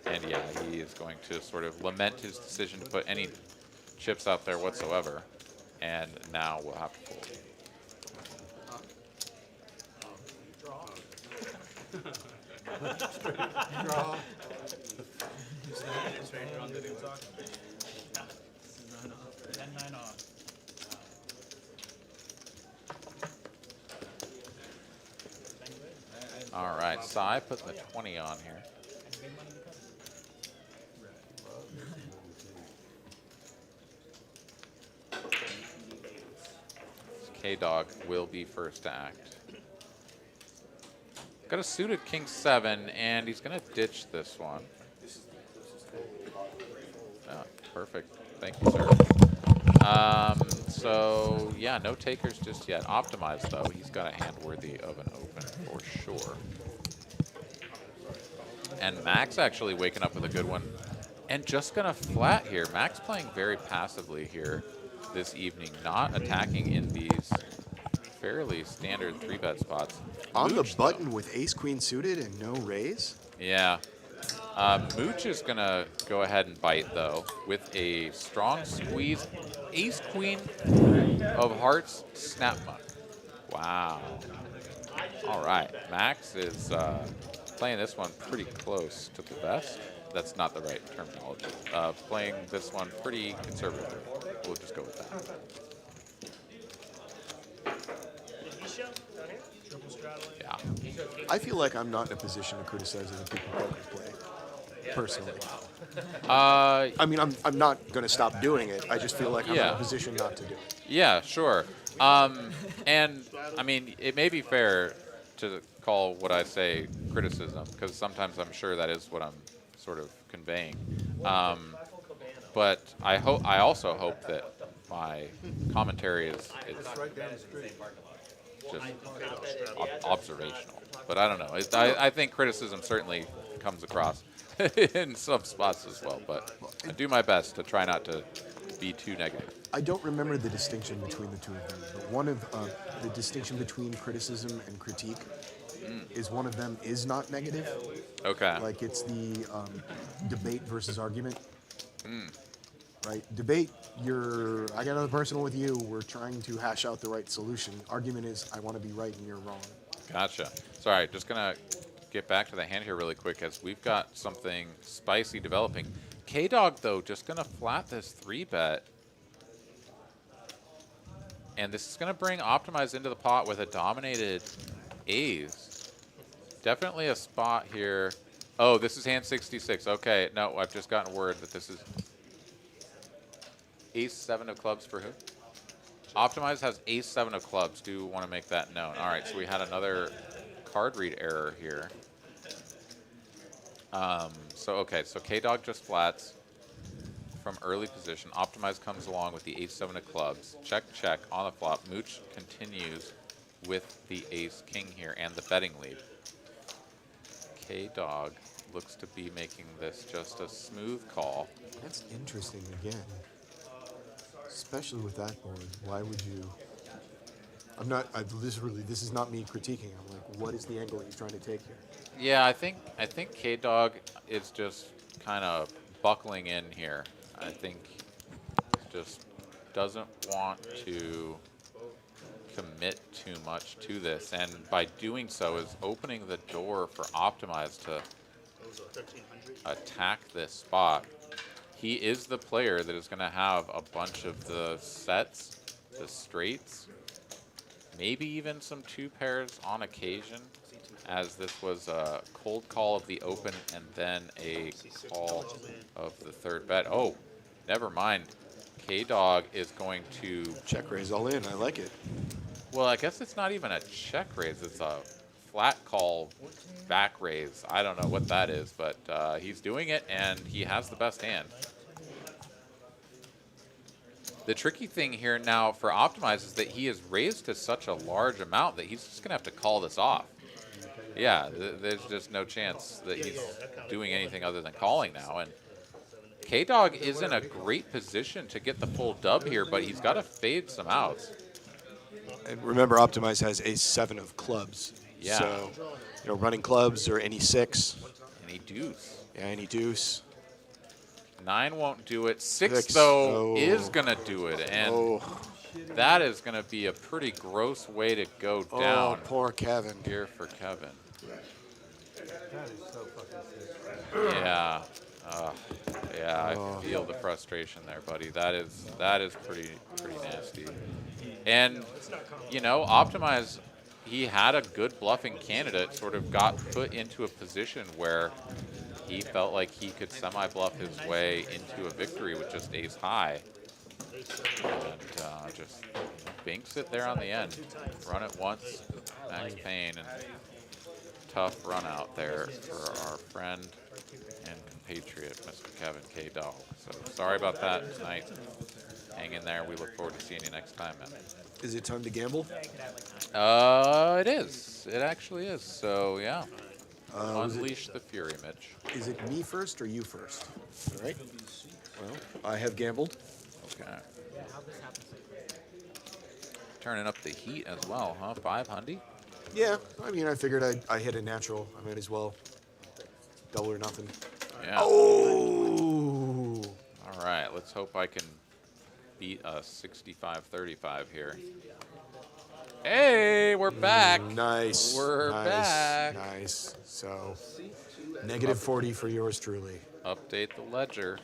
And yeah, he is going to sort of lament his decision to put any chips out there whatsoever. And now we'll have to fold. Draw. Stranger on the new talk. 10-9 off. All right, Sai putting the 20 on here. K-Dog will be first to act. Got a suited king 7, and he's going to ditch this one. Oh, perfect. Thank you, sir. So, yeah, no takers just yet. Optimized, though. He's got a hand worthy of an open for sure. And Max actually waking up with a good one. And just going to flat here. Max playing very passively here this evening, not attacking in these fairly standard 3-bet spots. On Mooch, the button with ace-queen suited and no raise? Yeah. Mooch is going to go ahead and bite, though, with a strong squeeze. Ace-queen of hearts, snap muck. Wow. All right. Max is playing this one pretty close to the best. That's not the right terminology. Playing this one pretty conservatively. We'll just go with that. Did he show down here? Triple straddling. Yeah. I feel like I'm not in a position to criticize other people poker play, personally. I mean, I'm not going to stop doing it. I just feel like I'm in Yeah. a position not to do it. Yeah, sure. And I mean, it may be fair to call what I say criticism, because sometimes I'm sure that is what I'm sort of conveying. But I also hope that my commentary is Right down the street. just observational. But I don't know. I think criticism certainly comes across in some spots as well. But I do my best to try not to be too negative. I don't remember the distinction between the two of them, but one of the distinction between criticism and critique is one of them is not negative. Okay. Like it's the debate versus argument. Right? Debate, I got another personal with you. We're trying to hash out the right solution. Argument is, I want to be right and you're wrong. Gotcha. Sorry, just going to get back to the hand here really quick as we've got something spicy developing. K-Dog, though, just going to flat this 3-bet. And this is going to bring Optimize into the pot with a dominated ace. Definitely a spot here. Oh, this is hand 66. Okay, no, I've just gotten word that this is ace-7 of clubs for who? Optimize has ace-7 of clubs. Do want to make that known. All right, so we had another card read error here. So K-Dog just flats from early position. Optimize comes along with the ace-7 of clubs. Check, check on the flop. Mooch continues with the ace-king here and the betting lead. K-Dog looks to be making this just a smooth call. That's interesting again. Especially with that board. Why would you? This is not me critiquing. I'm like, what is the angle he's trying to take here? Yeah, I think K-Dog is just kind of buckling in here. I think he just doesn't want to commit too much to this, and by doing so is opening the door for Optimize to attack this spot. He is the player that is going to have a bunch of the sets, the straights, maybe even some 2 pairs on occasion, as this was a cold call of the open and then a call of the 3rd bet. Oh, never mind. K-Dog is going to Check raise all in. I like it. Well, I guess it's not even a check raise. It's a flat call back raise. I don't know what that is, but he's doing it, and he has the best hand. The tricky thing here now for Optimize is that he has raised to such a large amount that he's just going to have to call this off. Yeah, there's just no chance that he's doing anything other than calling now. And K-Dog is in a great position to get the full dub here, but he's got to fade some outs. And remember, Optimize has ace-7 of clubs. Yeah. So, running clubs or any 6. Any deuce. Yeah, any deuce. 9 won't do it. 6 6, though, oh. is going to do it. And that is going to be a pretty gross way to go down. Oh, poor Kevin. Here for Kevin. That is so fucking sick. Yeah. Yeah, I feel the frustration there, buddy. That is pretty nasty. And, Optimize, he had a good bluffing candidate, sort of got put into a position where he felt like he could semi-bluff his way into a victory with just ace high. And just binks it there on the end. Run it once, max pain, and tough run out there for our friend and compatriot, Mr. Kevin K-Dog. So sorry about that tonight. Hang in there. We look forward to seeing you next time, man. Is it time to gamble? It is. It actually is. So, yeah. Unleash the fury, Mitch. Is it me first or you first? All right. Well, I have gambled. Okay. Turning up the heat as well, huh? 500? Yeah, I mean, I figured I hit a natural. I might as well double or nothing. Yeah. Oh! All right. Let's hope I can beat a 65-35 here. Hey, we're back. Nice. We're back. Nice. So, negative 40 for yours truly. Update the ledger.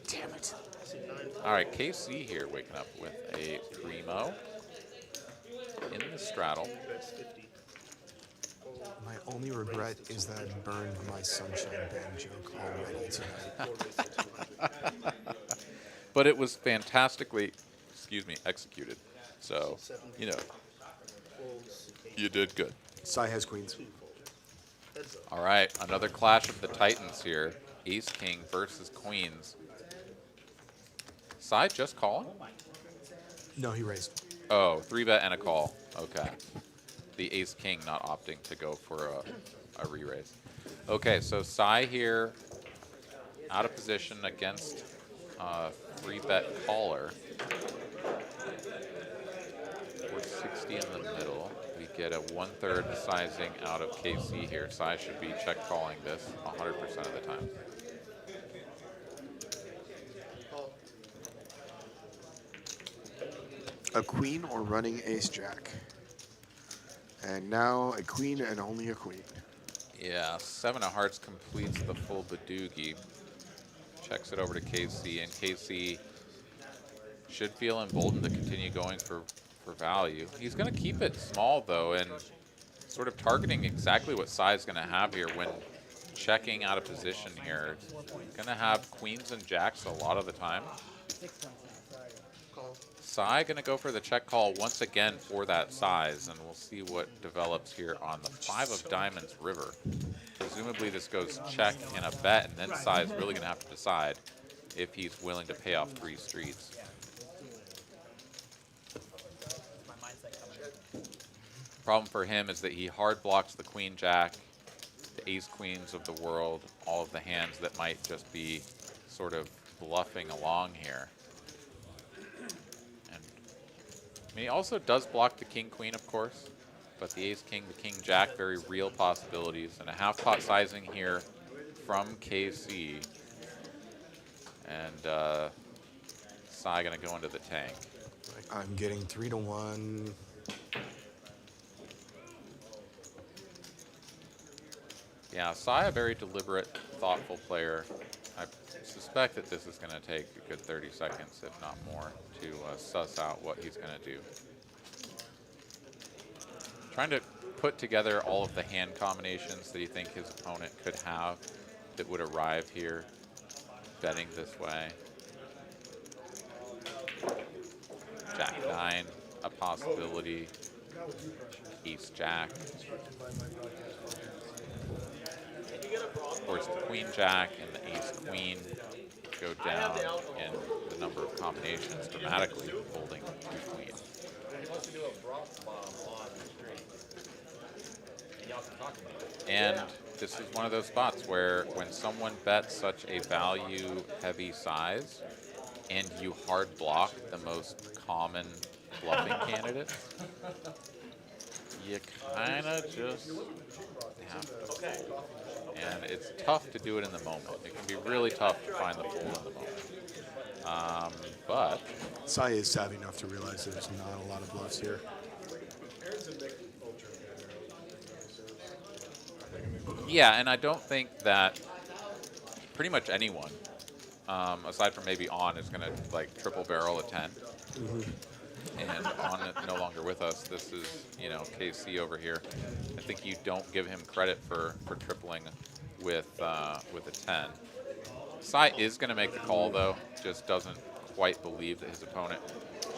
Damn it. All right, KC here waking up with a primo in the straddle. My only regret is that I burned my sunshine band joke already tonight. But it was fantastically, excuse me, executed. So, you know, you did good. Sai has queens. All right, another clash of the titans here. Ace King versus Queens. Sai just calling? No, he raised. Oh, 3-bet and a call. Okay. The Ace King not opting to go for a re-raise. Okay, so Sai here out of position against 3-bet caller. 460 in the middle. We get a 1/3 sizing out of KC here. Sai should be check calling this 100% of the time. A queen or running ace jack. And now a queen and only a queen. Yeah, 7 of hearts completes the full Badoogie. Checks it over to KC, and KC should feel emboldened to continue going for value. He's going to keep it small, though, and sort of targeting exactly what Sai's going to have here when checking out of position here. Going to have queens and jacks a lot of the time. Sai going to go for the check call once again for that size, and we'll see what develops here on the 5 of diamonds river. Presumably this goes check and a bet, and then Sai is really going to have to decide if he's willing to pay off 3 streets. Problem for him is that he hard blocks the queen jack, the ace queens of the world, all of the hands that might just be sort of bluffing along here. And I mean, he also does block the king queen, of course, but the ace king, the king jack, very real possibilities, and a half pot sizing here from KC. And Sai gonna go into the tank. I'm getting 3-1. Yeah, Sai, a very deliberate, thoughtful player. I suspect that this is going to take a good 30 seconds, if not more, to suss out what he's going to do. Trying to put together all of the hand combinations that you think his opponent could have that would arrive here, betting this way. Jack 9, a possibility. Ace Jack. Of course, the queen jack and the ace queen go down in the number of combinations dramatically, holding 2 queens. He wants to do a bluff bomb on the street. And y'all can talk about it. And this is one of those spots where when someone bets such a value-heavy size and you hard block the most common bluffing candidates, you kind of just have to fold. And it's tough to do it in the moment. It can be really tough to find the fold in the moment. But Sai is savvy enough to realize there's not a lot of bluffs here. yeah, and I don't think that pretty much anyone, aside from maybe On, is going to like triple barrel a 10. And On no longer with us. This is, you know, KC over here. I think you don't give him credit for tripling with a 10. Sai is going to make the call, though. Just doesn't quite believe that his opponent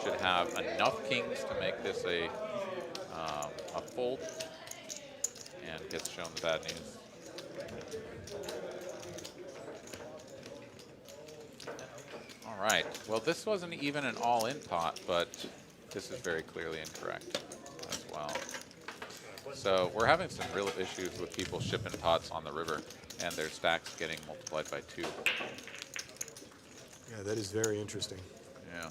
should have enough kings to make this a fold, and gets shown the bad news. All right. Well, this wasn't even an all-in pot, but this is very clearly incorrect as well. So we're having some real issues with people shipping pots on the river and their stacks getting multiplied by 2. Yeah, that is very interesting. Yeah.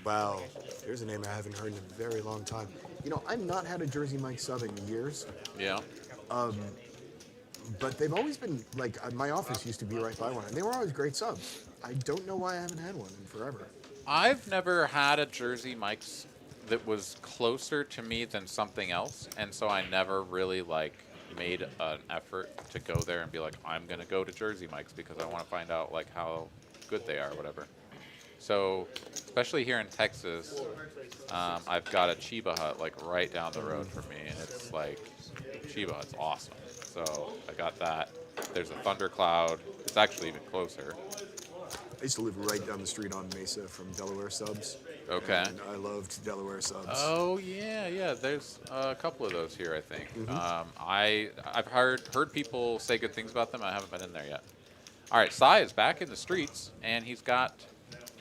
Wow, there's a name I haven't heard in a very long time. You know, I've not had a Jersey Mike sub in years. Yeah. But they've always been, like, my office used to be right by one, and they were always great subs. I don't know why I haven't had one in forever. I've never had a Jersey Mike's that was closer to me than something else, and so I never really, like, made an effort to go there and be like, I'm going to go to Jersey Mike's because I want to find out, like, how good they are or whatever. So, especially here in Texas, I've got a Chiba Hut like right down the road from me, and it's like Chiba Hut's awesome. So I got that. There's a thundercloud. It's actually even closer. I used to live right down the street on Mesa from Delaware Subs. Okay. And I loved Delaware Subs. Oh yeah. There's a couple of those here, I think. I've heard people say good things about them. I haven't been in there yet. All right, Sai is back in the streets, and he's got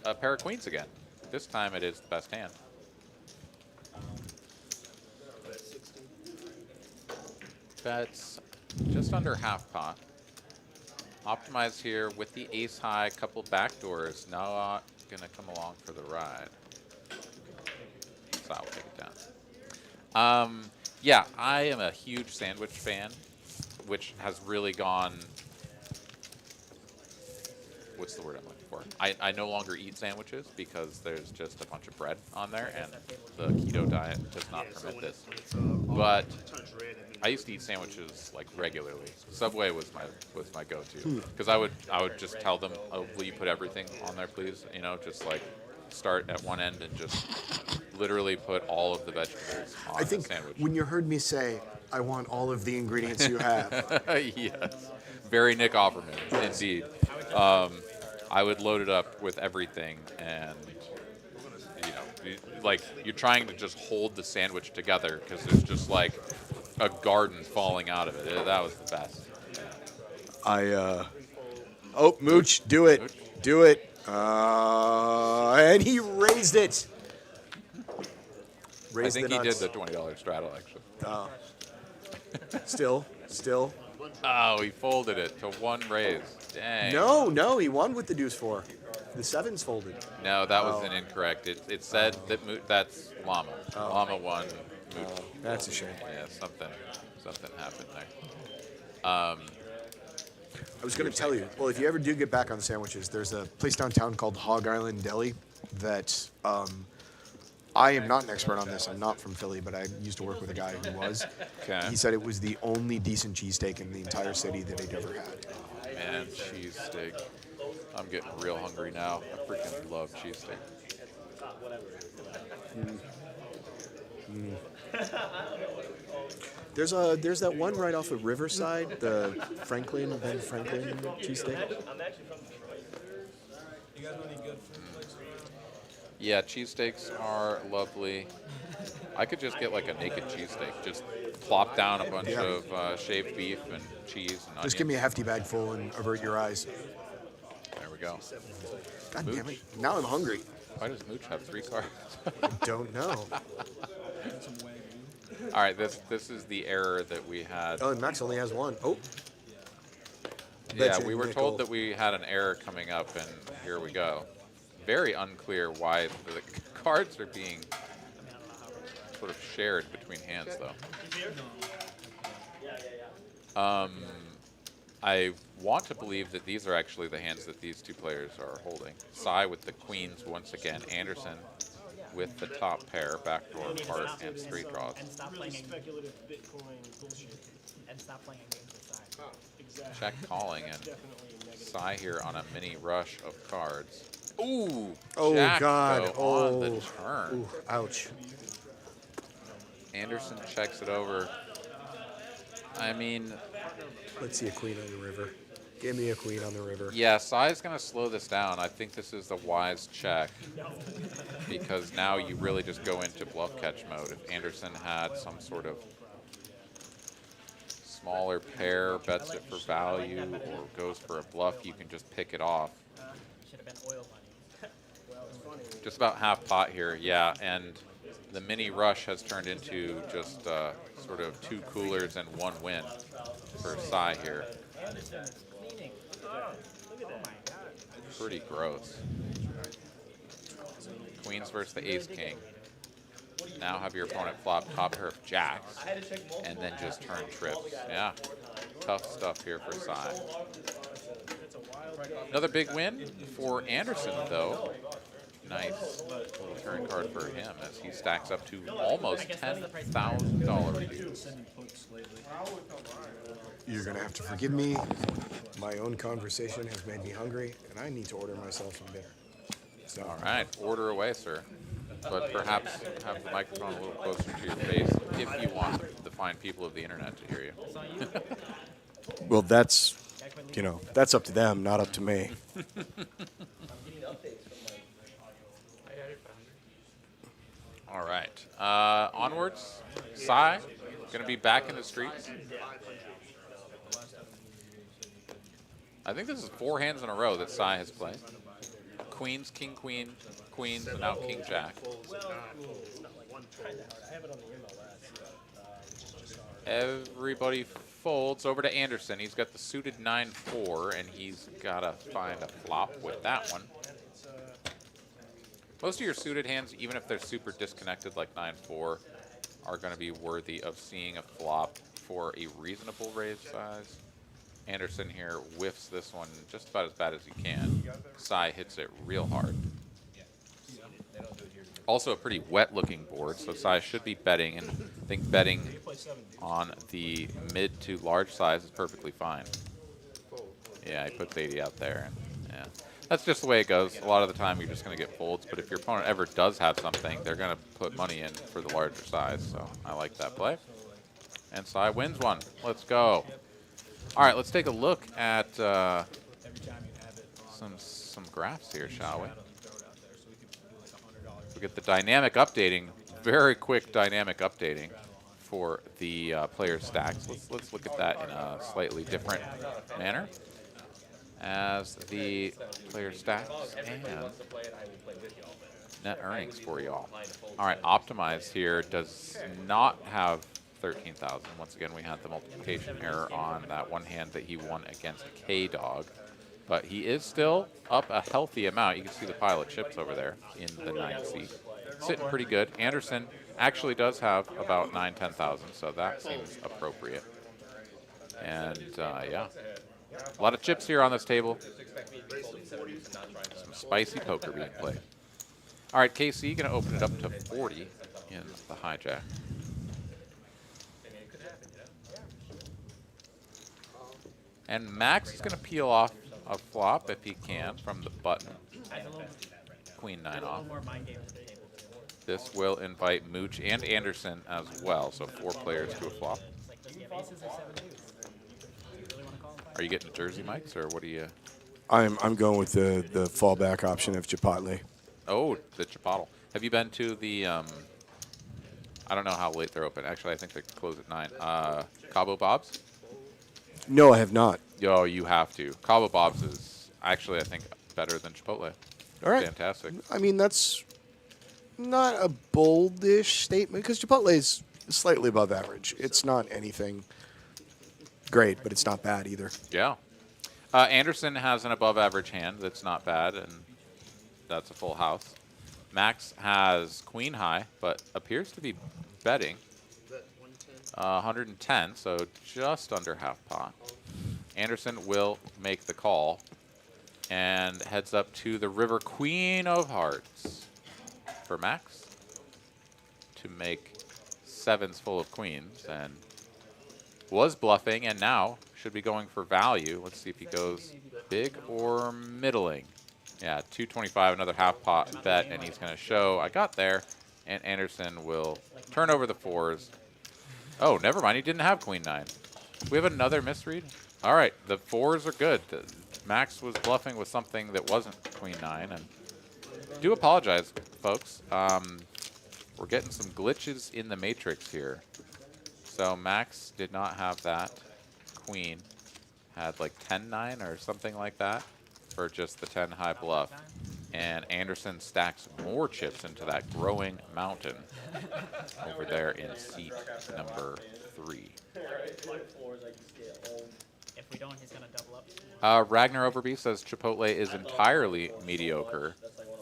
a pair of queens again. This time it is the best hand. Bets just under half pot. Optimized here with the ace high, couple backdoors. Not gonna come along for the ride. So I'll take it down. Yeah, I am a huge sandwich fan, which has really gone. What's the word I'm looking for? I no longer eat sandwiches because there's just a bunch of bread on there, and the keto diet does not permit this. But I used to eat sandwiches like regularly. Subway was my go-to because I would just tell them, "Oh, will you put everything on there, please?" You know, just like start at one end and just literally put all of the vegetables on I think the sandwich. when you heard me say, I want all of the ingredients you have, Yes, very Nick Offerman, indeed. I would load it up with everything, and like you're trying to just hold the sandwich together because there's just like a garden falling out of it. That was the best. oh, Mooch, do it. Mooch. Do it. And he raised it. I Raised think the he did nuts. the $20 straddle actually. Still. Oh, he folded it to one raise. Dang. No, he won with the deuce four. The sevens folded. No, that was an incorrect. It said that that's Llama. Llama won. Mooch. That's a shame. Yeah, something happened there. I was going to tell you, well, if you ever do get back on sandwiches, there's a place downtown called Hog Island Deli that I am not an expert on this. I'm not from Philly, but I used to work with a guy who was. Okay. He said it was the only decent cheesesteak in the entire city that he'd ever had. Man, cheesesteak. I'm getting real hungry now. I freaking love cheesesteak. There's that one right off of Riverside, the Ben Franklin cheesesteak. Yeah, cheesesteaks are lovely. I could just get like a naked cheesesteak. Just plop down a bunch of shaved beef and cheese and onions. Just give me a hefty bag full and avert your eyes. There we go. God damn it! Now I'm hungry. Why does Mooch have 3 cards? Don't know. All right, this is the error that we had. Oh, and Max only has one. Oh. Yeah, Betcha we were nickel. told that we had an error coming up, and here we go. Very unclear why the cards are being sort of shared between hands, though. I want to believe that these are actually the hands that these two players are holding. Sai with the queens once again. Anderson with the top pair, backdoor heart, and straight draws. And stop Really playing speculative Bitcoin bullshit. and stop playing a game aside. Exactly. Check calling, and Definitely negative. Sai here on a mini rush of cards. Ooh! Oh, Jack, God. though, on the Oh. turn. Ooh, ouch. Anderson checks it over. I mean, Let's see a queen on the river. Give me a queen on the river. yeah, Sai's going to slow this down. I think this is the wise check because now you really just go into bluff catch mode. If Anderson had some sort of smaller pair, bets it for value, or goes for a bluff, you can just pick it off. Should have been oil money. Just about half pot here, yeah, and the mini rush has turned into just sort of 2 coolers and 1 win for Sai here. Cleaning. Look at that. Pretty gross. Queens versus the ace king. Now have your opponent flop top pair of jacks and then just turn trips. Yeah, tough stuff here for Sai. Another big win for Anderson, though. Nice little turn card for him as he stacks up to almost $10,000 dues. You're going to have to forgive me. My own conversation has made me hungry, and I need to order myself some dinner. So All right, order away, sir. But perhaps have the microphone a little closer to your face if you want the fine people of the internet to hear you. well, that's that's up to them, not up to me. All right, onwards. Sai, going to be back in the streets. I think this is 4 hands in a row that Sai has played. Queens, king, queen, queens, and now king, jack. Everybody folds over to Anderson. He's got the suited 9-4, and he's got to find a flop with that one. Most of your suited hands, even if they're super disconnected like 9-4, are going to be worthy of seeing a flop for a reasonable raise size. Anderson here whiffs this one just about as bad as he can. Sai hits it real hard. Also a pretty wet-looking board, so Sai should be betting, and I think betting on the mid to large size is perfectly fine. Yeah, he puts 80 out there, and yeah. That's just the way it goes. A lot of the time you're just going to get folds, but if your opponent ever does have something, they're going to put money in for the larger size, so I like that play. And Sai wins one. Let's go. All right, let's take a look at some graphs here, shall we? We get the dynamic updating, very quick dynamic updating for the player stacks. Let's look at that in a slightly different manner as the player stacks and net earnings for y'all. All right, Optimize here does not have 13,000. Once again, we had the multiplication error on that one hand that he won against K-Dog. But he is still up a healthy amount. You can see the pile of chips over there in the 9 seat. Sitting pretty good. Anderson actually does have about 10,000, so that seems appropriate. And yeah, a lot of chips here on this table. Some spicy poker being played. All right, KC going to open it up to 40 in the hijack. And Max is going to peel off a flop if he can from the button. Queen 9 off. This will invite Mooch and Anderson as well, so 4 players to a flop. Are you getting Jersey mics, or what are you? I'm going with the fallback option of Chipotle. Oh, the Chipotle. Have you been to the? I don't know how late they're open. Actually, I think they close at 9. Cabo Bob's. No, I have not. Yo, you have to. Cabo Bob's is actually, I think, better than Chipotle. All right. Fantastic. I mean, that's not a boldish statement because Chipotle is slightly above average. It's not anything great, but it's not bad either. Yeah. Anderson has an above average hand that's not bad, and that's a full house. Max has queen high, but appears to be betting. 110, so just under half pot. Anderson will make the call and heads up to the river queen of hearts for Max to make 7s full of queens, and was bluffing and now should be going for value. Let's see if he goes big or middling. Yeah, 225, another half pot bet, and he's going to show I got there, and Anderson will turn over the 4s. Oh, never mind. He didn't have queen 9. We have another misread. All right, the 4s are good. Max was bluffing with something that wasn't queen 9, and do apologize, folks. We're getting some glitches in the matrix here. So Max did not have that queen. Had like 10-9 or something like that for just the 10 high bluff. And Anderson stacks more chips into that growing mountain over there in seat number 3. If we don't, he's going to double up. Ragnar Overby says Chipotle is entirely mediocre.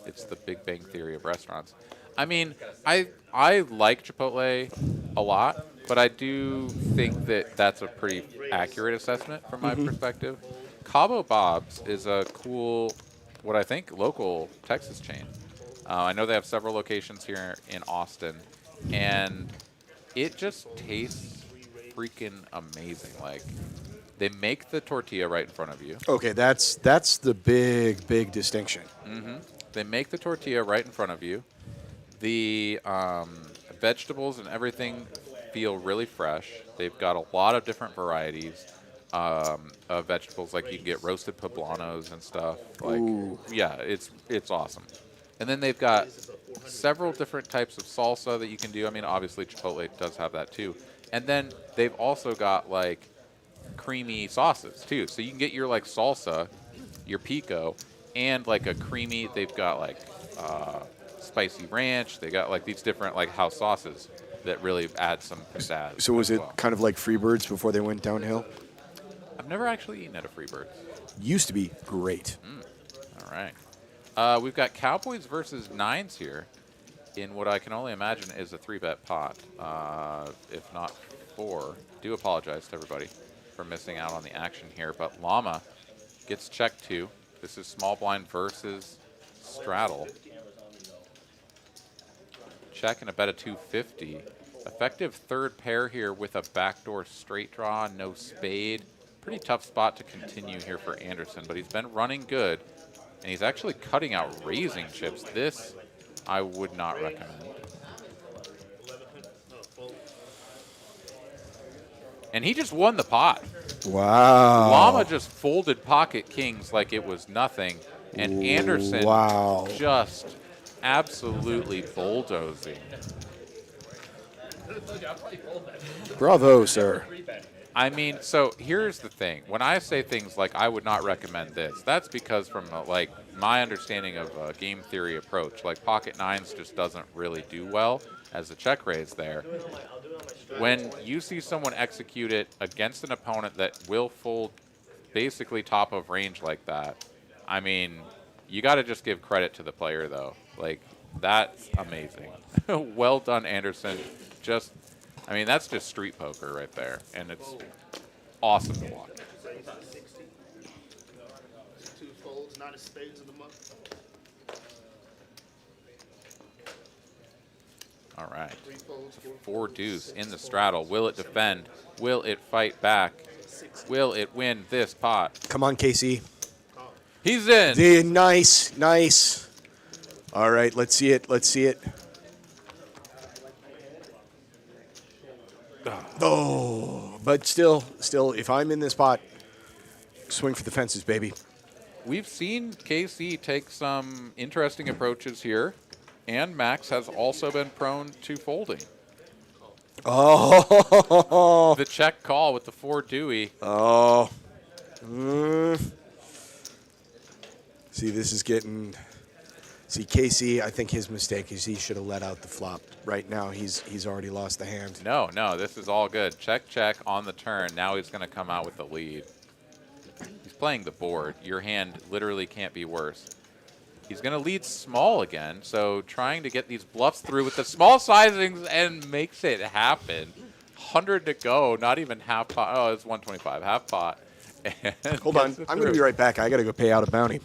It's the Big Bang Theory of restaurants. I mean, I like Chipotle a lot, but I do think that that's a pretty accurate assessment from my perspective. Cabo Bob's is a cool, what I think, local Texas chain. I know they have several locations here in Austin, and it just tastes freaking amazing. Like, they make the tortilla right in front of you. Okay, that's the big distinction. They make the tortilla right in front of you. The vegetables and everything feel really fresh. They've got a lot of different varieties of vegetables. Like you can get roasted poblanos and stuff. Like, yeah, it's awesome. And then they've got several different types of salsa that you can do. I mean, obviously Chipotle does have that too. And then they've also got like creamy sauces too. So you can get your like salsa, your pico, and like a creamy. They've got like spicy ranch. They got like these different like house sauces that really add some pizzazz. So was as it well. kind of like Freebirds before they went downhill? I've never actually eaten at a Freebirds. Used to be great. All right. We've got Cowboys versus Nines here in what I can only imagine is a 3-bet pot, if not 4. Do apologize to everybody for missing out on the action here, but Llama gets checked too. This is small blind versus straddle. Check and a bet of 250. Effective third pair here with a backdoor straight draw, no spade. Pretty tough spot to continue here for Anderson, but he's been running good. And he's actually cutting out raising chips. This I would not recommend. And he just won the pot. Wow. Llama just folded pocket kings like it was nothing. And Anderson just absolutely bulldozing. Bravo, sir. I mean, so here's the thing. When I say things like I would not recommend this, that's because from like my understanding of a game theory approach, like pocket nines just doesn't really do well as a check raise there. When you see someone execute it against an opponent that will fold basically top of range like that, I mean, you got to just give credit to the player though. Like, that's amazing. Well done, Anderson. Just, I mean, that's just street poker right there, and it's awesome to watch. 2 folds, 9 of spades in the month. All right. 3 folds, 4 4 deuce in the straddle. Will it defend? Will it fight back? Will it win this pot? Come on, KC. He's in. Nice, nice. All right, let's see it. Let's see it. Oh, but still, if I'm in this pot, swing for the fences, baby. We've seen KC take some interesting approaches here, and Max has also been prone to folding. Oh. The check call with the 4 Dewey. Oh. See, this is getting... See, KC, I think his mistake is he should have let out the flop. Right now, he's already lost the hand. No, this is all good. Check, check on the turn. Now he's going to come out with the lead. He's playing the board. Your hand literally can't be worse. He's going to lead small again, so trying to get these bluffs through with the small sizings and makes it happen. 100 to go, not even half pot. Oh, it's 125, half pot. Hold on, I'm going to be right back. I got to go pay out a bounty.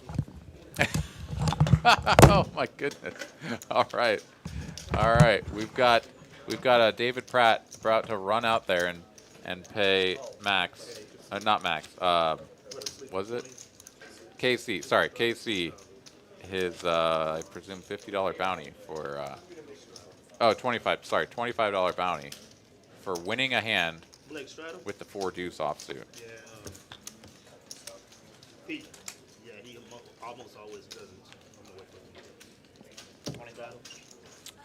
Oh my goodness! All right. We've got David Pratt about to run out there and pay Max, not Max. Was it KC? Sorry, KC. His I presume $50 bounty for $25 bounty for winning a hand with the 4 deuce offsuit. Yeah. He almost always does it.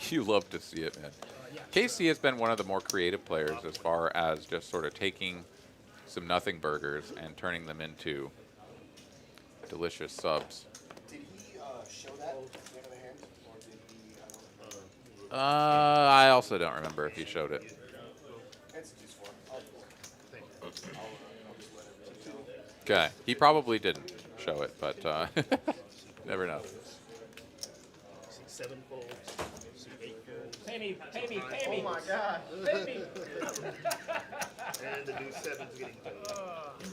You love to see it, man. KC has been one of the more creative players as far as just sort of taking some nothing burgers and turning them into delicious subs. Did he show that at the end of the hand, or did he? I also don't remember if he showed it. Okay, he probably didn't show it, but never know. 7 folds, 8 folds, Pay me. Oh my God. Pay me. and the new 7's getting paid.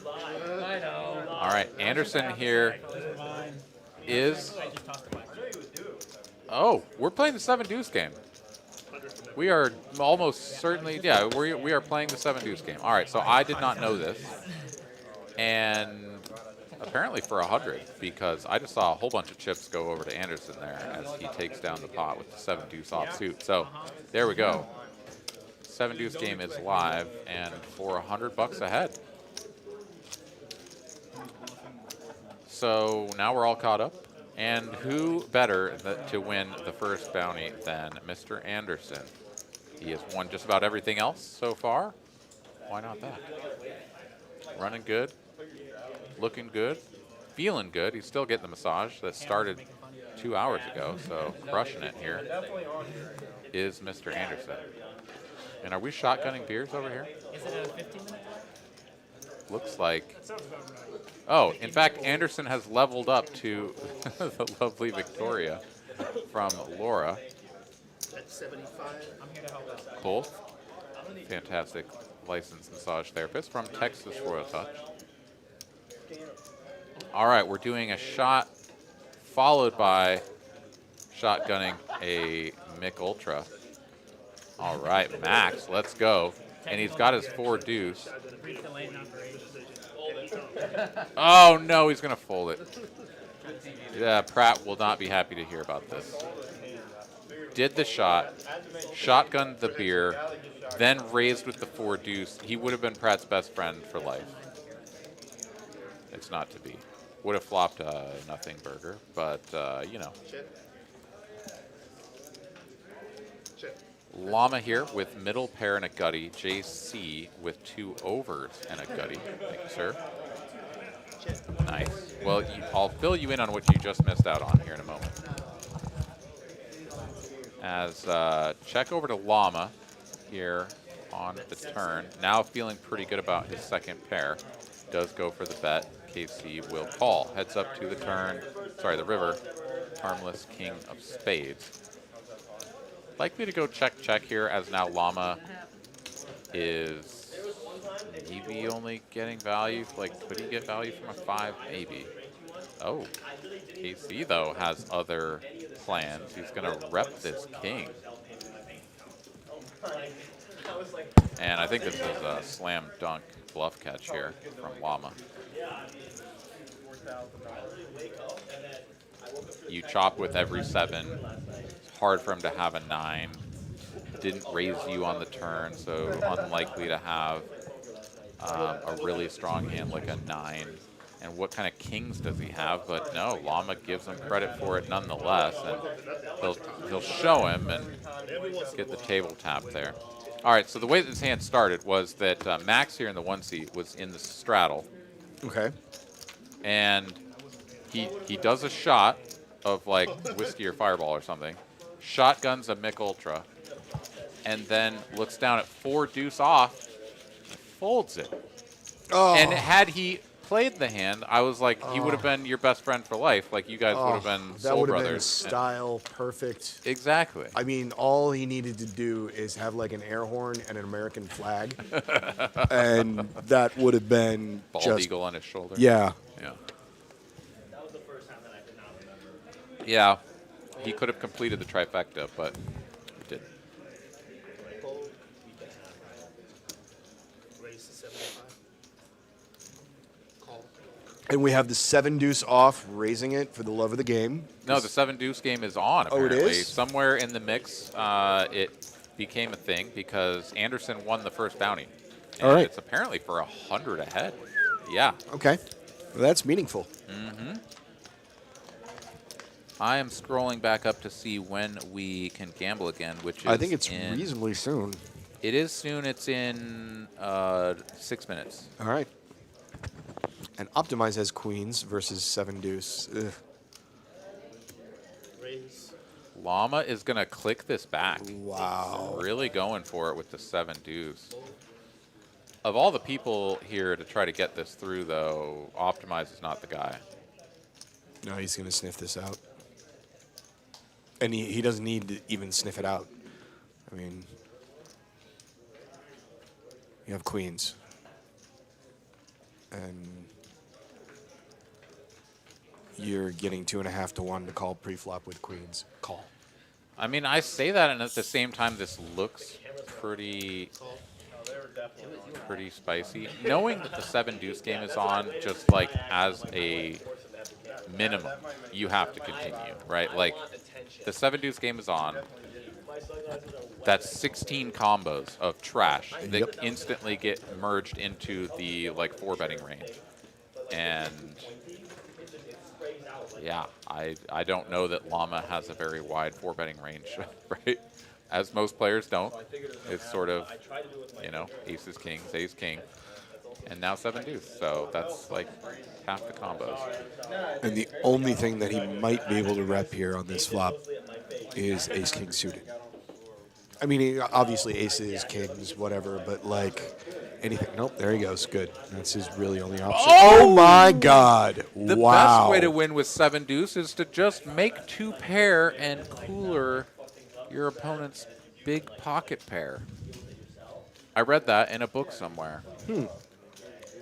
I know. All right, Anderson here is. I just tossed it back. Oh, we're playing the 7 deuce game. We are almost certainly, yeah, we are playing the 7 deuce game. All right, so I did not know this. And apparently for 100, because I just saw a whole bunch of chips go over to Anderson there as he takes down the pot with the 7 deuce offsuit. So there we go. 7 deuce game is live and for $100 ahead. So now we're all caught up. And who better to win the first bounty than Mr. Anderson? He has won just about everything else so far. Why not that? Running good, looking good, feeling good. He's still getting the massage that started 2 hours ago, so crushing it here is Mr. Anderson. And are we shotgunning beers over here? Is it a 15-minute? Looks like. Oh, in fact, Anderson has leveled up to the lovely Victoria from Laura. At 75. I'm here to help out. Both fantastic licensed massage therapists from Texas Royal Touch. All right, we're doing a shot followed by shotgunning a Mick Ultra. All right, Max, let's go. And he's got his 4 deuce. Reach the lane, not great. Oh, no, he's going to fold it. Yeah, Pratt will not be happy to hear about this. Did the shot, shotgunned the beer, then raised with the 4 deuce. He would have been Pratt's best friend for life. It's not to be. Would have flopped a nothing burger, but, you know. Llama here with middle pair and a gutty. JC with 2 overs and a gutty. Thank you, sir. Nice. Well, I'll fill you in on what you just missed out on here in a moment. As check over to Llama here on the turn. Now feeling pretty good about his second pair. Does go for the bet. KC will call. Heads up to the turn. Sorry, the river. Harmless king of spades. Likely to go check here as now Llama is maybe only getting value. Like, could he get value from a 5? Maybe. Oh, KC though has other plans. He's gonna rep this king. And I think this is a slam dunk bluff catch here from Llama. You chop with every 7. It's hard for him to have a 9. Didn't raise you on the turn, so unlikely to have a really strong hand like a 9. And what kind of kings does he have? But no, Llama gives him credit for it nonetheless, and he'll show him and get the table tap there. All right, so the way this hand started was that Max here in the 1 seat was in the straddle. Okay. And he does a shot of like whiskey or fireball or something, shotguns a Mick Ultra, and then looks down at 4 deuce off, and folds it. Oh. And had he played the hand, I was like, he would have been your best friend for life. Like, you guys would have been That soul would have been brothers. style perfect. Exactly. I mean, all he needed to do is have like an air horn and an American flag, and that would have been Bald just eagle on his shoulder. yeah. Yeah. That was the first time that I could not remember. Yeah. He could have completed the trifecta, but he didn't. Fold, we can raise to 75. Call. And we have the 7 deuce off, raising it for the love of the game. No, the 7 deuce game is on, Oh, it apparently. is? Somewhere in the mix, it became a thing because Anderson won the first bounty. And All right. it's apparently for 100 ahead. Yeah. Okay, well, that's meaningful. Mm-hmm. I am scrolling back up to see when we can gamble again, which is I think it's in, reasonably soon. It is soon. It's in 6 minutes. All right. And Optimize has queens versus 7 deuce. Ugh. Raise. Llama is going to click this back. Wow. Really going for it with the 7 deuce. Of all the people here to try to get this through, though, Optimize is not the guy. No, he's going to sniff this out. And he doesn't need to even sniff it out. I mean, you have queens. And you're getting 2.5 to 1 to call pre-flop with queens. Call. I mean, I say that, and at the same time, this looks pretty pretty spicy. Knowing that the 7 deuce game is on, just like as a minimum, you have to continue, right? Like the 7 deuce game is on. That's 16 combos of trash that instantly get merged into the like 4 betting range. And yeah, I don't know that Llama has a very wide 4 betting range, right? As most players don't. It's sort of, you know, aces, kings, ace, king, and now 7 deuce. So that's like half the combos. And the only thing that he might be able to rep here on this flop is ace king suited. I mean, obviously aces, kings, whatever, but like anything. Nope, there he goes. Good. That's his really only option. Oh my God. The Wow. best way to win with 7 deuce is to just make 2 pair and cooler your opponent's big pocket pair. I read that in a book somewhere.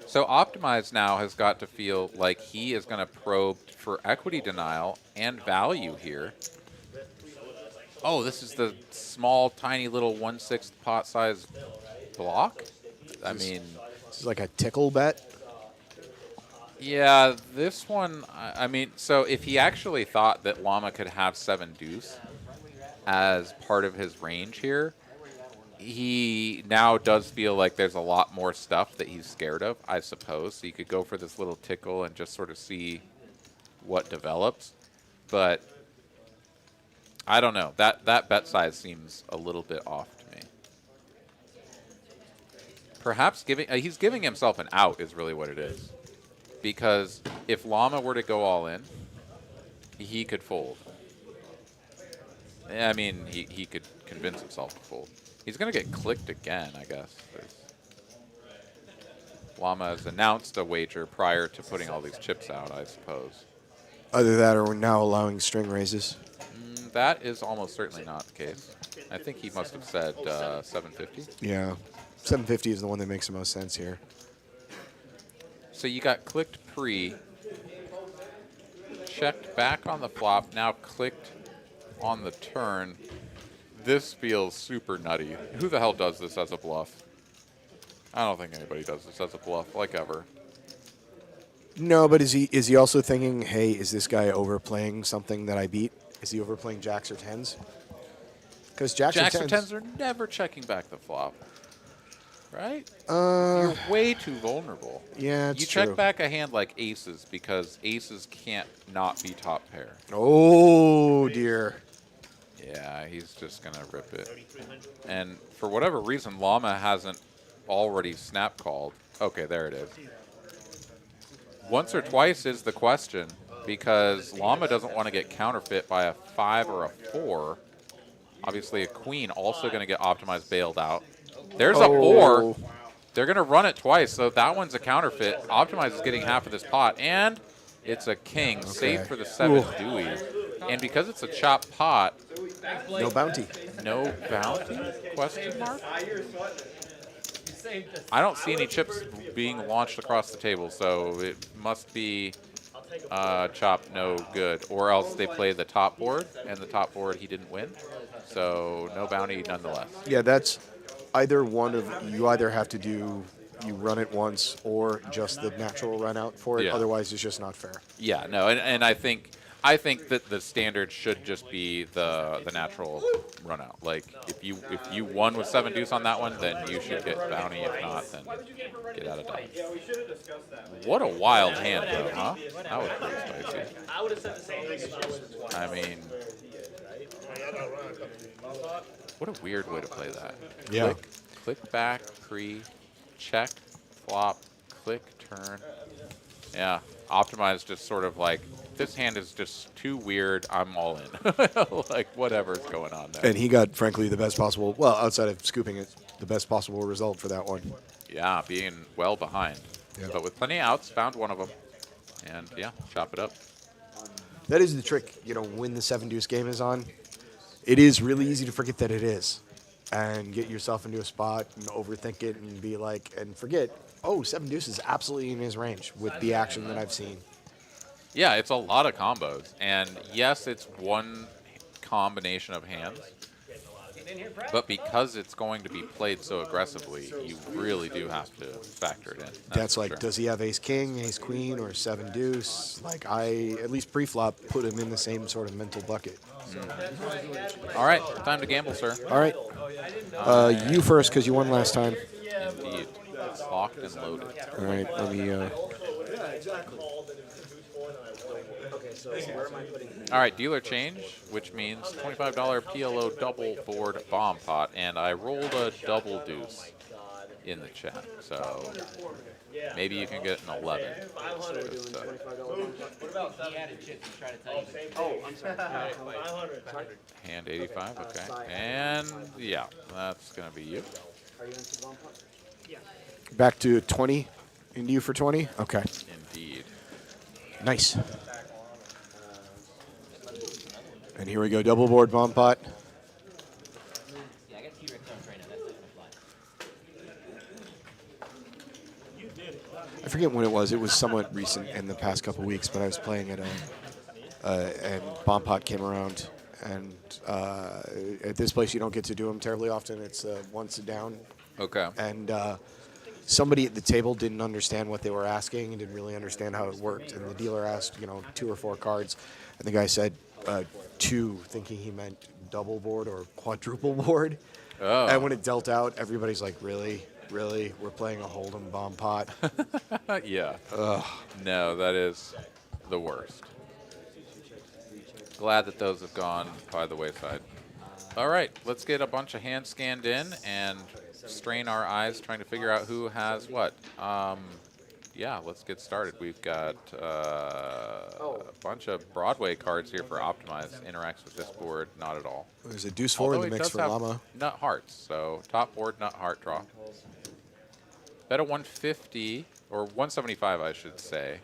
So Optimize now has got to feel like he is going to probe for equity denial and value here. Oh, this is the small, tiny little 1/6 pot size block? I mean, This is like a tickle bet. yeah, this one, I mean, so if he actually thought that Llama could have 7 deuce as part of his range here, he now does feel like there's a lot more stuff that he's scared of, I suppose. So you could go for this little tickle and just sort of see what develops. But I don't know. That bet size seems a little bit off to me. Perhaps he's giving himself an out is really what it is. Because if Llama were to go all in, he could fold. I mean, he could convince himself to fold. He's going to get clicked again, I guess. Llama has announced a wager prior to putting all these chips out, I suppose. Either that or we're now allowing string raises. That is almost certainly not the case. I think he must have said 750. Yeah. 750 is the one that makes the most sense here. So you got clicked pre, checked back on the flop, now clicked on the turn. This feels super nutty. Who the hell does this as a bluff? I don't think anybody does this as a bluff, like ever. No, but is he also thinking, hey, is this guy overplaying something that I beat? Is he overplaying jacks or tens? Because jacks or tens are never checking back the flop, right? You're way too vulnerable. Yeah, it's You true. check back a hand like aces because aces can't not be top pair. Oh, dear. Yeah, he's just going to rip it. And for whatever reason, Llama hasn't already snap called. Okay, there it is. Once or twice is the question because Llama doesn't want to get counterfeit by a 5 or a 4. Obviously, a queen also going to get optimized bailed out. There's a 4. They're going to run it twice, so that one's a counterfeit. Optimize is getting half of this pot, and it's a king, safe for the 7 Dewey. And because it's a chop pot, No bounty. no bounty? Question mark? I don't see any chips being launched across the table, so it must be chop no good. Or else they play the top board, and the top board he didn't win. So no bounty nonetheless. Yeah, that's either one of, you either have to do, you run it once or just the natural run out for it. Yeah. Otherwise, it's just not fair. Yeah, no, and I think that the standard should just be the natural run out. Like if you won with 7 deuce on that one, then you should get bounty. If not, then get out of dodge. What a wild hand, though, huh? That was pretty spicy. I would have said the same thing if I was I mean, what a weird way to play that. Yeah. Click back, pre, check, flop, click, turn. Yeah, optimize just sort of like, this hand is just too weird, I'm all in. Like, whatever's going on there. And he got, frankly, the best possible, well, outside of scooping it, the best possible result for that one. Yeah, being well behind. Yeah. But with plenty of outs, found one of them. And, yeah, chop it up. That is the trick, you know, when the 7 deuce game is on. It is really easy to forget that it is and get yourself into a spot and overthink it and be like, and forget, oh, 7 deuce is absolutely in his range with the action that I've seen. Yeah, it's a lot of combos. And, yes, it's one combination of hands. But because it's going to be played so aggressively, you really do have to factor it in. That's for like, sure. does he have ace king, ace queen, or 7 deuce? Like, I, at least pre-flop, put him in the same sort of mental bucket. All right, time to gamble, sir. All right. You first, because you won last time. Indeed. Locked and loaded. All right, let me... All right, dealer change, which means $25 PLO double board bomb pot, and I rolled a double deuce in the chat, so maybe you can get an 11. Just, hand 85, okay. And yeah, that's going to be you. Back to 20. Into you for 20? Okay. Indeed. Nice. And here we go, double board bomb pot. I forget when it was. It was somewhat recent in the past couple weeks, but I was playing at and bomb pot came around. And at this place, you don't get to do them terribly often. It's once a down. Okay. And somebody at the table didn't understand what they were asking and didn't really understand how it worked. And the dealer asked, 2 or 4 cards. And the guy said 2, thinking he meant double board or quadruple board. Oh. And when it dealt out, everybody's like, really? Really? We're playing a Holdem bomb pot? Yeah. Ugh. No, that is the worst. Glad that those have gone by the wayside. All right, let's get a bunch of hands scanned in and strain our eyes trying to figure out who has what. Yeah, let's get started. We've got a bunch of Broadway cards here for Optimize. Interacts with this board, not at all. There's a deuce 4 in Although the it mix does for have Llama. nut hearts, so top board nut heart draw. Bet a 150 or 175, I should say,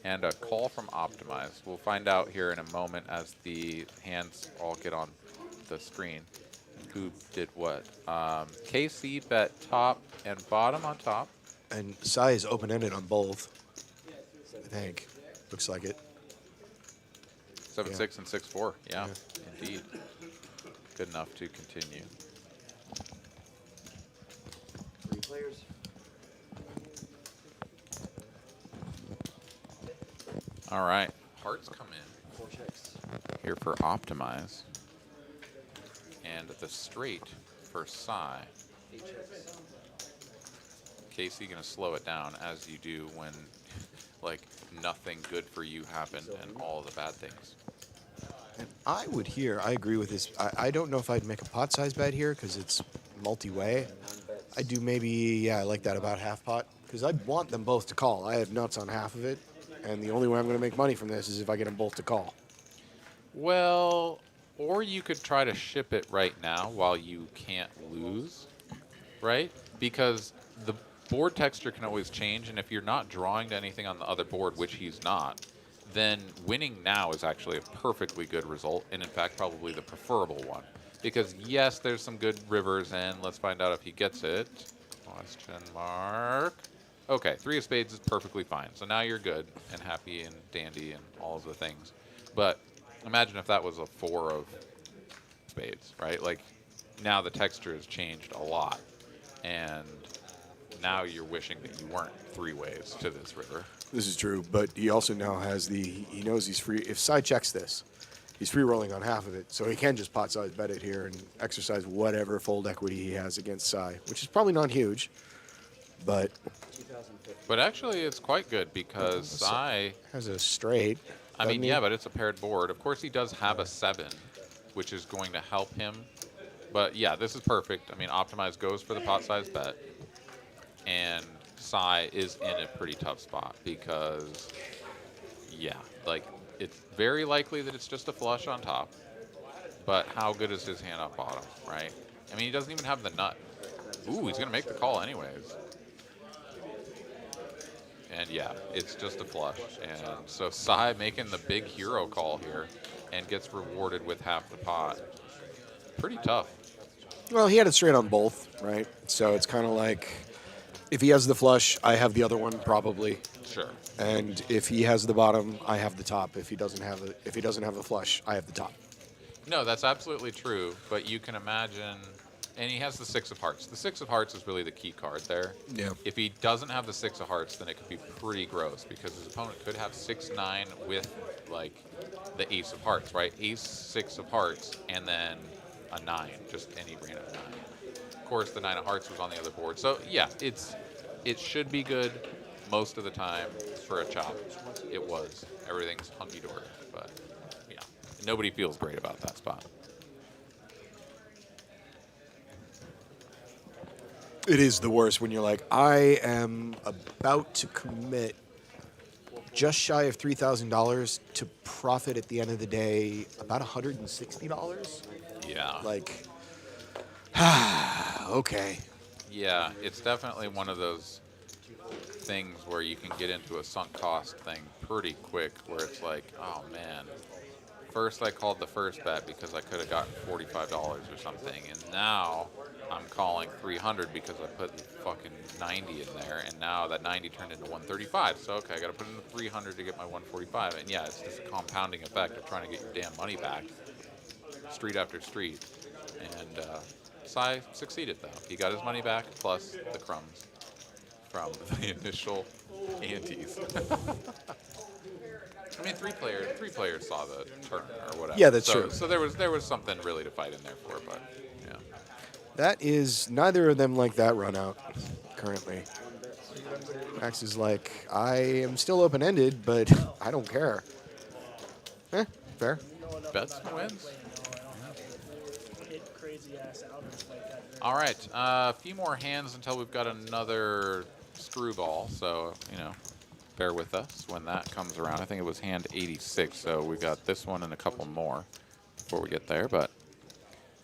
and a call from Optimize. We'll find out here in a moment as the hands all get on the screen who did what. KC bet top and bottom on top. And Sai is open-ended on both, I think. Looks like it. 7-6 and 6-4. Yeah, indeed. Good enough to continue. 3 players. All right, hearts come in 4 checks. here for Optimize, and the straight for Psy. 8 checks. Casey gonna slow it down as you do when like nothing good for you happened and all the bad things. And I would here, I agree with this. I don't know if I'd make a pot size bet here because it's multi-way. I do maybe, yeah, I like that about half pot because I want them both to call. I have nuts on half of it, and the only way I'm going to make money from this is if I get them both to call. Well, or you could try to ship it right now while you can't lose, right? Because the board texture can always change, and if you're not drawing to anything on the other board, which he's not, then winning now is actually a perfectly good result, and in fact probably the preferable one. Because yes, there's some good rivers, and let's find out if he gets it. Question mark. Okay, 3 of spades is perfectly fine. So now you're good and happy and dandy and all of the things. But imagine if that was a 4 of spades, right? Like now the texture has changed a lot, and now you're wishing that you weren't 3 ways to this river. This is true, but he also now has he knows he's free. If Sai checks this, he's free rolling on half of it, so he can just pot size bet it here and exercise whatever fold equity he has against Sai, which is probably not huge, but... But actually it's quite good because Sai has a straight. I mean, yeah, but it's a paired board. Of course, he does have a 7, which is going to help him. But yeah, this is perfect. I mean, Optimize goes for the pot size bet, and Sai is in a pretty tough spot because, yeah, like it's very likely that it's just a flush on top. But how good is his hand on bottom, right? I mean, he doesn't even have the nut. Ooh, he's gonna make the call anyways. And yeah, it's just a flush. And so Sai making the big hero call here and gets rewarded with half the pot. Pretty tough. Well, he had it straight on both, right? So it's kind of like, if he has the flush, I have the other one probably. Sure. And if he has the bottom, I have the top. If he doesn't have the flush, I have the top. No, that's absolutely true. But you can imagine, and he has the 6 of hearts. The 6 of hearts is really the key card there. Yeah. If he doesn't have the 6 of hearts, then it could be pretty gross because his opponent could have 6-9 with like the ace of hearts, right? Ace, 6 of hearts, and then a 9, just any random 9. Of course, the 9 of hearts was on the other board. So yeah, it should be good most of the time for a chop. It was. Everything's hunky-dory, but yeah, nobody feels great about that spot. It is the worst when you're like, I am about to commit just shy of $3,000 to profit at the end of the day about $160. Yeah. Like, okay. Yeah, it's definitely one of those things where you can get into a sunk cost thing pretty quick where it's like, oh man, first I called the first bet because I could have gotten $45 or something, and now I'm calling 300 because I put fucking 90 in there, and now that 90 turned into 135. So okay, I got to put in the 300 to get my 145, and yeah, it's just a compounding effect of trying to get your damn money back, street after street. And Sai succeeded though. He got his money back plus the crumbs from the initial antes. I mean, three players saw the turn or whatever. Yeah, that's so, true. So there was something really to fight in there for, but yeah. That is, neither of them like that run out currently. Max is like, I am still open-ended, but I don't care. Fair. Bets wins. Hit crazy ass outers like that. All right, a few more hands until we've got another screwball. So bear with us when that comes around. I think it was hand 86, so we've got this one and a couple more before we get there. But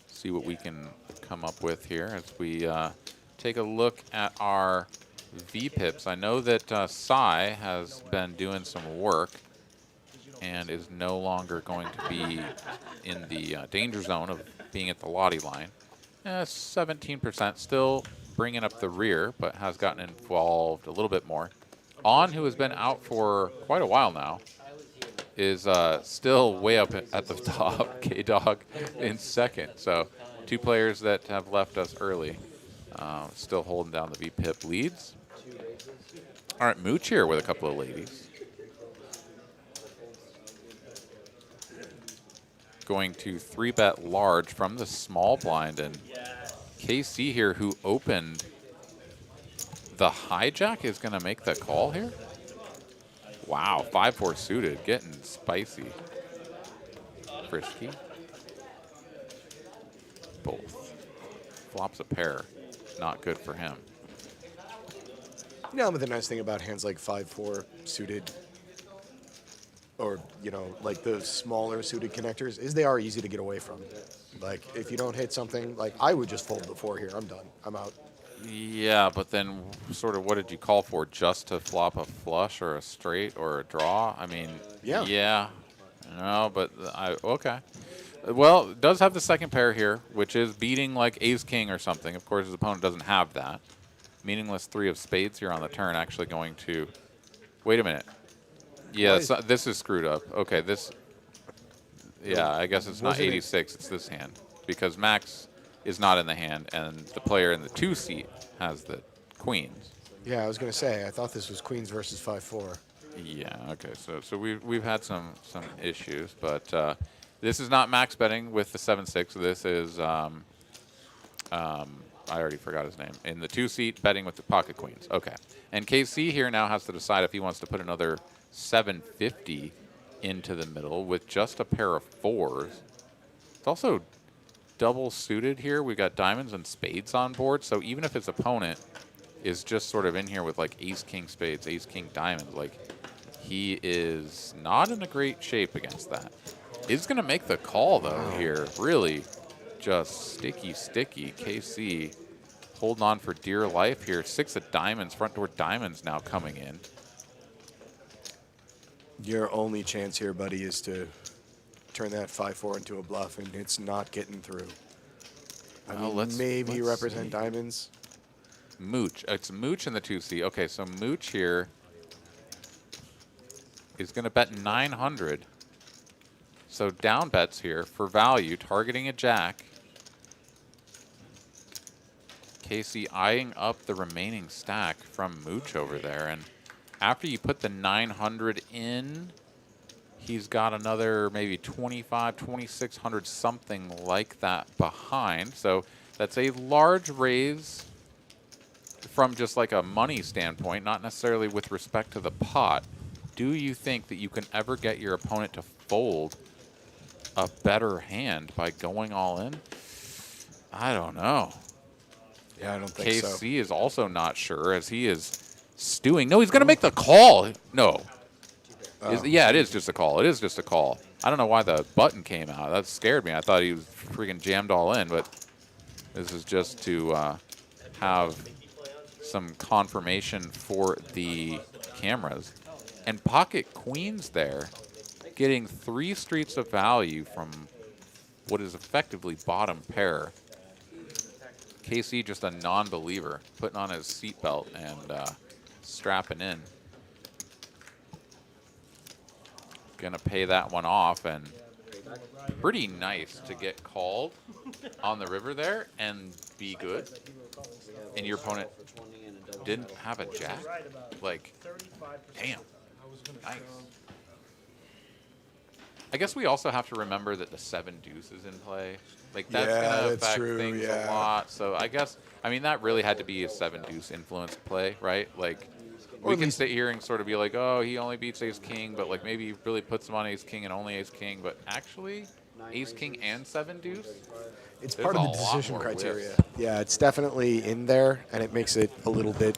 see what we can come up with here as we take a look at our V-pips. I know that Sai has been doing some work and is no longer going to be in the danger zone of being at the Lottie line. 17%, still bringing up the rear, but has gotten involved a little bit more. On, who has been out for quite a while now, is still way up at the top. K-Dog in second. So 2 players that have left us early, still holding down the V-pip leads. All right, Mooch here with a couple of ladies. Going to 3-bet large from the small blind, and KC here, who opened the hijack, is going to make the call here. Wow, 5-4 suited, getting spicy. Frisky. Both. Flops a pair. Not good for him. No, but the nice thing about hands like 5-4 suited, or, like the smaller suited connectors, is they are easy to get away from. Like, if you don't hit something, like, I would just fold the 4 here. I'm done. I'm out. Yeah, but then sort of what did you call for? Just to flop a flush or a straight or a draw? I mean, yeah. No, but okay. Well, it does have the second pair here, which is beating like ace-king or something. Of course, his opponent doesn't have that. Meaningless 3 of spades here on the turn, actually going to... Wait a minute. Yeah, this is screwed up. Okay, this... Yeah, I guess it's not 86, it's this hand. Because Max is not in the hand, and the player in the 2 seat has the queens. Yeah, I was going to say, I thought this was queens versus 5-4. Yeah, okay, so we've had some issues, but this is not max betting with the 7-6. This is, I already forgot his name. In the 2 seat, betting with the pocket queens. Okay. And KC here now has to decide if he wants to put another 750 into the middle with just a pair of 4s. It's also double suited here. We've got diamonds and spades on board. So even if his opponent is just sort of in here with like ace-king spades, ace-king diamonds, like he is not in a great shape against that. He's going to make the call, though, here. Really just sticky. KC holding on for dear life here. 6 of diamonds, front door diamonds now coming in. Your only chance here, buddy, is to turn that 5-4 into a bluff, and it's not getting through. I mean, maybe represent diamonds. Mooch. It's Mooch in the 2C. Okay, so Mooch here is going to bet 900. So down bets here for value, targeting a jack. Casey eyeing up the remaining stack from Mooch over there. And after you put the 900 in, he's got another maybe 25, 2,600, something like that behind. So that's a large raise from just like a money standpoint, not necessarily with respect to the pot. Do you think that you can ever get your opponent to fold a better hand by going all in? I don't know. Yeah, I don't think so. KC is also not sure as he is stewing. No, he's going to make the call. No. Yeah, it is just a call. It is just a call. I don't know why the button came out. That scared me. I thought he was freaking jammed all in, but this is just to have some confirmation for the cameras. And pocket queens there, getting 3 streets of value from what is effectively bottom pair. KC just a non-believer, putting on his seatbelt and strapping in. Gonna pay that one off, and pretty nice to get called on the river there and be good. And your opponent didn't have a jack? Like, damn. Nice. I guess we also have to remember that the 7 deuce is in play. Like, that's going to affect things a lot. So I guess, I mean, that really had to be a 7 deuce influence play, right? Like, we can sit here and sort of be like, oh, he only beats ace king, but like maybe he really puts him on ace king and only ace king. But actually, ace king and 7 deuce, it's part of the decision criteria. Whiffs. Yeah, it's definitely in there, and it makes it a little bit,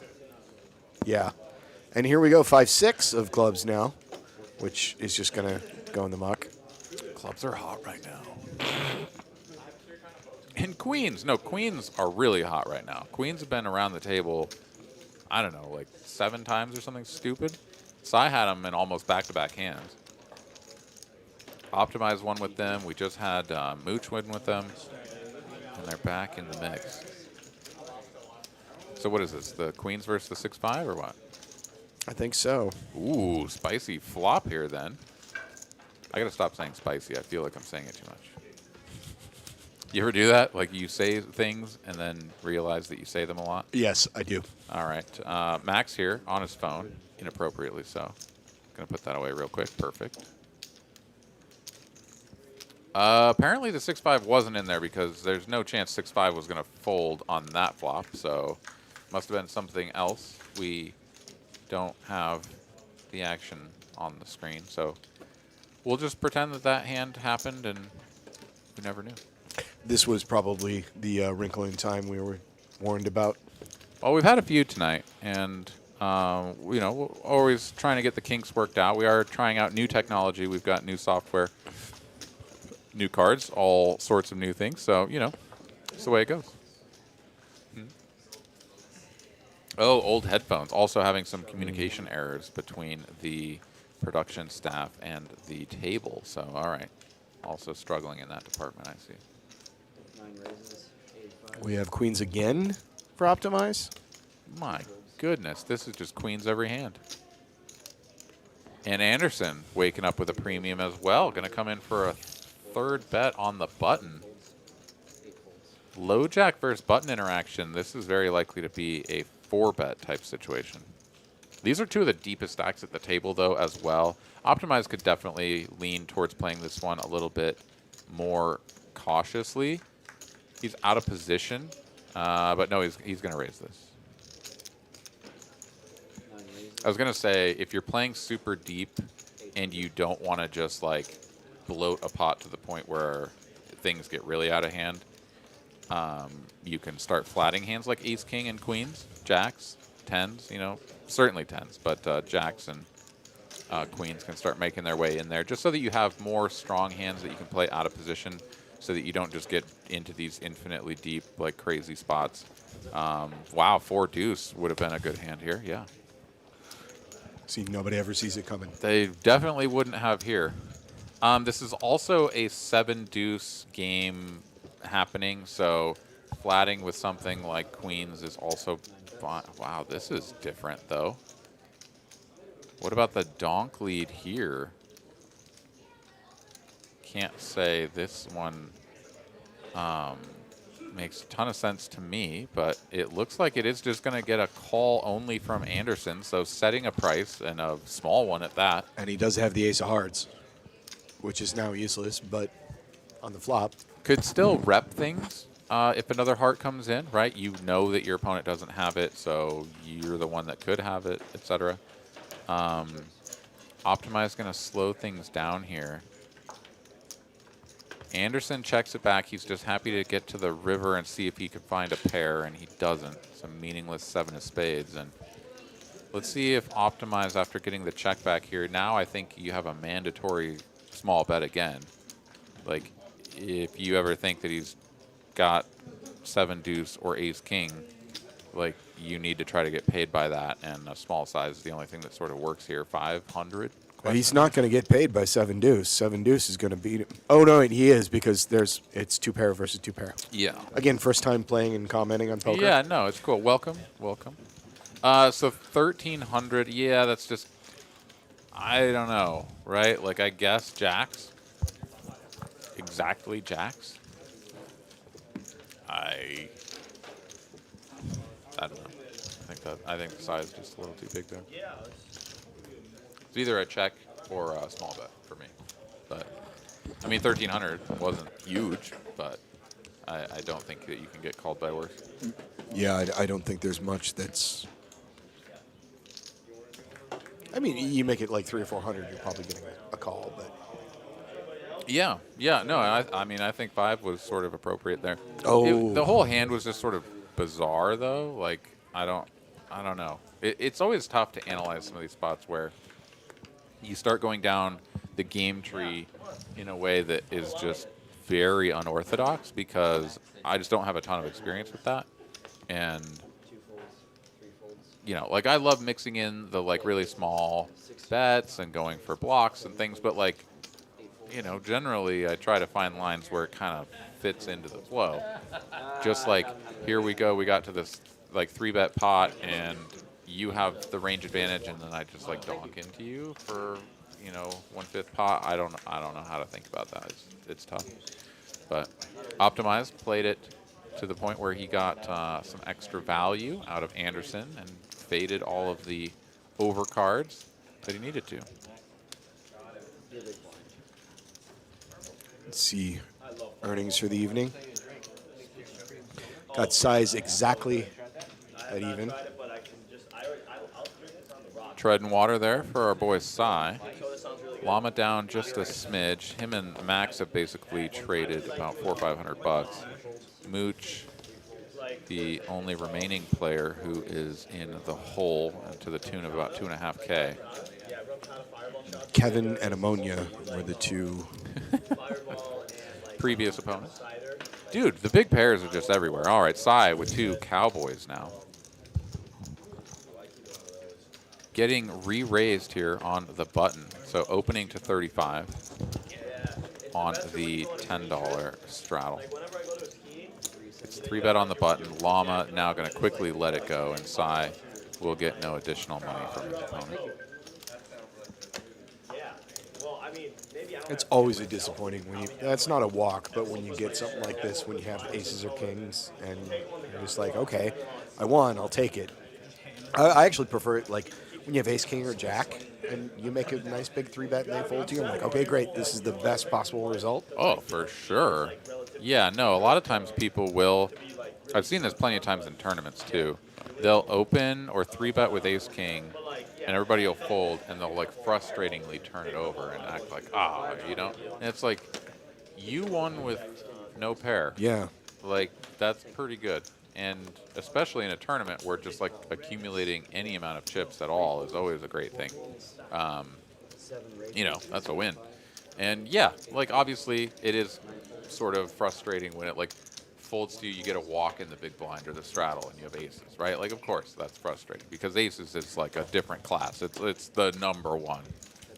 yeah. And here we go, 5-6 of clubs now, which is just going to go in the muck. Clubs are hot right now. And queens. No, queens are really hot right now. Queens have been around the table, I don't know, like 7 times or something stupid. So I had them in almost back-to-back hands. Optimized one with them. We just had Mooch win with them. And they're back in the mix. So what is this? The queens versus the 6-5 or what? I think so. Ooh, spicy flop here then. I got to stop saying spicy. I feel like I'm saying it too much. You ever do that? Like you say things and then realize that you say them a lot? Yes, I do. All right. Max here on his phone, inappropriately so. Going to put that away real quick. Perfect. Apparently the 6-5 wasn't in there because there's no chance 6-5 was going to fold on that flop. So must have been something else. We don't have the action on the screen. So we'll just pretend that that hand happened and we never knew. This was probably the wrinkle in time we were warned about. Well, we've had a few tonight, and you know, we're always trying to get the kinks worked out. We are trying out new technology. We've got new software, new cards, all sorts of new things. So, you know, it's the way it goes. Oh, old headphones. Also having some communication errors between the production staff and the table. So, all right. Also struggling in that department, I see. We have queens again for optimize. My goodness, this is just queens every hand. And Anderson waking up with a premium as well. Going to come in for a 3rd bet on the button. Low jack versus button interaction. This is very likely to be a 4-bet type situation. These are 2 of the deepest stacks at the table, though, as well. Optimize could definitely lean towards playing this one a little bit more cautiously. He's out of position, but no, he's going to raise this. I was going to say, if you're playing super deep and you don't want to just like bloat a pot to the point where things get really out of hand, you can start flatting hands like ace, king, and queens, jacks, 10s, you know, certainly 10s, but jacks and queens can start making their way in there just so that you have more strong hands that you can play out of position so that you don't just get into these infinitely deep, like crazy spots. Wow, 4 deuce would have been a good hand here, yeah. See, nobody ever sees it coming. They definitely wouldn't have here. This is also a 7 deuce game happening, so flatting with something like queens is also fine. Wow, this is different though. What about the donk lead here? can't say this one makes a ton of sense to me, but it looks like it is just going to get a call only from Anderson, so setting a price, and a small one at that. And he does have the ace of hearts, which is now useless, but on the flop. Could still rep things if another heart comes in, right? You know that your opponent doesn't have it, so you're the one that could have it, etc. Optimize going to slow things down here. Anderson checks it back. He's just happy to get to the river and see if he could find a pair, and he doesn't. It's a meaningless 7 of spades. And let's see if Optimize, after getting the check back here, now I think you have a mandatory small bet again. Like, if you ever think that he's got 7 deuce or ace king, like, you need to try to get paid by that, and a small size is the only thing that sort of works here. 500. He's not going to get paid by 7 deuce. 7 deuce is going to beat him. Oh no, he is, because it's 2 pair versus 2 pair. Yeah. Again, first time playing and commenting on poker. Yeah, no, it's cool. Welcome, welcome. So 1,300. Yeah, that's just, I don't know, right? Like, I guess jacks. Exactly jacks. I don't know. I think the size is just a little too big there. It's either a check or a small bet for me. But I mean, 1,300 wasn't huge, but I don't think that you can get called by worse. Yeah, I don't think there's much that's. I mean, you make it like 300 or 400, you're probably getting a call, but. Yeah, no, I mean, I think 5 was sort of appropriate there. Oh. The whole hand was just sort of bizarre, though. Like, I don't know. It's always tough to analyze some of these spots where you start going down the game tree in a way that is just very unorthodox, because I just don't have a ton of experience with that. And, you know, like, I love mixing in the, like, really small bets and going for blocks and things, but, like, you know, generally I try to find lines where it kind of fits into the flow. Just like, here we go, we got to this, like, 3-bet pot, and you have the range advantage, and then I just, like, donk into you for, you know, 1/5 pot. I don't know how to think about that. It's tough. But Optimize played it to the point where he got some extra value out of Anderson and faded all of the overcards that he needed to. Let's see earnings for the evening. Got size exactly at even. Treading water there for our boy Cy. Llama down just a smidge. Him and Max have basically traded about $400 or $500. Mooch, the only remaining player who is in the hole, to the tune of about $2.5K. Kevin and Ammonia were the two previous opponents. Dude, the big pairs are just everywhere. All right, Cy with 2 cowboys now. Getting re-raised here on the button. So opening to 35 on the $10 straddle. It's 3-bet on the button. Llama now going to quickly let it go, and Cy will get no additional money from his opponent. It's always a disappointing when you. That's not a walk, but when you get something like this, when you have aces or kings, and you're just like, okay, I won, I'll take it. I actually prefer it like when you have ace king or jack, and you make a nice big 3-bet and they fold to you. I'm like, okay, great, this is the best possible result. Oh, for sure. Yeah, no, a lot of times people will. I've seen this plenty of times in tournaments too. They'll open or 3-bet with ace king, and everybody will fold, and they'll, like, frustratingly turn it over and act like, you know? And it's like, you won with no pair. Yeah. Like, that's pretty good. And especially in a tournament where just, like, accumulating any amount of chips at all is always a great thing. You know, that's a win. And, yeah, like, obviously it is sort of frustrating when it, like, folds to you, you get a walk in the big blind or the straddle, and you have aces, right? Like, of course, that's frustrating, because aces is like a different class. It's the number one.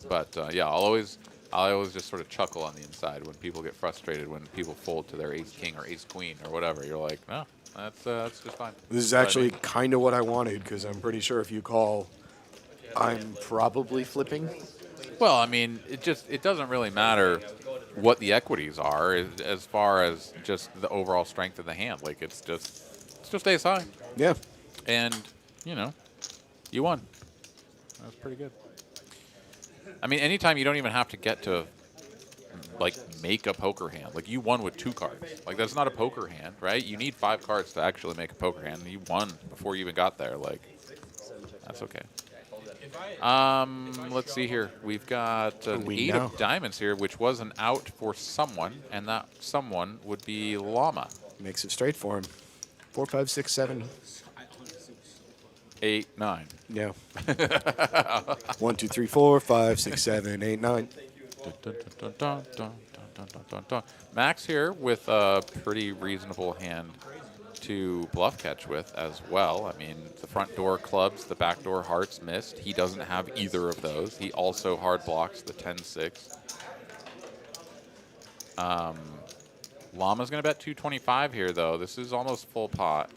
But yeah, I'll always just sort of chuckle on the inside when people get frustrated when people fold to their ace king or ace queen or whatever. You're like, no, that's just fine. This is actually kind of what I wanted, because I'm pretty sure if you call, I'm probably flipping. Well, I mean, it doesn't really matter what the equities are as far as just the overall strength of the hand. Like it's just ace high, Yeah. and you know, you won. That was pretty good. I mean, anytime you don't even have to get to like make a poker hand. Like you won with 2 cards. Like that's not a poker hand, right? You need 5 cards to actually make a poker hand. And you won before you even got there. Like that's okay. Let's see here. We've got an 8 of diamonds here, which was an out for someone, and that someone would be Llama. Makes it straight for him. 4, 5, 6, 7. 8, 9. Yeah. 1, 2, 3, 4, 5, 6, 7, 8, 9. Max here with a pretty reasonable hand to bluff catch with as well. I mean, the front door clubs, the back door hearts missed. He doesn't have either of those. He also hard blocks the 10-6. Llama's going to bet 225 here, though. This is almost full pot.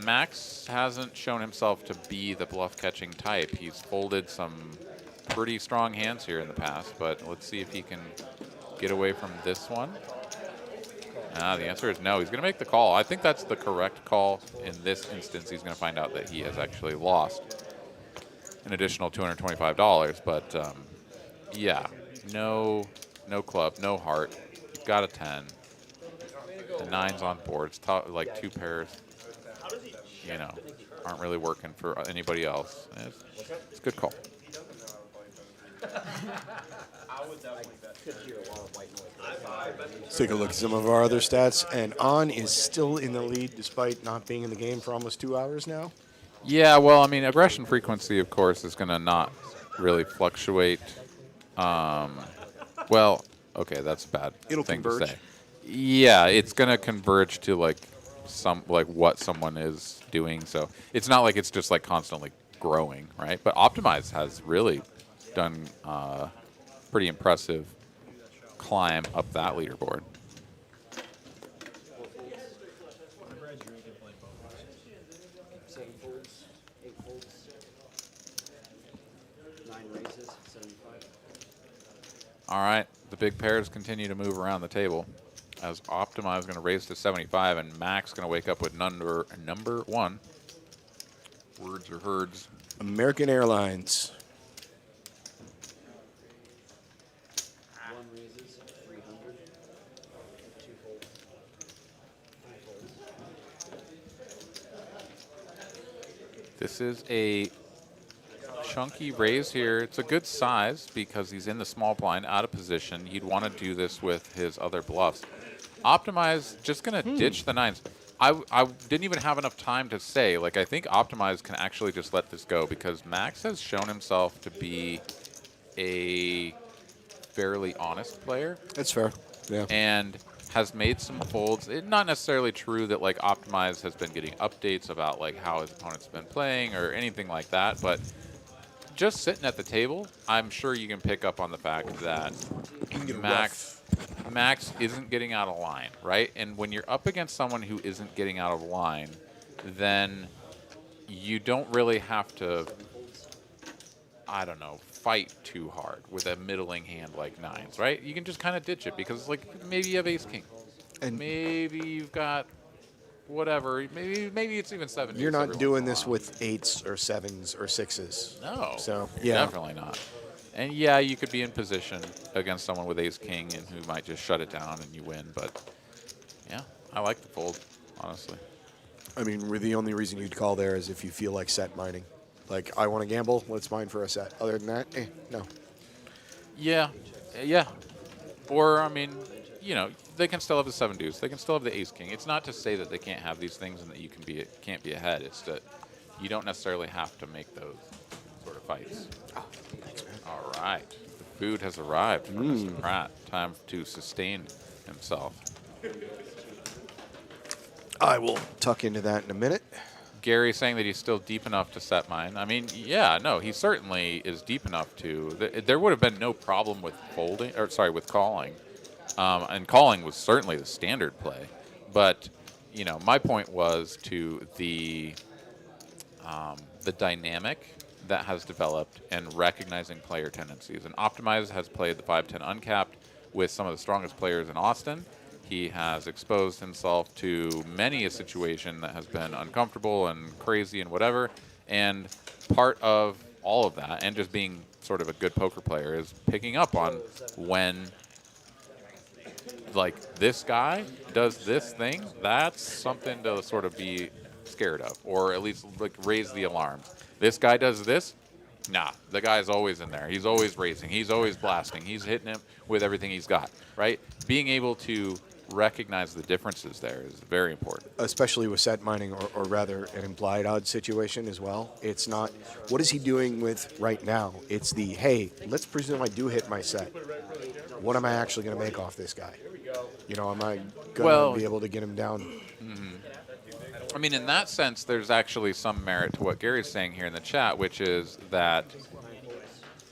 Max hasn't shown himself to be the bluff catching type. He's folded some pretty strong hands here in the past, but let's see if he can get away from this one. The answer is no. He's going to make the call. I think that's the correct call. In this instance, he's going to find out that he has actually lost an additional $225. But yeah, no club, no heart. You've got a 10. The 9's on board. It's like 2 pairs, you know, aren't really working for anybody else. It's a good call. Let's take a look at some of our other stats. And On is still in the lead despite not being in the game for almost 2 hours now. Yeah, well, I mean, aggression frequency, of course, is going to not really fluctuate. Well, okay, that's a bad thing to say. Yeah, it's going to converge to like what someone is doing. So it's not like it's just like constantly growing, right? But Optimize has really done pretty impressive climb up that leaderboard. All right, the big pairs continue to move around the table as Optimize is going to raise to 75 and Max going to wake up with number 1. Words or herds. American Airlines. This is a chunky raise here. It's a good size because he's in the small blind, out of position. He'd want to do this with his other bluffs. Optimize, just going to ditch the 9s. I didn't even have enough time to say, like, I think Optimize can actually just let this go because Max has shown himself to be a fairly honest player. That's fair. Yeah. And has made some folds. It's not necessarily true that like Optimize has been getting updates about like how his opponent's been playing or anything like that, but just sitting at the table, I'm sure you can pick up on the fact that Max isn't getting out of line, right? And when you're up against someone who isn't getting out of line, then you don't really have to, I don't know, fight too hard with a middling hand like 9s, right? You can just kind of ditch it because, like, maybe you have ace king, and maybe you've got whatever. Maybe it's even 7. You're not doing this with 8s or 7s or 6s. No, so yeah, definitely not. And yeah, you could be in position against someone with ace king and who might just shut it down and you win. But yeah, I like the fold, honestly. I mean, the only reason you'd call there is if you feel like set mining. Like, I want to gamble, let's mine for a set. Other than that, no. Yeah, yeah. Or, I mean, you know, they can still have the 7 deuce. They can still have the ace king. It's not to say that they can't have these things and that you can't be ahead. It's that you don't necessarily have to make those sort of fights. Oh, thanks, man. All right. The food has arrived for Mr. Pratt. Time to sustain himself. I will tuck into that in a minute. Gary saying that he's still deep enough to set mine. I mean, yeah, no, he certainly is deep enough to. There would have been no problem with with calling. And calling was certainly the standard play. But, you know, my point was to the dynamic that has developed and recognizing player tendencies. And Optimize has played the 5-10 uncapped with some of the strongest players in Austin. He has exposed himself to many a situation that has been uncomfortable and crazy and whatever. And part of all of that, and just being sort of a good poker player, is picking up on when, like, this guy does this thing. That's something to sort of be scared of, or at least like raise the alarms. This guy does this. Nah, the guy's always in there. He's always raising. He's always blasting. He's hitting him with everything he's got, right? Being able to recognize the differences there is very important. Especially with set mining, or rather an implied odds situation as well. It's not, what is he doing with right now? It's the, hey, let's presume I do hit my set. What am I actually going to make off this guy? You know, am I going to be able to get him down? I mean, in that sense, there's actually some merit to what Gary's saying here in the chat, which is that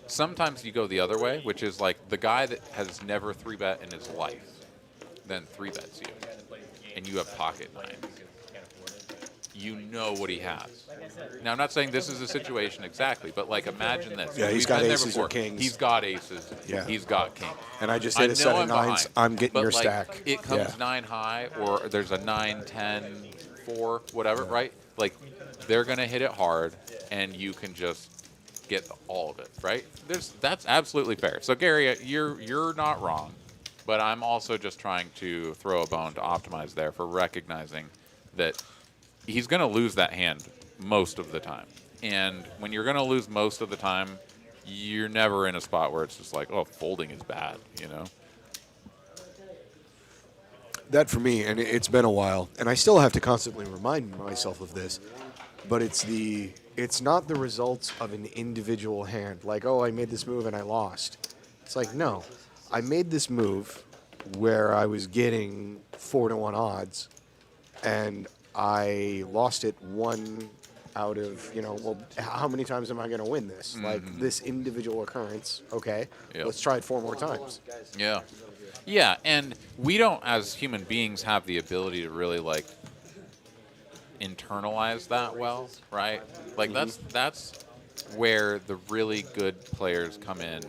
sometimes you go the other way, which is like the guy that has never 3-bet in his life then 3-bets you, and you have pocket nines. You know what he has. Now, I'm not saying this is a situation exactly, but like imagine this. Yeah, he's got aces or kings. He's got aces. Yeah. He's got kings. And I just hit a set of nines. I'm getting but your like, stack. It comes 9 high, or there's a 9, 10, 4, whatever, right? Like they're gonna hit it hard, and you can just get all of it, right? That's absolutely fair. So Gary, you're not wrong. But I'm also just trying to throw a bone to optimize there for recognizing that he's going to lose that hand most of the time. And when you're going to lose most of the time, you're never in a spot where it's just like, oh, folding is bad, you know? That for me, and it's been a while, and I still have to constantly remind myself of this, but it's not the results of an individual hand. Like, oh, I made this move and I lost. It's like, no. I made this move where I was getting 4-to-1 odds, and I lost it 1 out of, well, how many times am I going to win this? Like, this individual occurrence, okay, let's try it 4 more times. Yeah. Yeah, and we don't, as human beings, have the ability to really, like, internalize that well, right? Like, that's where the really good players come in,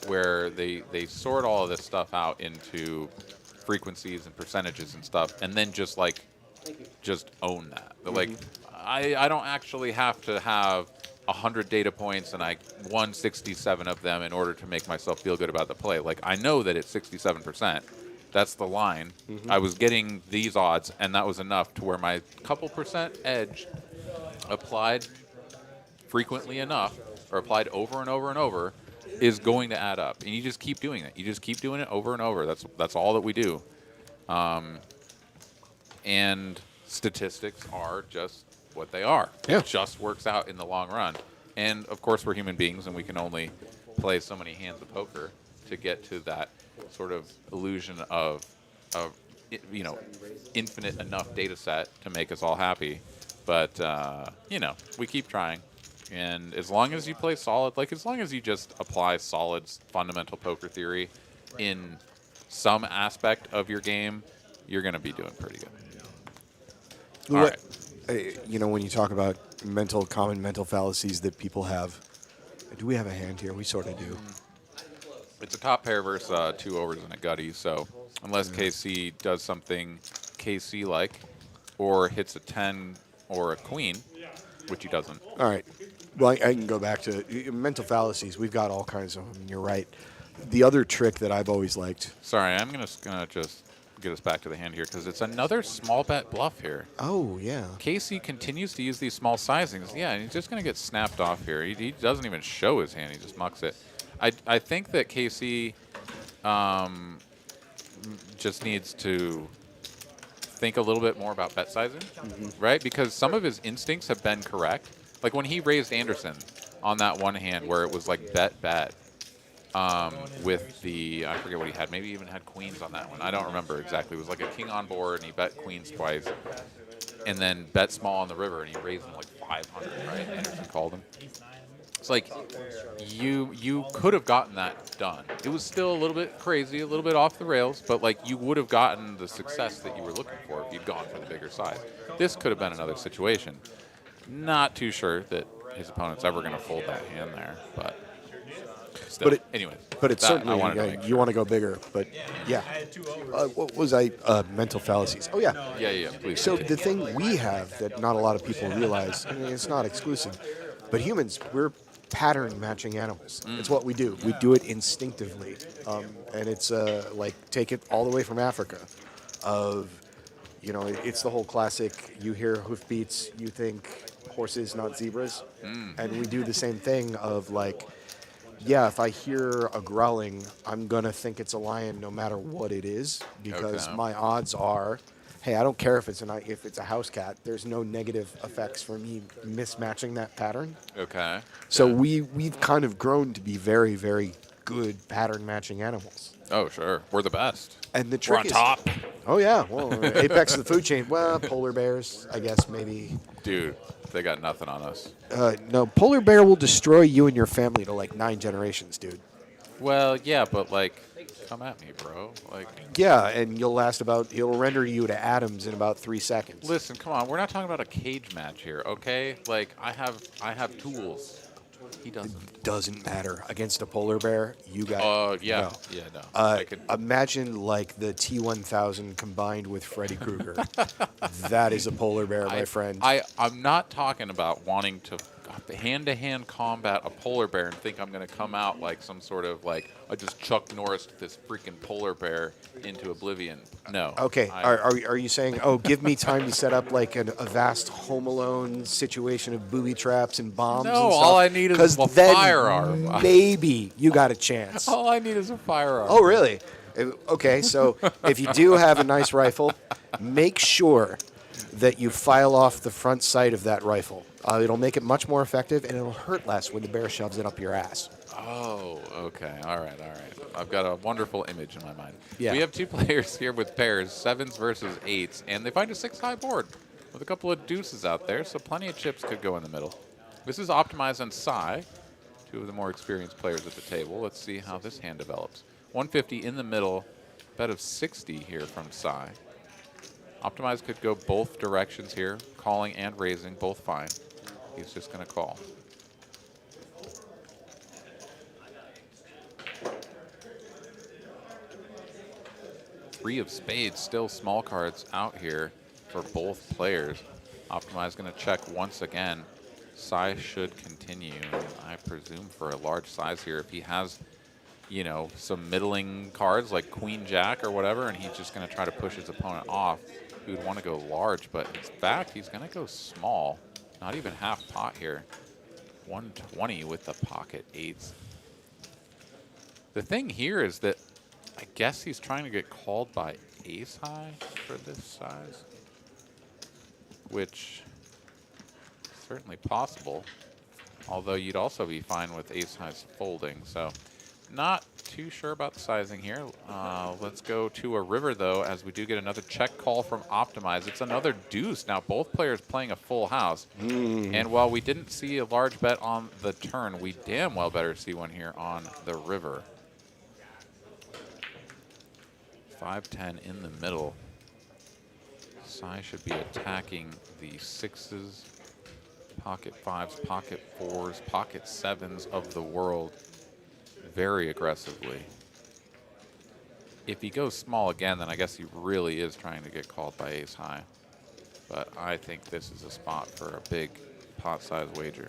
where they sort all of this stuff out into frequencies and percentages and stuff, and then just own that. But like, I don't actually have to have 100 data points and I won 67 of them in order to make myself feel good about the play. Like, I know that it's 67%. That's the line. I was getting these odds, and that was enough to where my couple percent edge applied frequently enough, or applied over and over and over, is going to add up, and you just keep doing it. You just keep doing it over and over. That's all that we do. And statistics are just what they are. Yeah. It just works out in the long run. And of course, we're human beings, and we can only play so many hands of poker to get to that sort of illusion of infinite enough data set to make us all happy. But we keep trying. And as long as you play solid, like as long as you just apply solid fundamental poker theory in some aspect of your game, you're going to be doing pretty good. All right. When you talk about common mental fallacies that people have, do we have a hand here? We sort of do. It's a top pair versus 2 overs and a gutty, so unless KC does something KC-like or hits a 10 or a queen, which he doesn't. All right. Well, I can go back to mental fallacies. We've got all kinds of them. You're right. The other trick that I've always liked. Sorry, I'm gonna just get us back to the hand here because it's another small bet bluff here. Oh, yeah. Casey continues to use these small sizings. Yeah, and he's just gonna get snapped off here. He doesn't even show his hand. He just mucks it. I think that Casey just needs to think a little bit more about bet sizing, right? Because some of his instincts have been correct. Like when he raised Anderson on that one hand where it was like bet with the, I forget what he had, maybe even had queens on that one. I don't remember exactly. It was like a king on board and he bet queens twice and then bet small on the river and he raised him like 500, right? Anderson called him. It's like you could have gotten that done. It was still a little bit crazy, a little bit off the rails, but like you would have gotten the success that you were looking for if you'd gone for the bigger size. This could have been another situation. Not too sure that his opponent's ever going to fold that hand there, but still. But anyways. But it's that certainly I wanted to make you sure. want to go bigger. But yeah, I had 2 overs. what was I? Mental fallacies. Oh yeah. Yeah, please. So the thing we have that not a lot of people realize, and it's not exclusive, but humans, we're pattern matching animals. It's what we do. We do it instinctively, and it's like take it all the way from Africa. It's the whole classic. You hear hoofbeats, you think horses, not zebras, and we do the same thing of like. Yeah, if I hear a growling, I'm going to think it's a lion no matter what it is because Okay. my odds are, hey, I don't care if it's a house cat. There's no negative effects for me mismatching that pattern. Okay. So Yeah. we've kind of grown to be very, very good pattern matching animals. Oh, sure. We're the best. And the We're trick on is, top. oh yeah, well, apex of the food chain. Well, polar bears, I guess maybe. Dude, they got nothing on us. No, polar bear will destroy you and your family to like 9 generations, dude. Well, yeah, but like, come at me, bro. Like, Yeah, and it'll render you to atoms in about 3 seconds. listen, come on. We're not talking about a cage match here, okay? Like, I have tools. He doesn't. Doesn't matter against a polar bear. You got. Oh, yeah. no. Yeah, no. Uh, I could. Imagine like the T-1000 combined with Freddy Krueger. That is a polar bear, my friend. I'm not talking about wanting to hand-to-hand combat a polar bear and think I'm going to come out like some sort of like I just Chuck Norris this freaking polar bear into oblivion. No. Okay, are you saying, oh, give me time to set up like a vast Home Alone situation of booby traps and bombs? No, and stuff? all I need is 'Cause a then firearm. Maybe you got a chance. All I need is a firearm. Oh, really? Okay, so if you do have a nice rifle, make sure that you file off the front sight of that rifle. It'll make it much more effective, and it'll hurt less when the bear shoves it up your ass. Oh, okay. All right. I've got a wonderful image in my mind. Yeah. We have 2 players here with pairs, 7s versus 8s, and they find a 6-high board with a couple of deuces out there, so plenty of chips could go in the middle. This is Optimize and Psy, 2 of the more experienced players at the table. Let's see how this hand develops. 150 in the middle, bet of 60 here from Psy. Optimize could go both directions here, calling and raising, both fine. He's just going to call. Three of spades, still small cards out here for both players. Optimize going to check once again. Size should continue, I presume, for a large size here. If he has, some middling cards like Queen Jack or whatever, and he's just going to try to push his opponent off, he would want to go large, but in fact, he's going to go small. Not even half pot here. 120 with the pocket 8s. The thing here is that I guess he's trying to get called by ace high for this size, which is certainly possible, although you'd also be fine with ace highs folding. So not too sure about the sizing here. Let's go to a river, though, as we do get another check call from Optimize. It's another deuce. Now both players playing a full house. And while we didn't see a large bet on the turn, we damn well better see one here on the river. 5-10 in the middle. Sai should be attacking the 6s, pocket 5s, pocket 4s, pocket 7s of the world very aggressively. If he goes small again, then I guess he really is trying to get called by ace high. But I think this is a spot for a big pot size wager.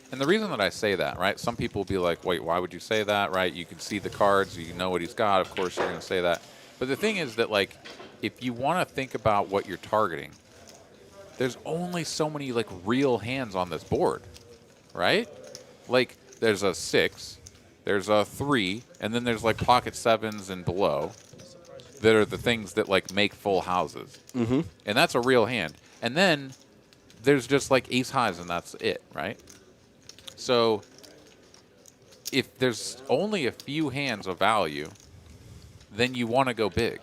And the reason that I say that, right, some people will be like, wait, why would you say that, right? You can see the cards, you know what he's got, of course you're going to say that. But the thing is that, like, if you want to think about what you're targeting, there's only so many, like, real hands on this board, right? Like, there's a 6, there's a 3, and then there's, like, pocket 7s and below that are the things that, like, make full houses. Mm-hmm. And that's a real hand. And then there's just, like, ace highs, and that's it, right? So if there's only a few hands of value, then you want to go big.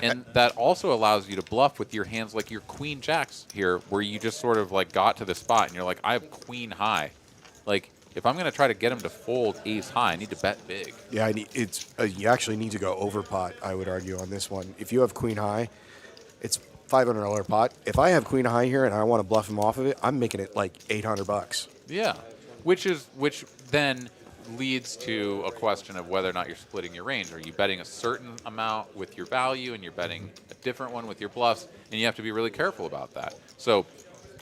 And that also allows you to bluff with your hands like your queen jacks here, where you just sort of like got to the spot and you're like, I have queen high. Like, if I'm going to try to get him to fold ace high, I need to bet big. Yeah, you actually need to go over pot, I would argue, on this one. If you have queen high, it's $500 pot. If I have queen high here and I want to bluff him off of it, I'm making it like $800. Yeah, which then leads to a question of whether or not you're splitting your range. Are you betting a certain amount with your value and you're betting a different one with your bluffs? And you have to be really careful about that. So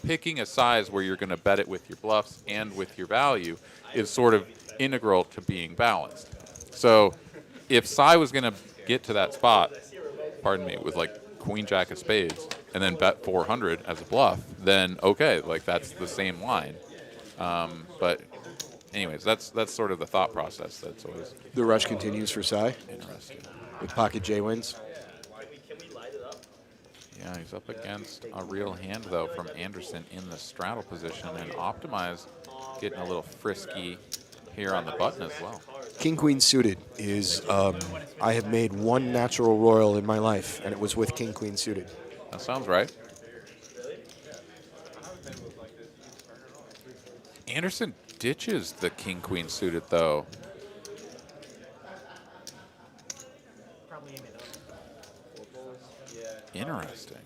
picking a size where you're going to bet it with your bluffs and with your value is sort of integral to being balanced. So if Cy was going to get to that spot, pardon me, with like queen jack of spades and then bet 400 as a bluff, then okay, like that's the same line. But anyways, that's sort of the thought process. That's always The rush continues for Cy interesting. with pocket J wins. Yeah, he's up against a real hand, though, from Anderson in the straddle position, and Optimize getting a little frisky here on the button as well. King Queen suited is, I have made one natural royal in my life, and it was with King Queen suited. That sounds right. Anderson ditches the King Queen suited, though. Probably aim it up. Interesting.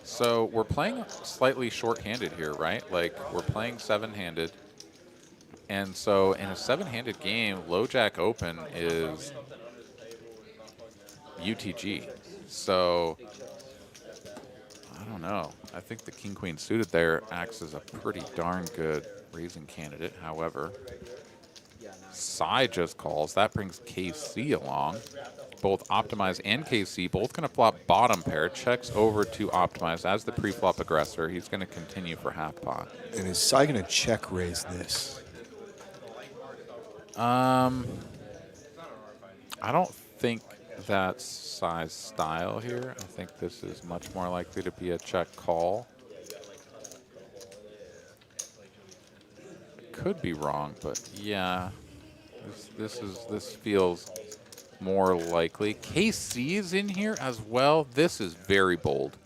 So we're playing slightly short-handed here, right? Like, we're playing seven-handed. And so in a seven-handed game, low jack open is UTG. So I don't know. I think the King Queen suited there acts as a pretty darn good raising candidate. However, Cy just calls. That brings KC along. Both Optimize and KC both going to flop bottom pair. Checks over to Optimize as the pre-flop aggressor. He's going to continue for half pot. And is Cy going to check raise this? I don't think that's Cy's style here. I think this is much more likely to be a check call. Could be wrong, but yeah, this feels more likely. KC is in here as well. This is very bold.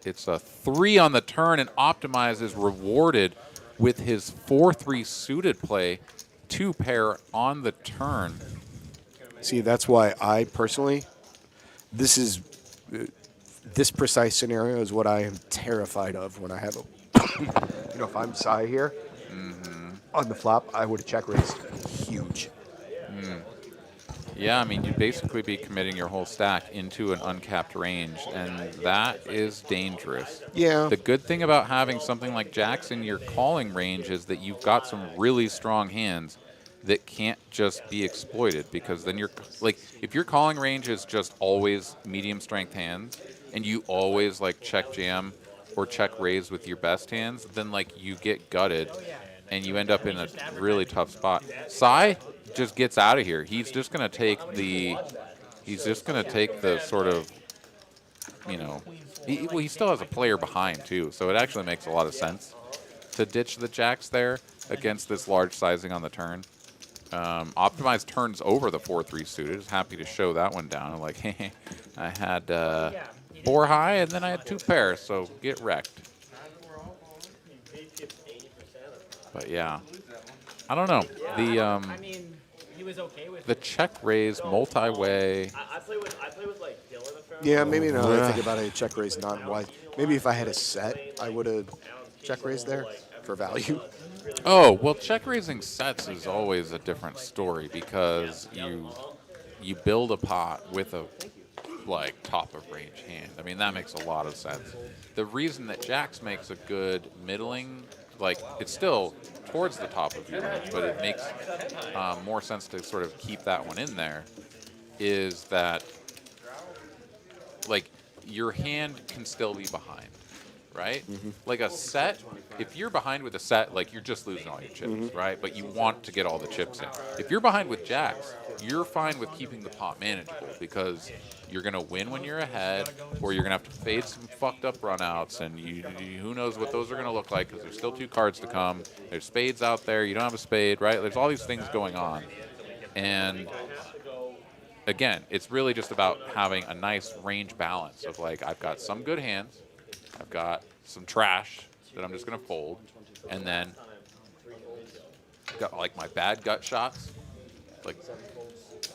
It's a 3 on the turn, and Optimize is rewarded with his 4-3 suited play, 2 pair on the turn. See, that's why I personally, this precise scenario is what I am terrified of when I have a, if I'm Cy here, on the flop, I would have check raised huge. Yeah, I mean, you'd basically be committing your whole stack into an uncapped range, and that is dangerous. Yeah. The good thing about having something like jacks in your calling range is that you've got some really strong hands that can't just be exploited, because then you're, like, if your calling range is just always medium strength hands, and you always, like, check jam or check raise with your best hands, then, like, you get gutted, and you end up in a really tough spot. Cy just gets out of here. He's just going to take the sort of, he still has a player behind too, so it actually makes a lot of sense to ditch the jacks there against this large sizing on the turn. Optimize turns over the 4-3 suited. Is happy to show that one down. Like, hey, I had 4 high and then I had 2 pairs, so get wrecked. But yeah, I don't know. I mean, he was okay with The check raise multi-way. I play with like Dylan a fair Yeah, maybe now that I think about it, check raise not wise. Maybe if I had a set, I would have check raised there for value. Oh, well, check raising sets is always a different story, because you build a pot with a top of range hand. I mean, that makes a lot of sense. The reason that jacks makes a good middling, it's still towards the top of your range, but it makes more sense to sort of keep that one in there, is that your hand can still be behind, right? Like a set, if you're behind with a set, you're just losing all your chips, right? But you want to get all the chips in. If you're behind with jacks, you're fine with keeping the pot manageable, because you're going to win when you're ahead, or you're going to have to fade some fucked up runouts, and who knows what those are going to look like, because there's still 2 cards to come. There's spades out there. You don't have a spade, right? There's all these things going on. And again, it's really just about having a nice range balance of, I've got some good hands, I've got some trash that I'm just going to fold. And then I've got like my bad gut shots. Like,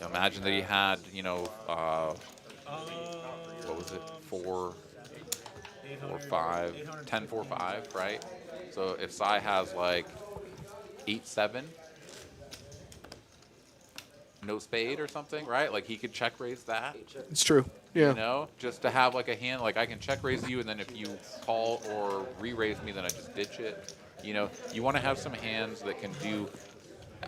imagine that he had, you know, what was it? 4, 5, 10, 4, 5, right? So if Sai has like 8, 7, no spade or something, right? Like he could check raise that. It's true. Yeah. You know, just to have like a hand, like I can check raise you, and then if you call or re-raise me, then I just ditch it. You know, you want to have some hands that can do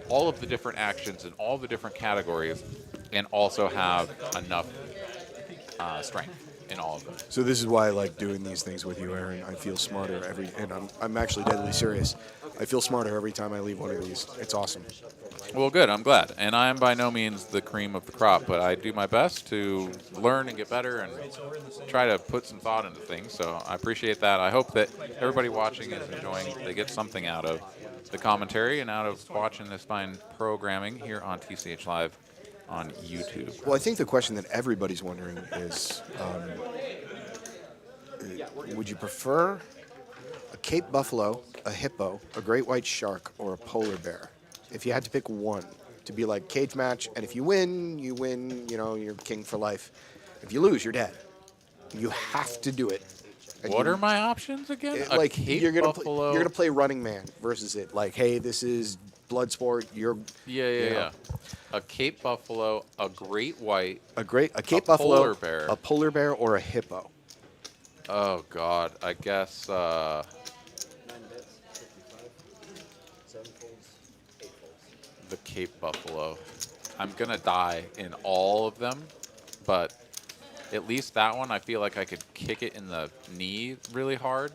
all of the different actions in all the different categories, and also have enough strength in all of them. So this is why I like doing these things with you, Aaron. I feel smarter and I'm actually deadly serious. I feel smarter every time I leave one of these. It's awesome. Well, good. I'm glad. And I'm by no means the cream of the crop, but I do my best to learn and get better and try to put some thought into things. So I appreciate that. I hope that everybody watching is enjoying, they get something out of the commentary and out of watching this fine programming here on TCH Live on YouTube. Well, I think the question that everybody's wondering is, would you prefer a Cape Buffalo, a hippo, a great white shark, or a polar bear? If you had to pick one to be like cage match, and if you win, you know, you're king for life. If you lose, you're dead. You have to do it. And What are my options again? A like Cape you're gonna Buffalo. you're gonna play Running Man versus it. Like, hey, this is blood sport. You Yeah. know. A Cape Buffalo, a great white. A Cape A Buffalo, polar bear. a polar bear, or a hippo. Oh God, I guess. The Cape Buffalo. I'm gonna die in all of them, but at least that one I feel like I could kick it in the knee really hard,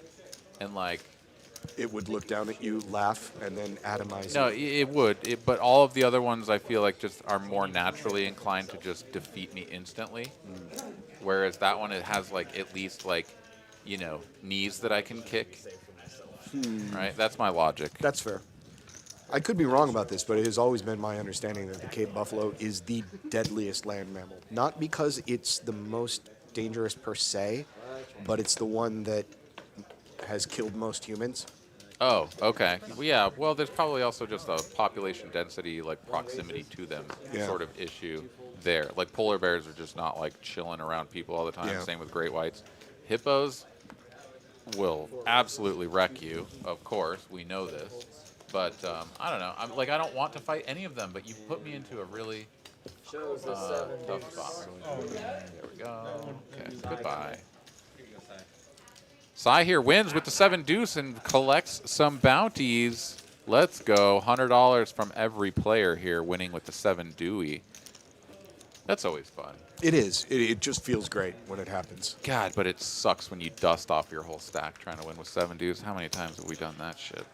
and like. It would look down at you, laugh, and then atomize. No, you. it would. But all of the other ones I feel like just are more naturally inclined to just defeat me instantly. Whereas that one, it has like at least like, you know, knees that I can kick. Right? That's my logic. That's fair. I could be wrong about this, but it has always been my understanding that the Cape Buffalo is the deadliest land mammal. Not because it's the most dangerous per se, but it's the one that has killed most humans. Oh, okay. Well, yeah, well, there's probably also just a population density, like proximity to them sort of issue there. Like polar bears are just not like chilling around people all the time. Yeah. Same with great whites. Hippos will absolutely wreck you, of course. We know this. But I don't know. I don't want to fight any of them, but you put me into a really tough spot. There we go. Okay, goodbye. Sai here wins with the 7 deuce and collects some bounties. Let's go. $100 from every player here winning with the 7 Dewey. That's always fun. It is. It just feels great when it happens. God, but it sucks when you dust off your whole stack trying to win with 7 deuce. How many times have we done that shit?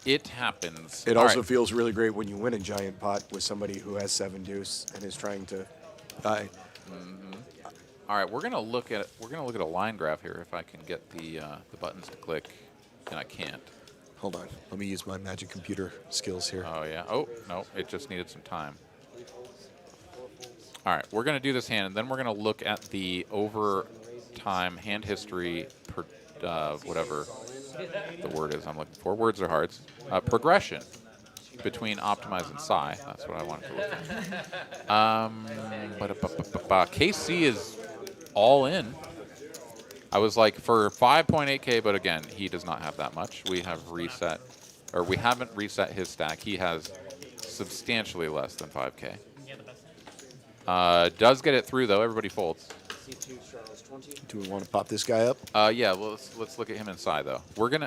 It happens. It All also right. feels really great when you win a giant pot with somebody who has 7 deuce and is trying to die. All right, we're gonna look at a line graph here if I can get the buttons to click, and I can't. Hold on. Let me use my magic computer skills here. Oh yeah. Oh no, it just needed some time. All right, we're gonna do this hand, and then we're gonna look at the overtime hand history per whatever the word is I'm looking for. Words are hard. Progression between Optimize and Sai. That's what I wanted to look at. KC is all in. I was like for 5.8K, but again, he does not have that much. We haven't reset his stack. He has substantially less than 5K. Does get it through though. Everybody folds. Do we want to pop this guy up? Yeah. Well, let's look at him inside though.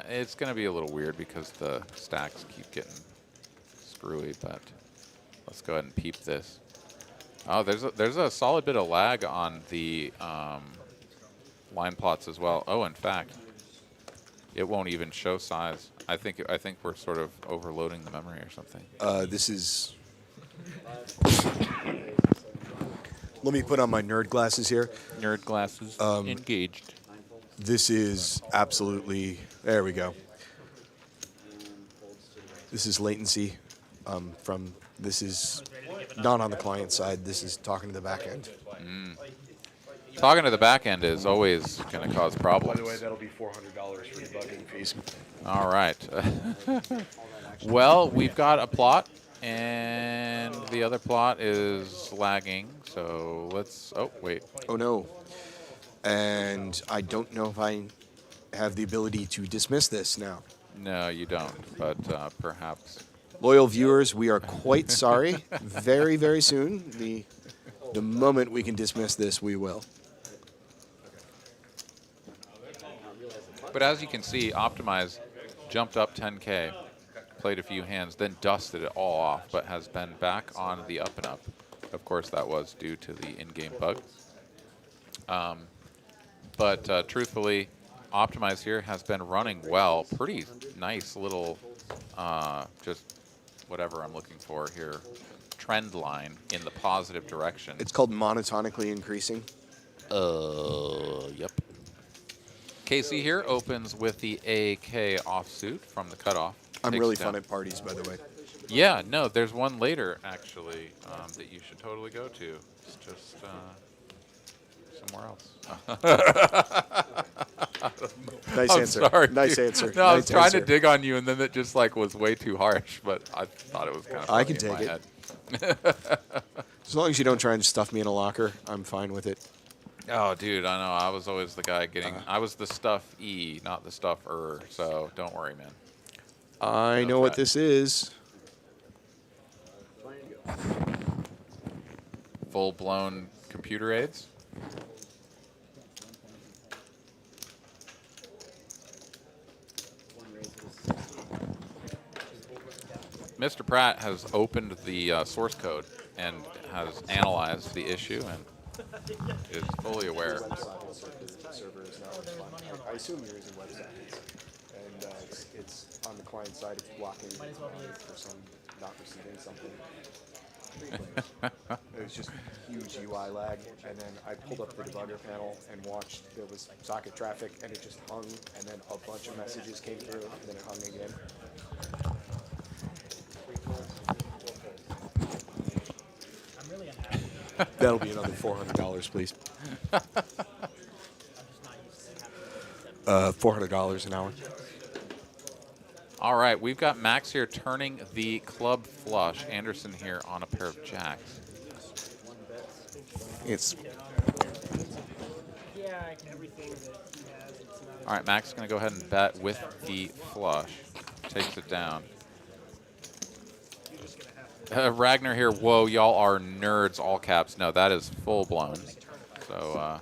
It's gonna be a little weird because the stacks keep getting screwy, but let's go ahead and peep this. Oh, there's a solid bit of lag on the line plots as well. Oh, in fact, it won't even show size. I think we're sort of overloading the memory or something. This is... Let me put on my nerd glasses here. Nerd glasses engaged. This is absolutely... There we go. This is latency from... This is not on the client side. This is talking to the back end. Talking to the back end is always going to cause By problems. the way, that'll be $400 for debugging fees. All right. Well, we've got a plot, and the other plot is lagging. So let's. Oh, wait. Oh no. And I don't know if I have the ability to dismiss this now. No, you don't. But perhaps. Loyal viewers, we are quite sorry. Very, very soon, the moment we can dismiss this, we will. But as you can see, Optimize jumped up 10K, played a few hands, then dusted it all off, but has been back on the up and up. Of course, that was due to the in-game bug. But truthfully, Optimize here has been running well. Pretty nice little, just whatever I'm looking for here, trend line in the positive direction. It's called monotonically increasing. Yep. KC here opens with the AK offsuit from the cutoff. I'm Takes really it down. fun at parties, by the way. Yeah, no, there's one later, actually, that you should totally go to. It's just somewhere else. Nice I'm answer. sorry. Nice dude. answer. No, I was Nice trying answer. to dig on you, and then it just like was way too harsh, but I thought it was kind of funny I can in take my it. head. As long as you don't try and stuff me in a locker, I'm fine with it. Oh, dude, I know. I was always the guy getting. I was the stuff E, not the stuffer. So don't worry, man. I know what this is. Full-blown computer aids. Mr. Pratt has opened the source code and has analyzed the issue and is fully aware. I assume you're using WebSockets, and it's on the client side. It's blocking for some not receiving something. It was just huge UI lag, and then I pulled up the debugger panel and watched. There was socket traffic, and it just hung, and then a bunch of messages came through, and then it hung again. I'm really unhappy. That'll be another $400, please. $400 an hour. All right, we've got Max here turning the club flush. Anderson here on a pair of jacks. It's Yeah, I can everything that he has. It's not All right, Max is going to go ahead and bet with the flush. Takes it down. Ragnar here. Whoa, y'all are nerds, all caps. No, that is full blown. So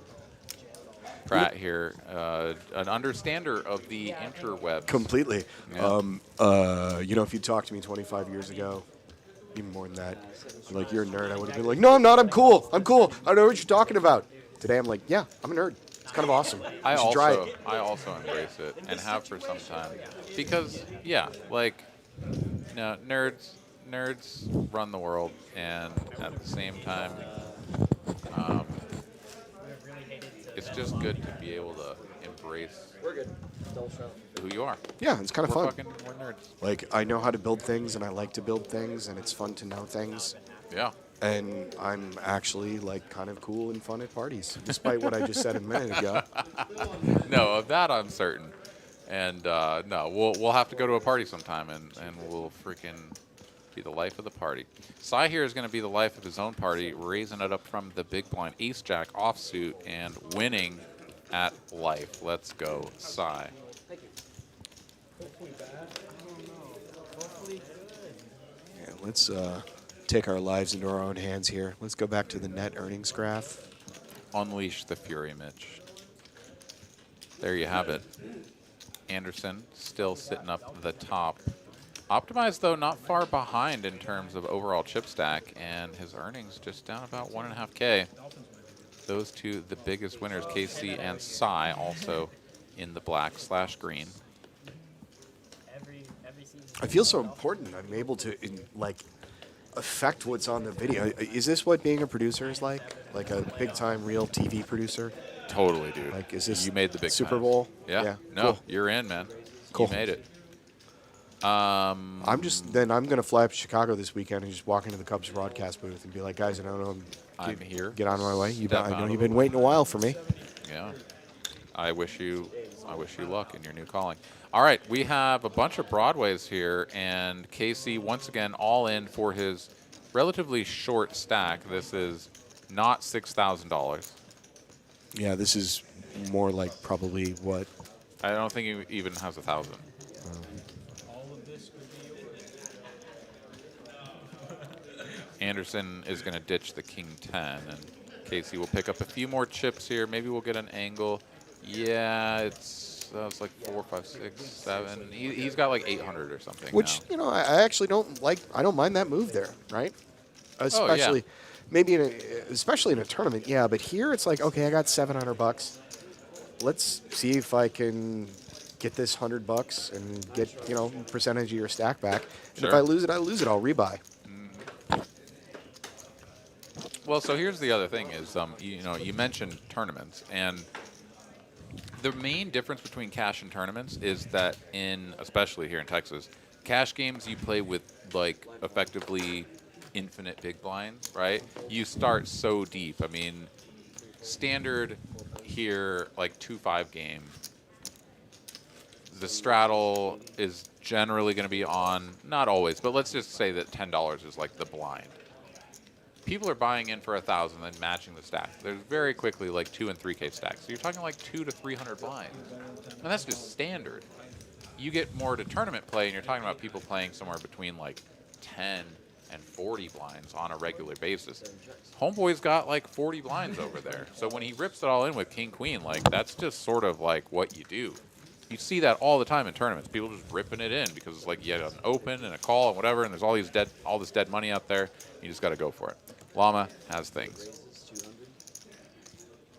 Pratt here, an understander of the interwebs. completely. Yeah. You know, if you talked to me 25 years ago, even more than that, like, you're a nerd, I would have been like, no, I'm not. I'm cool. I'm cool. I know what you're talking about. Today, I'm like, yeah, I'm a nerd. It's kind of awesome. I You should try also it. embrace it and have for some time because like nerds run the world, and at the same time it's just good to be able to embrace who you are. Yeah, it's kind of We're fun. we're nerds. Like, I know how to build things, and I like to build things, and it's fun to know things. Yeah. And I'm actually, like, kind of cool and fun at parties, despite what I just said a minute ago. No, of that I'm certain. And no, we'll have to go to a party sometime, and we'll freaking be the life of the party. Cy here is going to be the life of his own party, raising it up from the big blind, ace jack offsuit, and winning at life. Let's go, Cy. Yeah, let's take our lives into our own hands here. Let's go back to the net earnings graph. Unleash the fury, Mitch. There you have it. Anderson still sitting up the top. Optimized, though, not far behind in terms of overall chip stack, and his earnings just down about 1.5K. Those two, the biggest winners, KC and Cy, also in the black/green. every season. I feel so important. I'm able to, affect what's on the video. Is this what being a producer is like? Like a big-time real TV producer? Totally, dude. Like, is this you made the big Super time. Bowl? Yeah. No, cool. you're in, man. Cool. You made it. I'm going to fly up to Chicago this weekend and just walk into the Cubs broadcast booth and be like, guys, I don't know. I'm here. Get on my way. Step I know out you've of been waiting a while for me. Yeah. I wish you luck in your new calling. All right, we have a bunch of Broadways here, and Casey once again all in for his relatively short stack. This is not $6,000. Yeah, this is more like probably what? I don't think he even has 1,000. Anderson is going to ditch the king 10, and Casey will pick up a few more chips here. Maybe we'll get an angle. Yeah, it's like 4, 5, 6, 7. He's got like 800 or something. Which now. I actually don't like. I don't mind that move there, right? Especially, maybe especially in a tournament. Yeah, but here it's like, okay, I got $700. Let's see if I can get this $100 and get percentage of your stack back. And Sure. if I lose it, I lose it. I'll rebuy. Well, so here's the other thing is, you mentioned tournaments, and the main difference between cash and tournaments is that especially here in Texas, cash games you play with like effectively infinite big blinds, right? You start so deep. I mean, standard here, like 2-5 game, the straddle is generally going to be on, not always, but let's just say that $10 is like the blind. People are buying in for 1,000 and matching the stack. There's very quickly like 2 and 3K stacks. So you're talking like 200 to 300 blinds. And that's just standard. You get more to tournament play, and you're talking about people playing somewhere between like 10 and 40 blinds on a regular basis. Homeboy's got like 40 blinds over there. So when he rips it all in with king, queen, like that's just sort of like what you do. You see that all the time in tournaments. People just ripping it in because it's like you had an open and a call and whatever, and there's all this dead money out there. You just got to go for it. Llama has things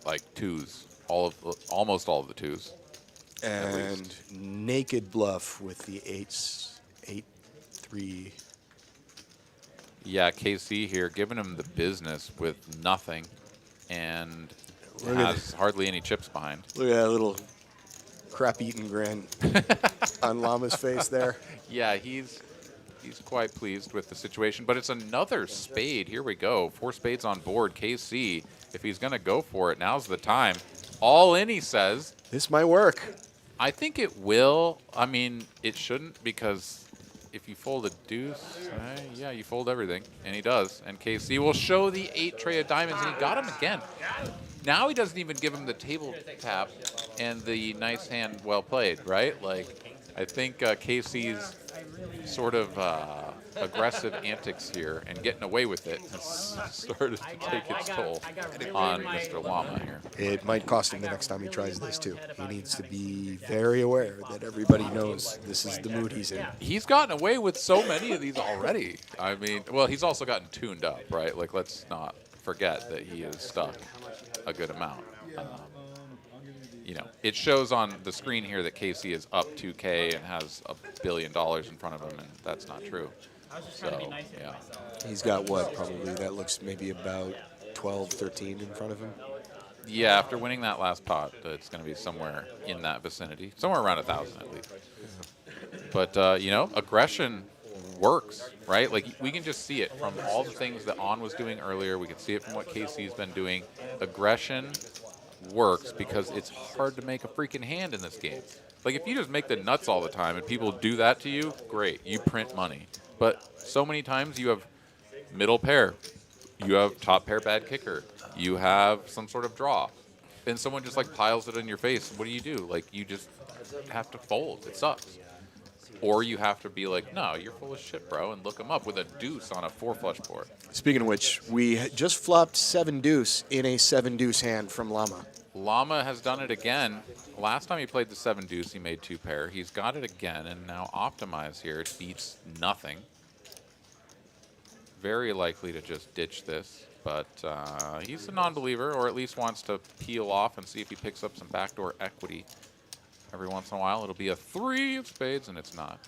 like twos, almost all of the twos, And naked bluff with the 8-3. Yeah, KC here giving him the business with nothing, and has hardly any chips behind. Look at that little crap-eating grin on Llama's face there. Yeah, he's quite pleased with the situation, but it's another spade. Here we go. 4 spades on board. KC, if he's going to go for it, now's the time. All in, he says. This might work. I think it will. I mean, it shouldn't, because if you fold a deuce, yeah, you fold everything, and he does. And KC will show the 8 tray of diamonds, and he got him again. Now he doesn't even give him the table tap and the nice hand well played, right? Like, I think KC's sort of aggressive antics here and getting away with it has started to take its toll on Mr. Llama here. It might cost him the next time he tries this, too. He needs to be very aware that everybody knows this is the mood he's in. He's gotten away with so many of these already. I mean, well, he's also gotten tuned up, right? Like, let's not forget that he is stuck a good amount. You know, it shows on the screen here that KC is up 2K and has $1 billion in front of him, and that's not true. So, yeah. He's got what, probably, that looks maybe about 12, 13 in front of him. Yeah, after winning that last pot, it's going to be somewhere in that vicinity, somewhere around 1,000 at least. But, you know, aggression works, right? Like, we can just see it from all the things that On was doing earlier. We can see it from what KC's been doing. Aggression works because it's hard to make a freaking hand in this game. Like, if you just make the nuts all the time and people do that to you, great, you print money. But so many times you have middle pair, you have top pair bad kicker, you have some sort of draw, and someone just like piles it in your face. What do? Like, you just have to fold. It sucks. Or you have to be like, no, you're full of shit, bro, and look them up with a deuce on a 4 flush board. Speaking of which, we just flopped 7 deuce in a 7 deuce hand from Llama. Llama has done it again. Last time he played the 7 deuce, he made 2 pair. He's got it again, and now Optimize here beats nothing. Very likely to just ditch this, but he's a non-believer, or at least wants to peel off and see if he picks up some backdoor equity. Every once in a while, it'll be a 3 of spades, and it's not.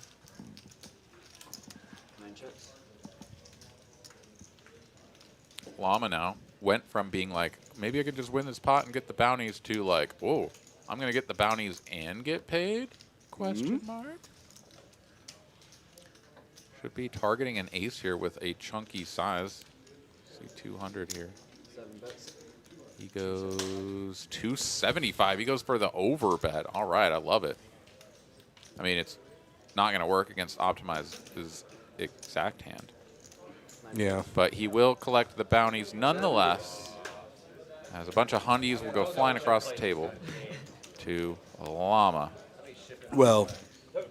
9 chips. Llama now went from being like, maybe I could just win this pot and get the bounties, to like, whoa, I'm going to get the bounties and get paid? Question mark? Should be targeting an ace here with a chunky size. See 200 here. He goes 275. He goes for the over bet. All right, I love it. I mean, it's not going to work against Optimize's exact hand. Yeah. But he will collect the bounties nonetheless, as a bunch of hundies will go flying across the table to Llama. Well,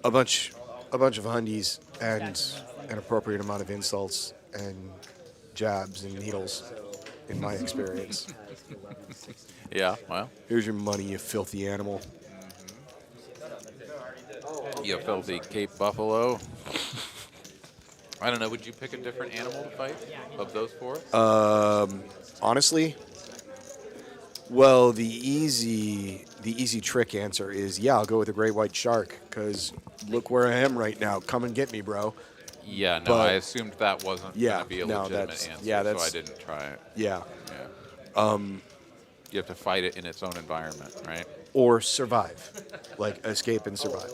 a bunch of hundies and an appropriate amount of insults and jabs and needles, in my experience. Yeah, well, Here's your money, you filthy animal. you filthy Cape Buffalo. I don't know, would you pick a different animal to fight of those four? Honestly, well, the easy trick answer is, yeah, I'll go with a great white shark, because look where I am right now. Come and get me, bro. Yeah, no, But- I assumed that wasn't Yeah, going to be a no, legitimate that's- answer, yeah, so I that's- didn't try it. Yeah. Yeah. You have to fight it in its own environment, right? Or survive. Like, escape and survive.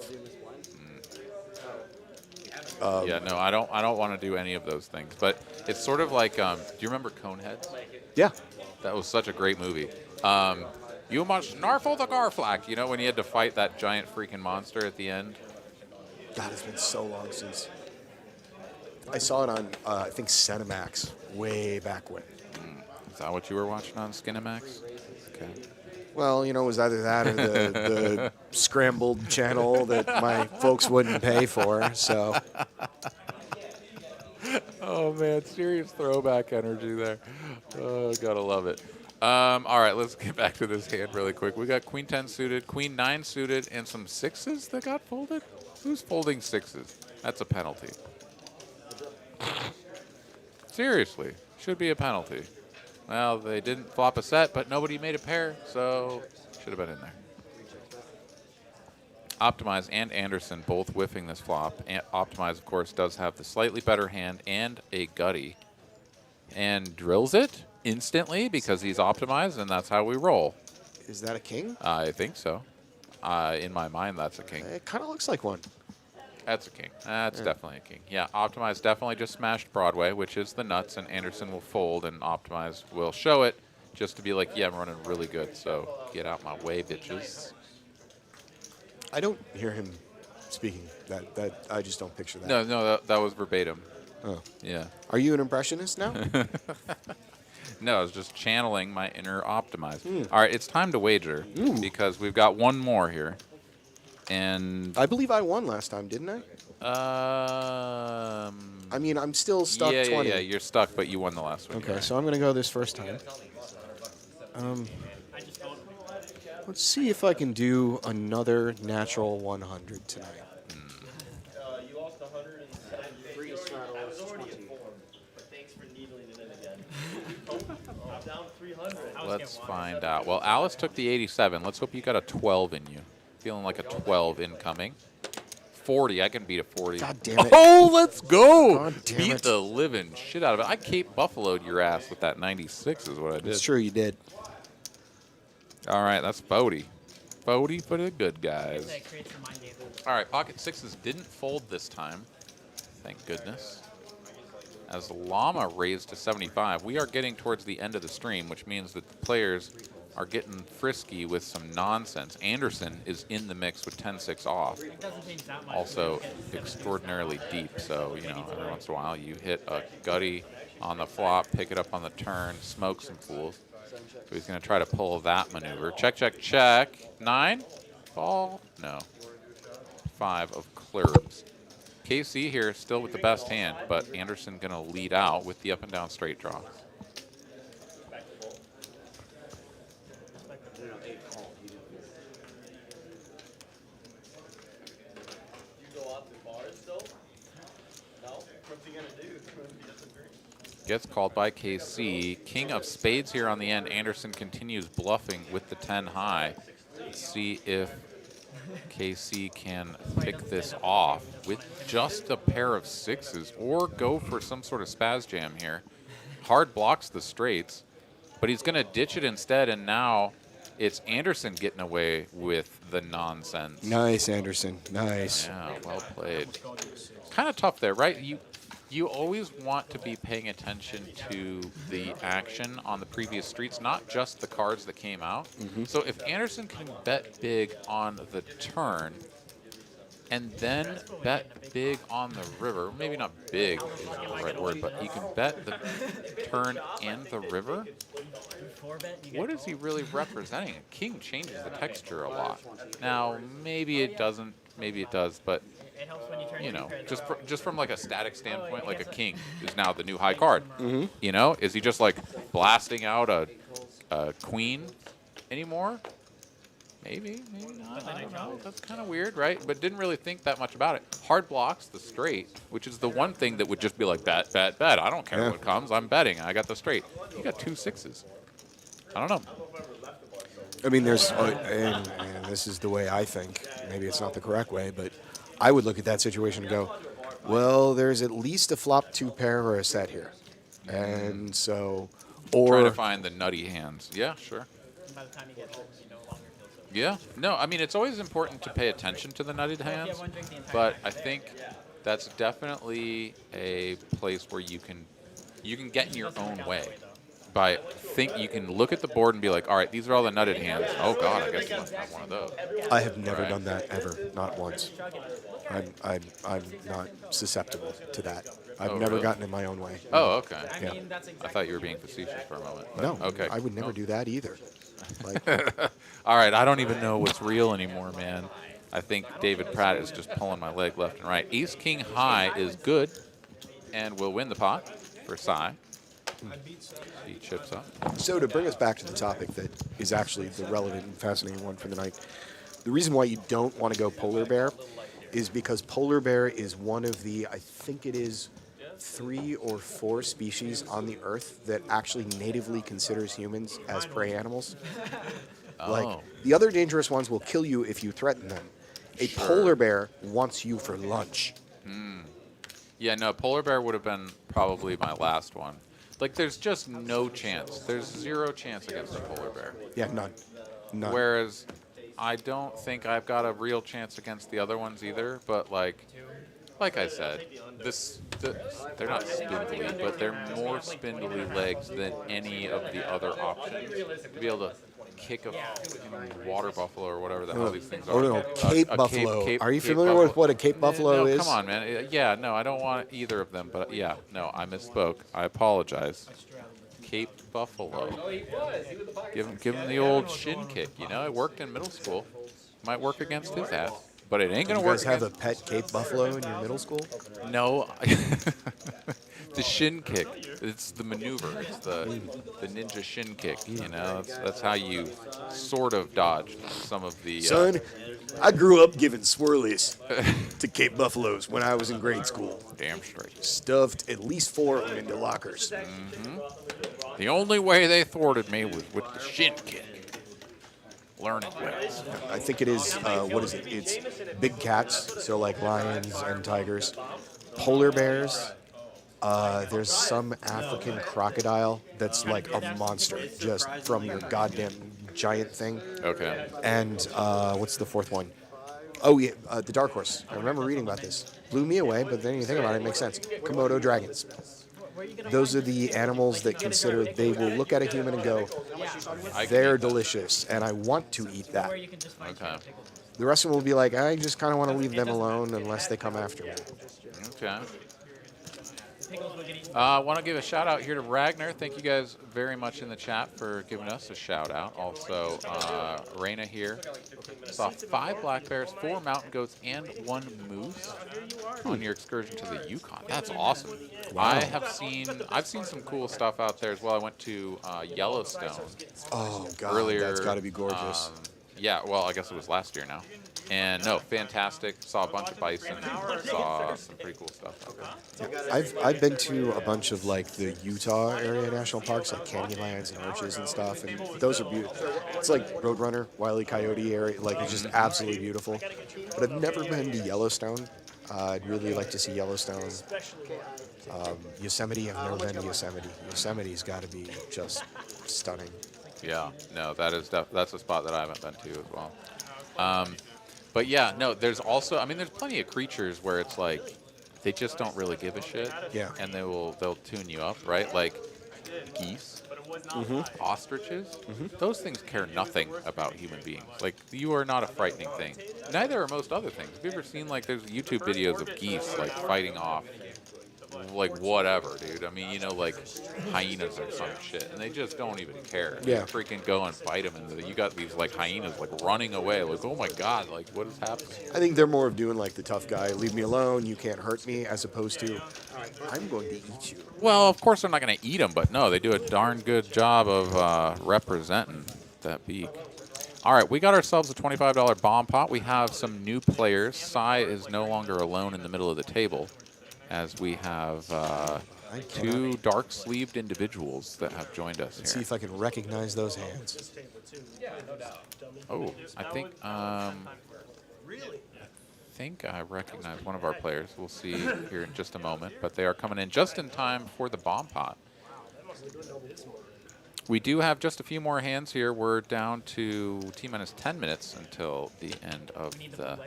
Yeah, no, I don't want to do any of those things. But it's sort of like, do you remember Coneheads? Yeah. That was such a great movie. You must snarfle the Garflack. You know, when you had to fight that giant freaking monster at the end? God, it's been so long since. I saw it on, I think, Cinemax, way back when. Is that what you were watching on Skinemax? Okay. Well, you know, it was either that or the scrambled channel that my folks wouldn't pay for, so. Oh, man, serious throwback energy there. Oh, gotta love it. All right, let's get back to this hand really quick. We got Queen 10 suited, Queen 9 suited, and some sixes that got folded? Who's folding sixes? That's a penalty. Seriously, should be a penalty. Well, they didn't flop a set, but nobody made a pair, so should have been in there. Optimize and Anderson both whiffing this flop. Optimize, of course, does have the slightly better hand and a gutty. And drills it instantly because he's optimized, and that's how we roll. Is that a king? I think so. In my mind, that's a king. It kind of looks like one. That's a king. That's definitely a king. Yeah, Optimize definitely just smashed Broadway, which is the nuts, and Anderson will fold, and Optimize will show it just to be like, yeah, I'm running really good, so get out my way, bitches. I don't hear him speaking. That I just don't picture that. No, that was verbatim. Oh. Yeah. Are you an impressionist now? No, I was just channeling my inner Optimize. All right, it's time to wager because we've got one more here. And I believe I won last time, didn't I? I mean, I'm still stuck 20. Yeah, you're stuck, but you won the last one. Okay, so I'm going to go this first time. Let's see if I can do another natural 100 tonight. You lost 173. I was already informed, but thanks for needling it in again. I'm down 300. Let's find out. Well, Alice took the 87. Let's hope you got a 12 in you. Feeling like a 12 incoming. 40. I can beat a 40. God damn it. Oh, let's go. God damn Beat it. the living shit out of it. I Cape Buffaloed your ass with that 96 is what I did. It's true, you did. All right, that's Bodie. Bodie for the good guys. That creates the mind game. All right, pocket sixes didn't fold this time. Thank goodness. As Llama raised to 75, we are getting towards the end of the stream, which means that the players are getting frisky with some nonsense. Anderson is in the mix with 10-6 off. It doesn't change that much. Also extraordinarily deep, so, you know, every once in a while you hit a gutty on the flop, pick it up on the turn, smoke some fools. So he's going to try to pull that maneuver. Check, check, check. 9? Ball? No. 5 of clubs. KC here still with the best hand, but Anderson going to lead out with the up and down straight draw. Gets called by KC. King of spades here on the end. Anderson continues bluffing with the 10 high. Let's see if KC can pick this off with just a pair of sixes or go for some sort of spaz jam here. Hard blocks the straights, but he's going to ditch it instead, and now it's Anderson getting away with the nonsense. Nice, Anderson. Nice. Yeah, well played. kind of tough there, right? You always want to be paying attention to the action on the previous streets, not just the cards that came out. So if Anderson can bet big on the turn and then bet big on the river, maybe not big is the right word, but he can bet the turn and the river. What is he really representing? A king changes the texture a lot. Now, maybe it doesn't, maybe it does, but It helps when you turn you two know, cards off. just from like a static standpoint, like a king is now the new high card. You know, is he just like blasting out a queen anymore? Maybe not. I don't know. That's kind of weird, right? But didn't really think that much about it. Hard blocks the straight, which is the one thing that would just be like bet, bet, bet. I don't care what comes. I'm betting. I got the straight. You got 2 6s. I don't know. I mean, there's, and this is the way I think. Maybe it's not the correct way, but I would look at that situation and go, well, there's at least a flop 2 pair or a set here. And so, Try to or, find the nutty hands. Yeah, sure. By the time you get home, you no longer feel so. Yeah. No, I mean, it's always important to pay attention to the nutted hands, but I think that's definitely a place where you can get in your own way. By you can look at the board and be like, all right, these are all the nutted hands. Oh God, I guess you must have one of those. I have never Right. done that ever, not once. I'm not susceptible to that. I've Oh, never really? gotten in my own way. Oh, okay. I mean, that's exactly I thought you were being facetious for a moment. but No, Okay. I would never Oh. do that either. Like, All right, I don't even know what's real anymore, man. I think David Pratt is just pulling my leg left and right. Ace King High is good and will win the pot for Cy. He chips up. so to bring us back to the topic that is actually the relevant and fascinating one for the night, the reason why you don't want to go polar bear is because polar bear is one of the, I think it is 3 or 4 species on the earth that actually natively considers humans as prey animals. Like, Oh. the other dangerous ones will kill you if you threaten them. A polar bear wants you for lunch. Yeah, no, polar bear would have been probably my last one. Like, there's just no chance. There's 0 chance against a polar bear. Yeah, none. None. Whereas I don't think I've got a real chance against the other ones either. But like I said, they're not spindly, but they're more spindly legs than any of the other options. To be able to kick a fucking water buffalo or whatever the hell these things are. Oh, no, Cape A Buffalo. Are you Cape familiar with what a Cape Buffalo no, is? come on, man. Yeah, no, I don't want either of them. But yeah, no, I misspoke. I apologize. Cape Buffalo. Give him the old shin kick. You know, it worked in middle school. Might work against his ass, but it ain't Do gonna you work. guys have a against pet Cape Buffalo in your middle school? No. The shin kick. It's the maneuver. It's the ninja shin kick. You know, that's how you sort of dodge some of the. Son, I grew up giving swirlies to Cape Buffaloes when I was in grade school. Damn straight. Stuffed at least 4 of them into lockers. The only way they thwarted me was with the shin kick. Learning ways. I think it is, what is it? It's big cats, so like lions and tigers. Polar bears. There's some African crocodile that's like a monster just from your goddamn giant thing. Okay. And what's the 4th one? Oh, yeah, the dark horse. I remember reading about this. Blew me away, but then you think about it, it makes sense. Komodo dragons. Those are the animals that consider, they will look at a human and go, they're delicious, and I want to eat that. Okay. The rest of them will be like, I just kind of want to leave them alone unless they come after me. Okay. I want to give a shout out here to Ragnar. Thank you guys very much in the chat for giving us a shout out. Also, Raina here saw 5 black bears, 4 mountain goats, and 1 moose on your excursion to the Yukon. That's awesome. Wow. I've seen some cool stuff out there as well. I went to Yellowstone Oh, God, earlier. that's got to be gorgeous. Yeah, well, I guess it was last year now. And no, fantastic. Saw a bunch of bison. Saw some pretty cool stuff out there. I've been to a bunch of like the Utah area national parks, like Canyonlands and Arches and stuff, and those are beautiful. It's like Roadrunner, Wile E. Coyote area, like it's just absolutely beautiful. But I've never been to Yellowstone. I'd really like to see Yellowstone. Yosemite, I've never been to Yosemite. Yosemite's got to be just stunning. Yeah, no, that's a spot that I haven't been to as well. But yeah, no, there's also, I mean, there's plenty of creatures where it's like they just don't really give a shit. Yeah. And they'll tune you up, right? Like geese, ostriches. Those things care nothing about human beings. Like, you are not a frightening thing. Neither are most other things. Have you ever seen, like, there's YouTube videos of geese, like, fighting off, like, whatever, dude. I mean, you know, like, hyenas or some shit, and they just don't even care. They Yeah. freaking go and fight them, and you got these, like, hyenas, like, running away. Like, oh, my God, like, what is happening? I think they're more of doing like the tough guy, leave me alone, you can't hurt me, as opposed to, I'm going to eat you. Well, of course they're not going to eat them, but no, they do a darn good job of representing that beak. All right, we got ourselves a $25 bomb pot. We have some new players. Sai is no longer alone in the middle of the table, as we have two dark-sleeved individuals that have joined us Let's see here. if I can recognize those hands. Oh, I think I recognize one of our players. We'll see here in just a moment, but they are coming in just in time for the bomb pot. We do have just a few more hands here. We're down to T-minus 10 minutes until the end of the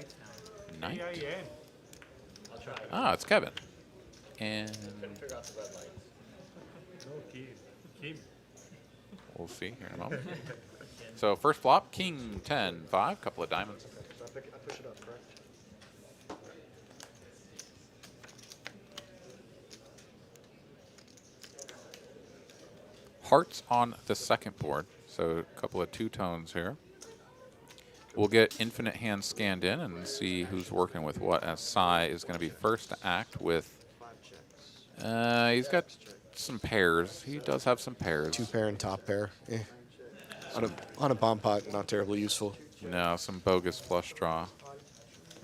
night. Ah, it's Kevin. And we'll see here in a moment. So first flop, King 10, 5, couple of diamonds. I push it up, correct? Hearts on the second board, so a couple of two-tones here. We'll get infinite hands scanned in and see who's working with what, as Sai is going to be first to act with... he's got some pairs. He does have some pairs. Two pair and top pair. Eh. On a bomb pot, not terribly useful. No, some bogus flush draw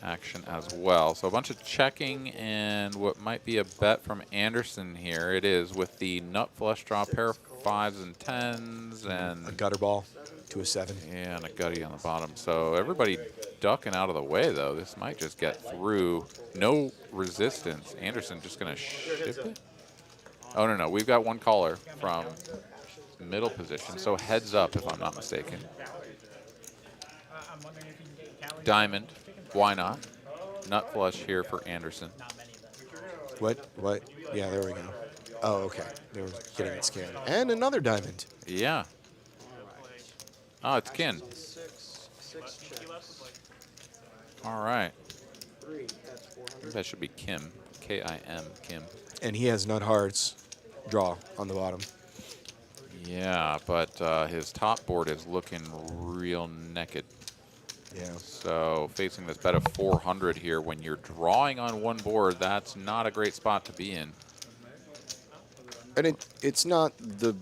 action as well. So a bunch of checking and what might be a bet from Anderson here. It is with the nut flush draw, pair of 5s and 10s, and A gutter ball to a 7. yeah, and a gutty on the bottom. So everybody ducking out of the way, though. This might just get through. No resistance. Anderson just going to ship it? Oh, no. We've got one caller from middle position. So heads up, if I'm not mistaken. Diamond. Why not? Nut flush here for Anderson. What? Yeah, there we go. Oh, okay. They were getting it scanned. And another diamond. Yeah. Oh, it's Kin. All right. That should be Kim. K-I-M, Kim. And he has nut hearts draw on the bottom. Yeah, but his top board is looking real naked. Yeah. So facing this bet of 400 here, when you're drawing on one board, that's not a great spot to be in. And it's not the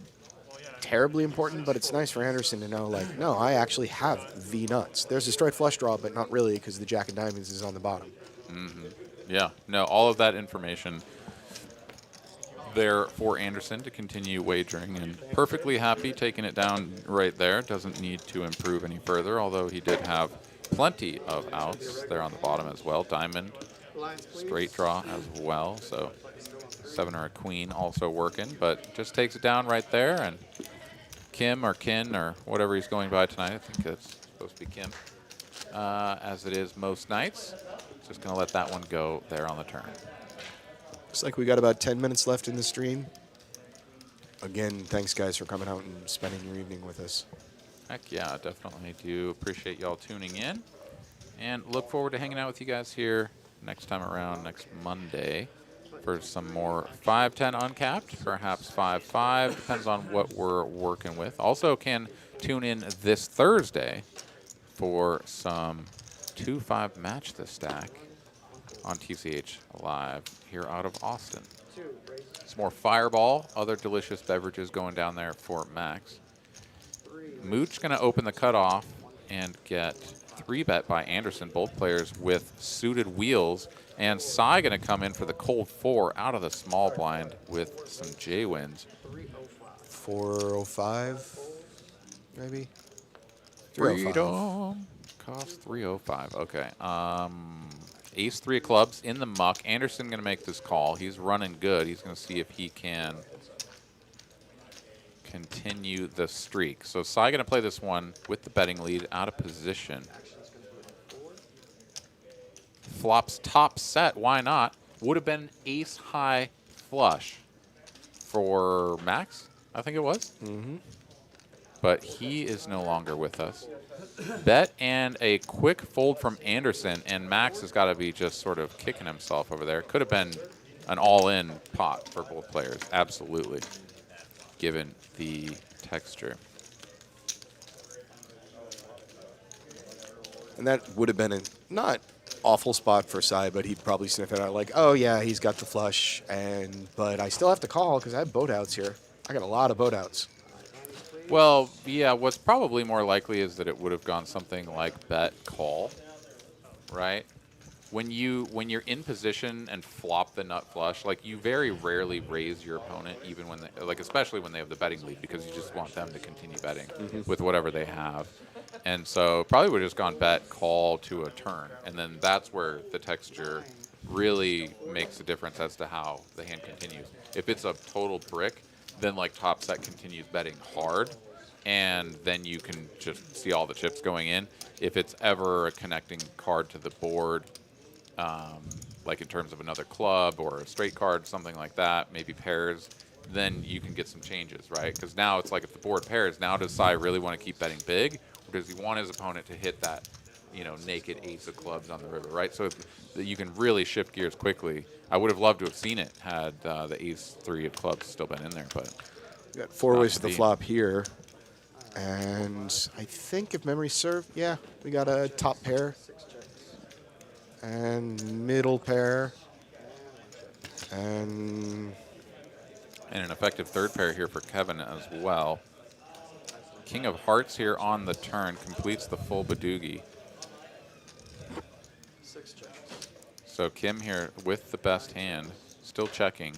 terribly important, but it's nice for Anderson to know, like, no, I actually have the nuts. There's a straight flush draw, but not really, because the jack of diamonds is on the bottom. Yeah, no, all of that information there for Anderson to continue wagering, and perfectly happy taking it down right there. Doesn't need to improve any further, although he did have plenty of outs there on the bottom as well. Diamond, straight draw as well, so 7 or a queen also working, but just takes it down right there. And Kim or Kin or whatever he's going by tonight, I think it's supposed to be Kim, as it is most nights. Just going to let that one go there on the turn. Looks like we got about 10 minutes left in the stream. Again, thanks, guys, for coming out and spending your evening with us. Heck yeah, definitely do appreciate y'all tuning in. And look forward to hanging out with you guys here next time around, next Monday, for some more 5-10 uncapped, perhaps 5-5. Depends on what we're working with. Also can tune in this Thursday for some 2-5 match the stack on TCH Live here out of Austin. Some more Fireball, other delicious beverages going down there for Max. Mooch going to open the cutoff and get 3-bet by Anderson, both players with suited wheels. And Sai going to come in for the cold 4 out of the small blind with some J-wins. 405, maybe? Freedom. Cost 305. Okay. Ace 3 of clubs in the muck. Anderson going to make this call. He's running good. He's going to see if he can continue the streak. So Sai going to play this one with the betting lead out of position. Flops top set. Why not? would have been ace high flush for Max, I think it was. Mm-hmm. But he is no longer with us. Bet and a quick fold from Anderson, and Max has got to be just sort of kicking himself over there. Could have been an all-in pot for both players, absolutely, given the texture. And that would have been a not awful spot for Cy, but he'd probably sniff it out like, oh yeah, he's got the flush, but I still have to call because I have boat outs here. I got a lot of boat outs. Well, yeah, what's probably more likely is that it would have gone something like bet call, right? When you're in position and flop the nut flush, like you very rarely raise your opponent, even when they, like especially when they have the betting lead, because you just want them to continue betting with whatever they have. And so probably would have just gone bet call to a turn, and then that's where the texture really makes a difference as to how the hand continues. If it's a total brick, then like top set continues betting hard, and then you can just see all the chips going in. If it's ever a connecting card to the board, like in terms of another club or a straight card, something like that, maybe pairs, then you can get some changes, right? Because now it's like if the board pairs, now does Cy really want to keep betting big, or does he want his opponent to hit that, naked ace of clubs on the river, right? So you can really shift gears quickly. I would have loved to have seen it had the ace three of clubs still been in there, but We got four ways to the flop here. And I think if memory serves, yeah, we got a top pair and middle pair and an effective third pair here for Kevin as well. King of hearts here on the turn completes the full Badoogie. So Kim here with the best hand, still checking.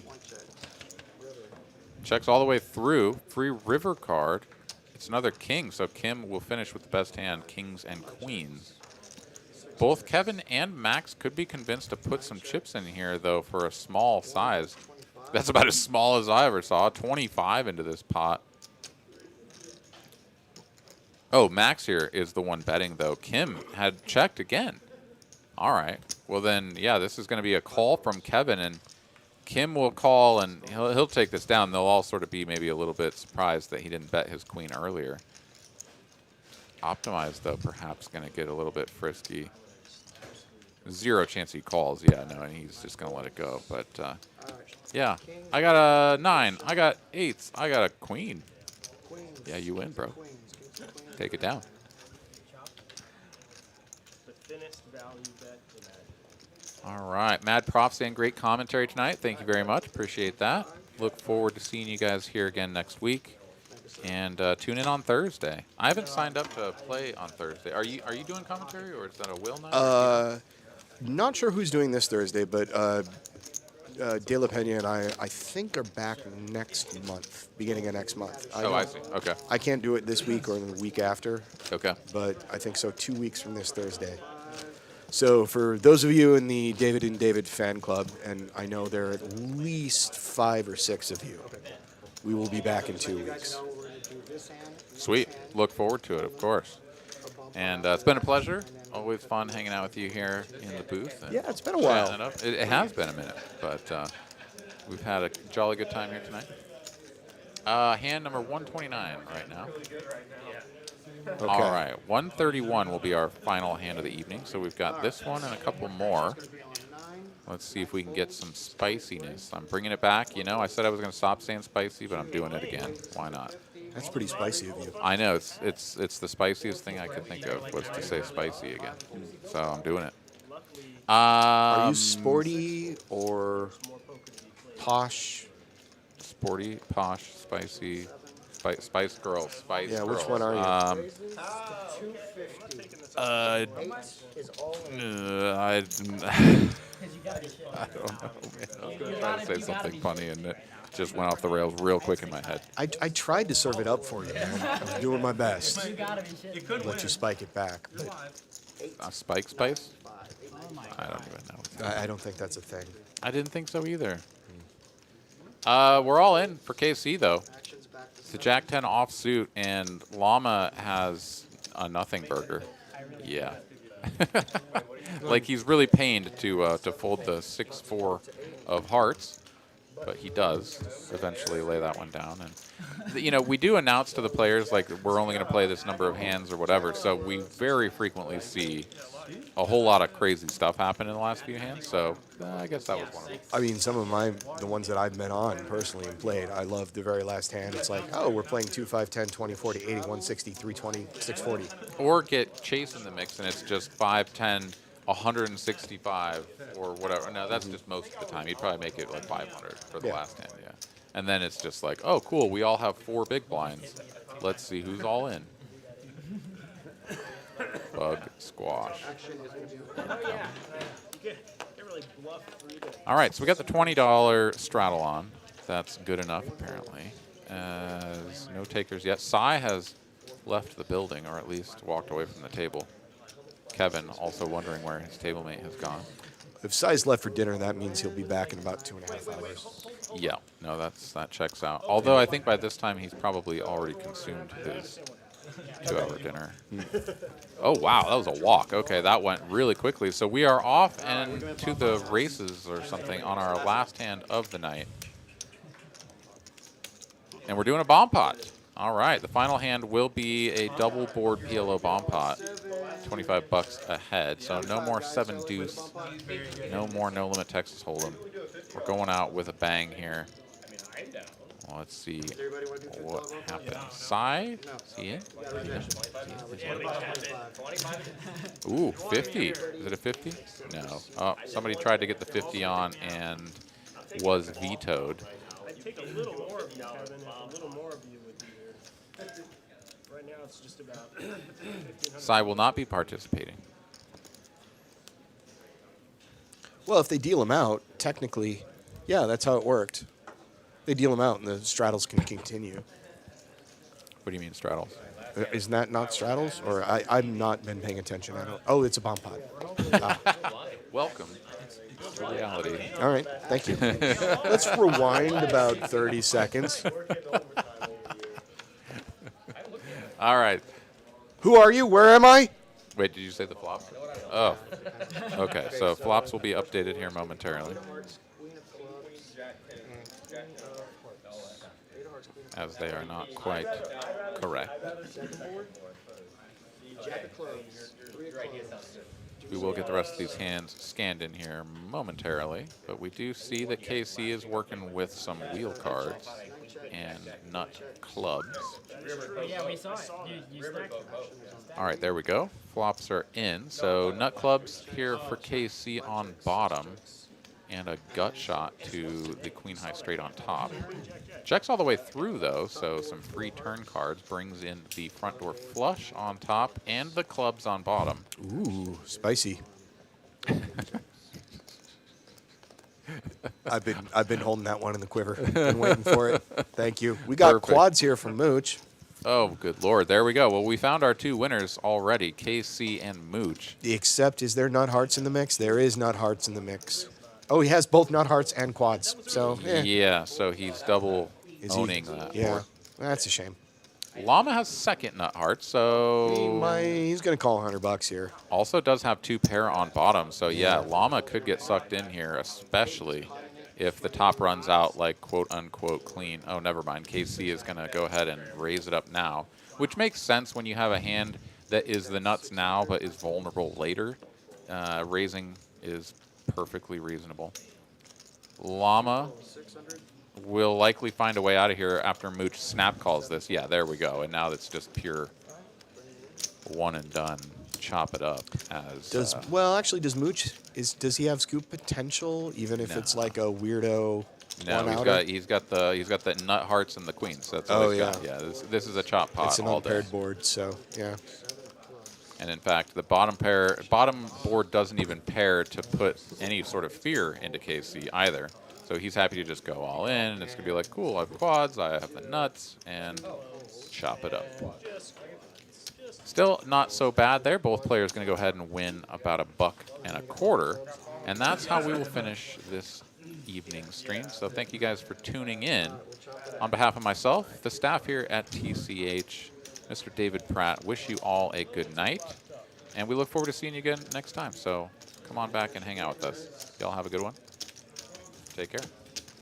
Checks all the way through. Free river card. It's another king, so Kim will finish with the best hand, kings and queens. Both Kevin and Max could be convinced to put some chips in here, though, for a small size. That's about as small as I ever saw. 25 into this pot. Oh, Max here is the one betting, though. Kim had checked again. All right. Well, then, yeah, this is going to be a call from Kevin, and Kim will call, and he'll take this down. They'll all sort of be maybe a little bit surprised that he didn't bet his queen earlier. Optimized, though, perhaps going to get a little bit frisky. Zero chance he calls. Yeah, no, and he's just going to let it go. But, yeah, I got a 9. I got 8s. I got a queen. Yeah, you win, bro. Take it down. The thinnest value bet in that. All right. Mad props and great commentary tonight. Thank you very much. Appreciate that. Look forward to seeing you guys here again next week. And tune in on Thursday. I haven't signed up to play on Thursday. Are you doing commentary, or is that a Will night? not sure who's doing this Thursday, but De La Pena and I think, are back next month, beginning of next month. I see. Okay. I can't do it this week or the week after. Okay. But I think so 2 weeks from this Thursday. So for those of you in the David and David fan club, and I know there are at least 5 or 6 of you, we will be back in 2 weeks. Sweet. Look forward to it, of course. And it's been a pleasure. Always fun hanging out with you here in the booth. And Yeah, it's been a while. chatting it up. It has been a minute, but we've had a jolly good time here tonight. Hand number 129 right now. Okay. All right, 131 will be our final hand of the evening. So we've got this one and a couple more. Let's see if we can get some spiciness. I'm bringing it back. You know, I said I was going to stop saying spicy, but I'm doing it again. Why not? That's pretty spicy of you. I know, it's the spiciest thing I could think of was to say spicy again. So I'm doing it. Are you sporty or posh? Sporty, posh, spicy, spice girl, spice Yeah, girl. which one are you? I I don't know, man. I was going to try to say something funny, and it just went off the rails real quick in my head. I tried to serve it up for you, man. I was doing my best. You gotta be shitting. Let you spike it back. But Spike spice? I don't even know. I don't think that's a thing. I didn't think so either. We're all in for KC, though. It's a Jack 10 offsuit, and Llama has a nothing burger. Yeah. Like he's really pained to fold the 6-4 of hearts, but he does eventually lay that one down. And you know, we do announce to the players like we're only going to play this number of hands or whatever, so we very frequently see a whole lot of crazy stuff happen in the last few hands. So I guess that was one of them. I mean, some of the ones that I've been on personally and played, I love the very last hand. It's like, oh, we're playing 2, 5, 10, 20, 40, 80, 160, 320, 640. Or get Chase in the mix and it's just 5, 10, 165 or whatever. No, that's just most of the time. You'd probably make it like 500 for the last hand, yeah. And then it's just like, oh, cool, we all have 4 big blinds. Let's see who's all in. Bug squash. Oh yeah. You can't really bluff through the. All right, so we got the $20 straddle on. That's good enough, apparently. As no takers yet. Cy has left the building, or at least walked away from the table. Kevin also wondering where his tablemate has gone. If Cy's left for dinner, that means he'll be back in about 2.5 hours. Yeah, no, that checks out. Although I think by this time he's probably already consumed his 2-hour dinner. Oh, wow, that was a walk. Okay, that went really quickly. So we are off and to the races or something on our last hand of the night. And we're doing a bomb pot. All right, the final hand will be a double board PLO bomb pot. $25 ahead. So no more 7 deuce. No more no limit Texas Holdem. We're going out with a bang here. Well, let's see what happens. Cy? Is he in? Ooh, 50. Is it a 50? No. Oh, somebody tried to get the 50 on and was vetoed. I'd take a little more of you, Kevin. A little more of you would be here. Right now it's just about 1,500. Cy will not be participating. Well, if they deal them out, technically, yeah, that's how it worked. They deal them out, and the straddles can continue. What do you mean straddles? Isn't that not straddles? Or I've not been paying attention. I don't. Oh, it's a bomb pot. Ah. Welcome to reality. All right, thank you. Let's rewind about 30 seconds. All right. Who are you? Where am I? Wait, did you say the flop? Oh. Okay, so flops will be updated here momentarily. As they are not quite correct. We will get the rest of these hands scanned in here momentarily, but we do see that KC is working with some wheel cards and nut clubs. Oh yeah, we saw it. You stacked them. All right, there we go. Flops are in. So nut clubs here for KC on bottom and a gut shot to the queen high straight on top. Checks all the way through though, so some free turn cards, brings in the front door flush on top and the clubs on bottom. Ooh, spicy. I've been holding that one in the quiver. Been waiting for it. Thank you. We got Perfect. quads here from Mooch. Oh, good Lord. There we go. Well, we found our 2 winners already, KC and Mooch. Except, is there nut hearts in the mix? There is nut hearts in the mix. Oh, he has both nut hearts and quads. So, Yeah, so he's double Is owning he? that. Yeah, that's a shame. Llama has second nut heart, so He's going to call $100 here. also does have 2 pair on bottom. So yeah, Llama could get sucked in here, especially if the top runs out like quote unquote clean. Oh, never mind. KC is going to go ahead and raise it up now, which makes sense when you have a hand that is the nuts now but is vulnerable later. Raising is perfectly reasonable. Llama will likely find a way out of here after Mooch snap calls this. Yeah, there we go. And now it's just pure one and done. Chop it up as well, actually, does Mooch does he have scoop potential even if it's like a weirdo? No, he's got the nut hearts and the queens. That's all he's got. Yeah, this is a chop pot. It's an all unpaired day. board, so yeah. And in fact, the bottom board doesn't even pair to put any sort of fear into KC either. So he's happy to just go all in, and it's gonna be like, cool, I have quads, I have the nuts, and chop it up. Still not so bad there. Both players gonna go ahead and win about $1.25, and that's how we will finish this evening stream. So thank you guys for tuning in. On behalf of myself, the staff here at TCH, Mr. David Pratt, wish you all a good night. And we look forward to seeing you again next time. So come on back and hang out with us. Y'all have a good one. Take care.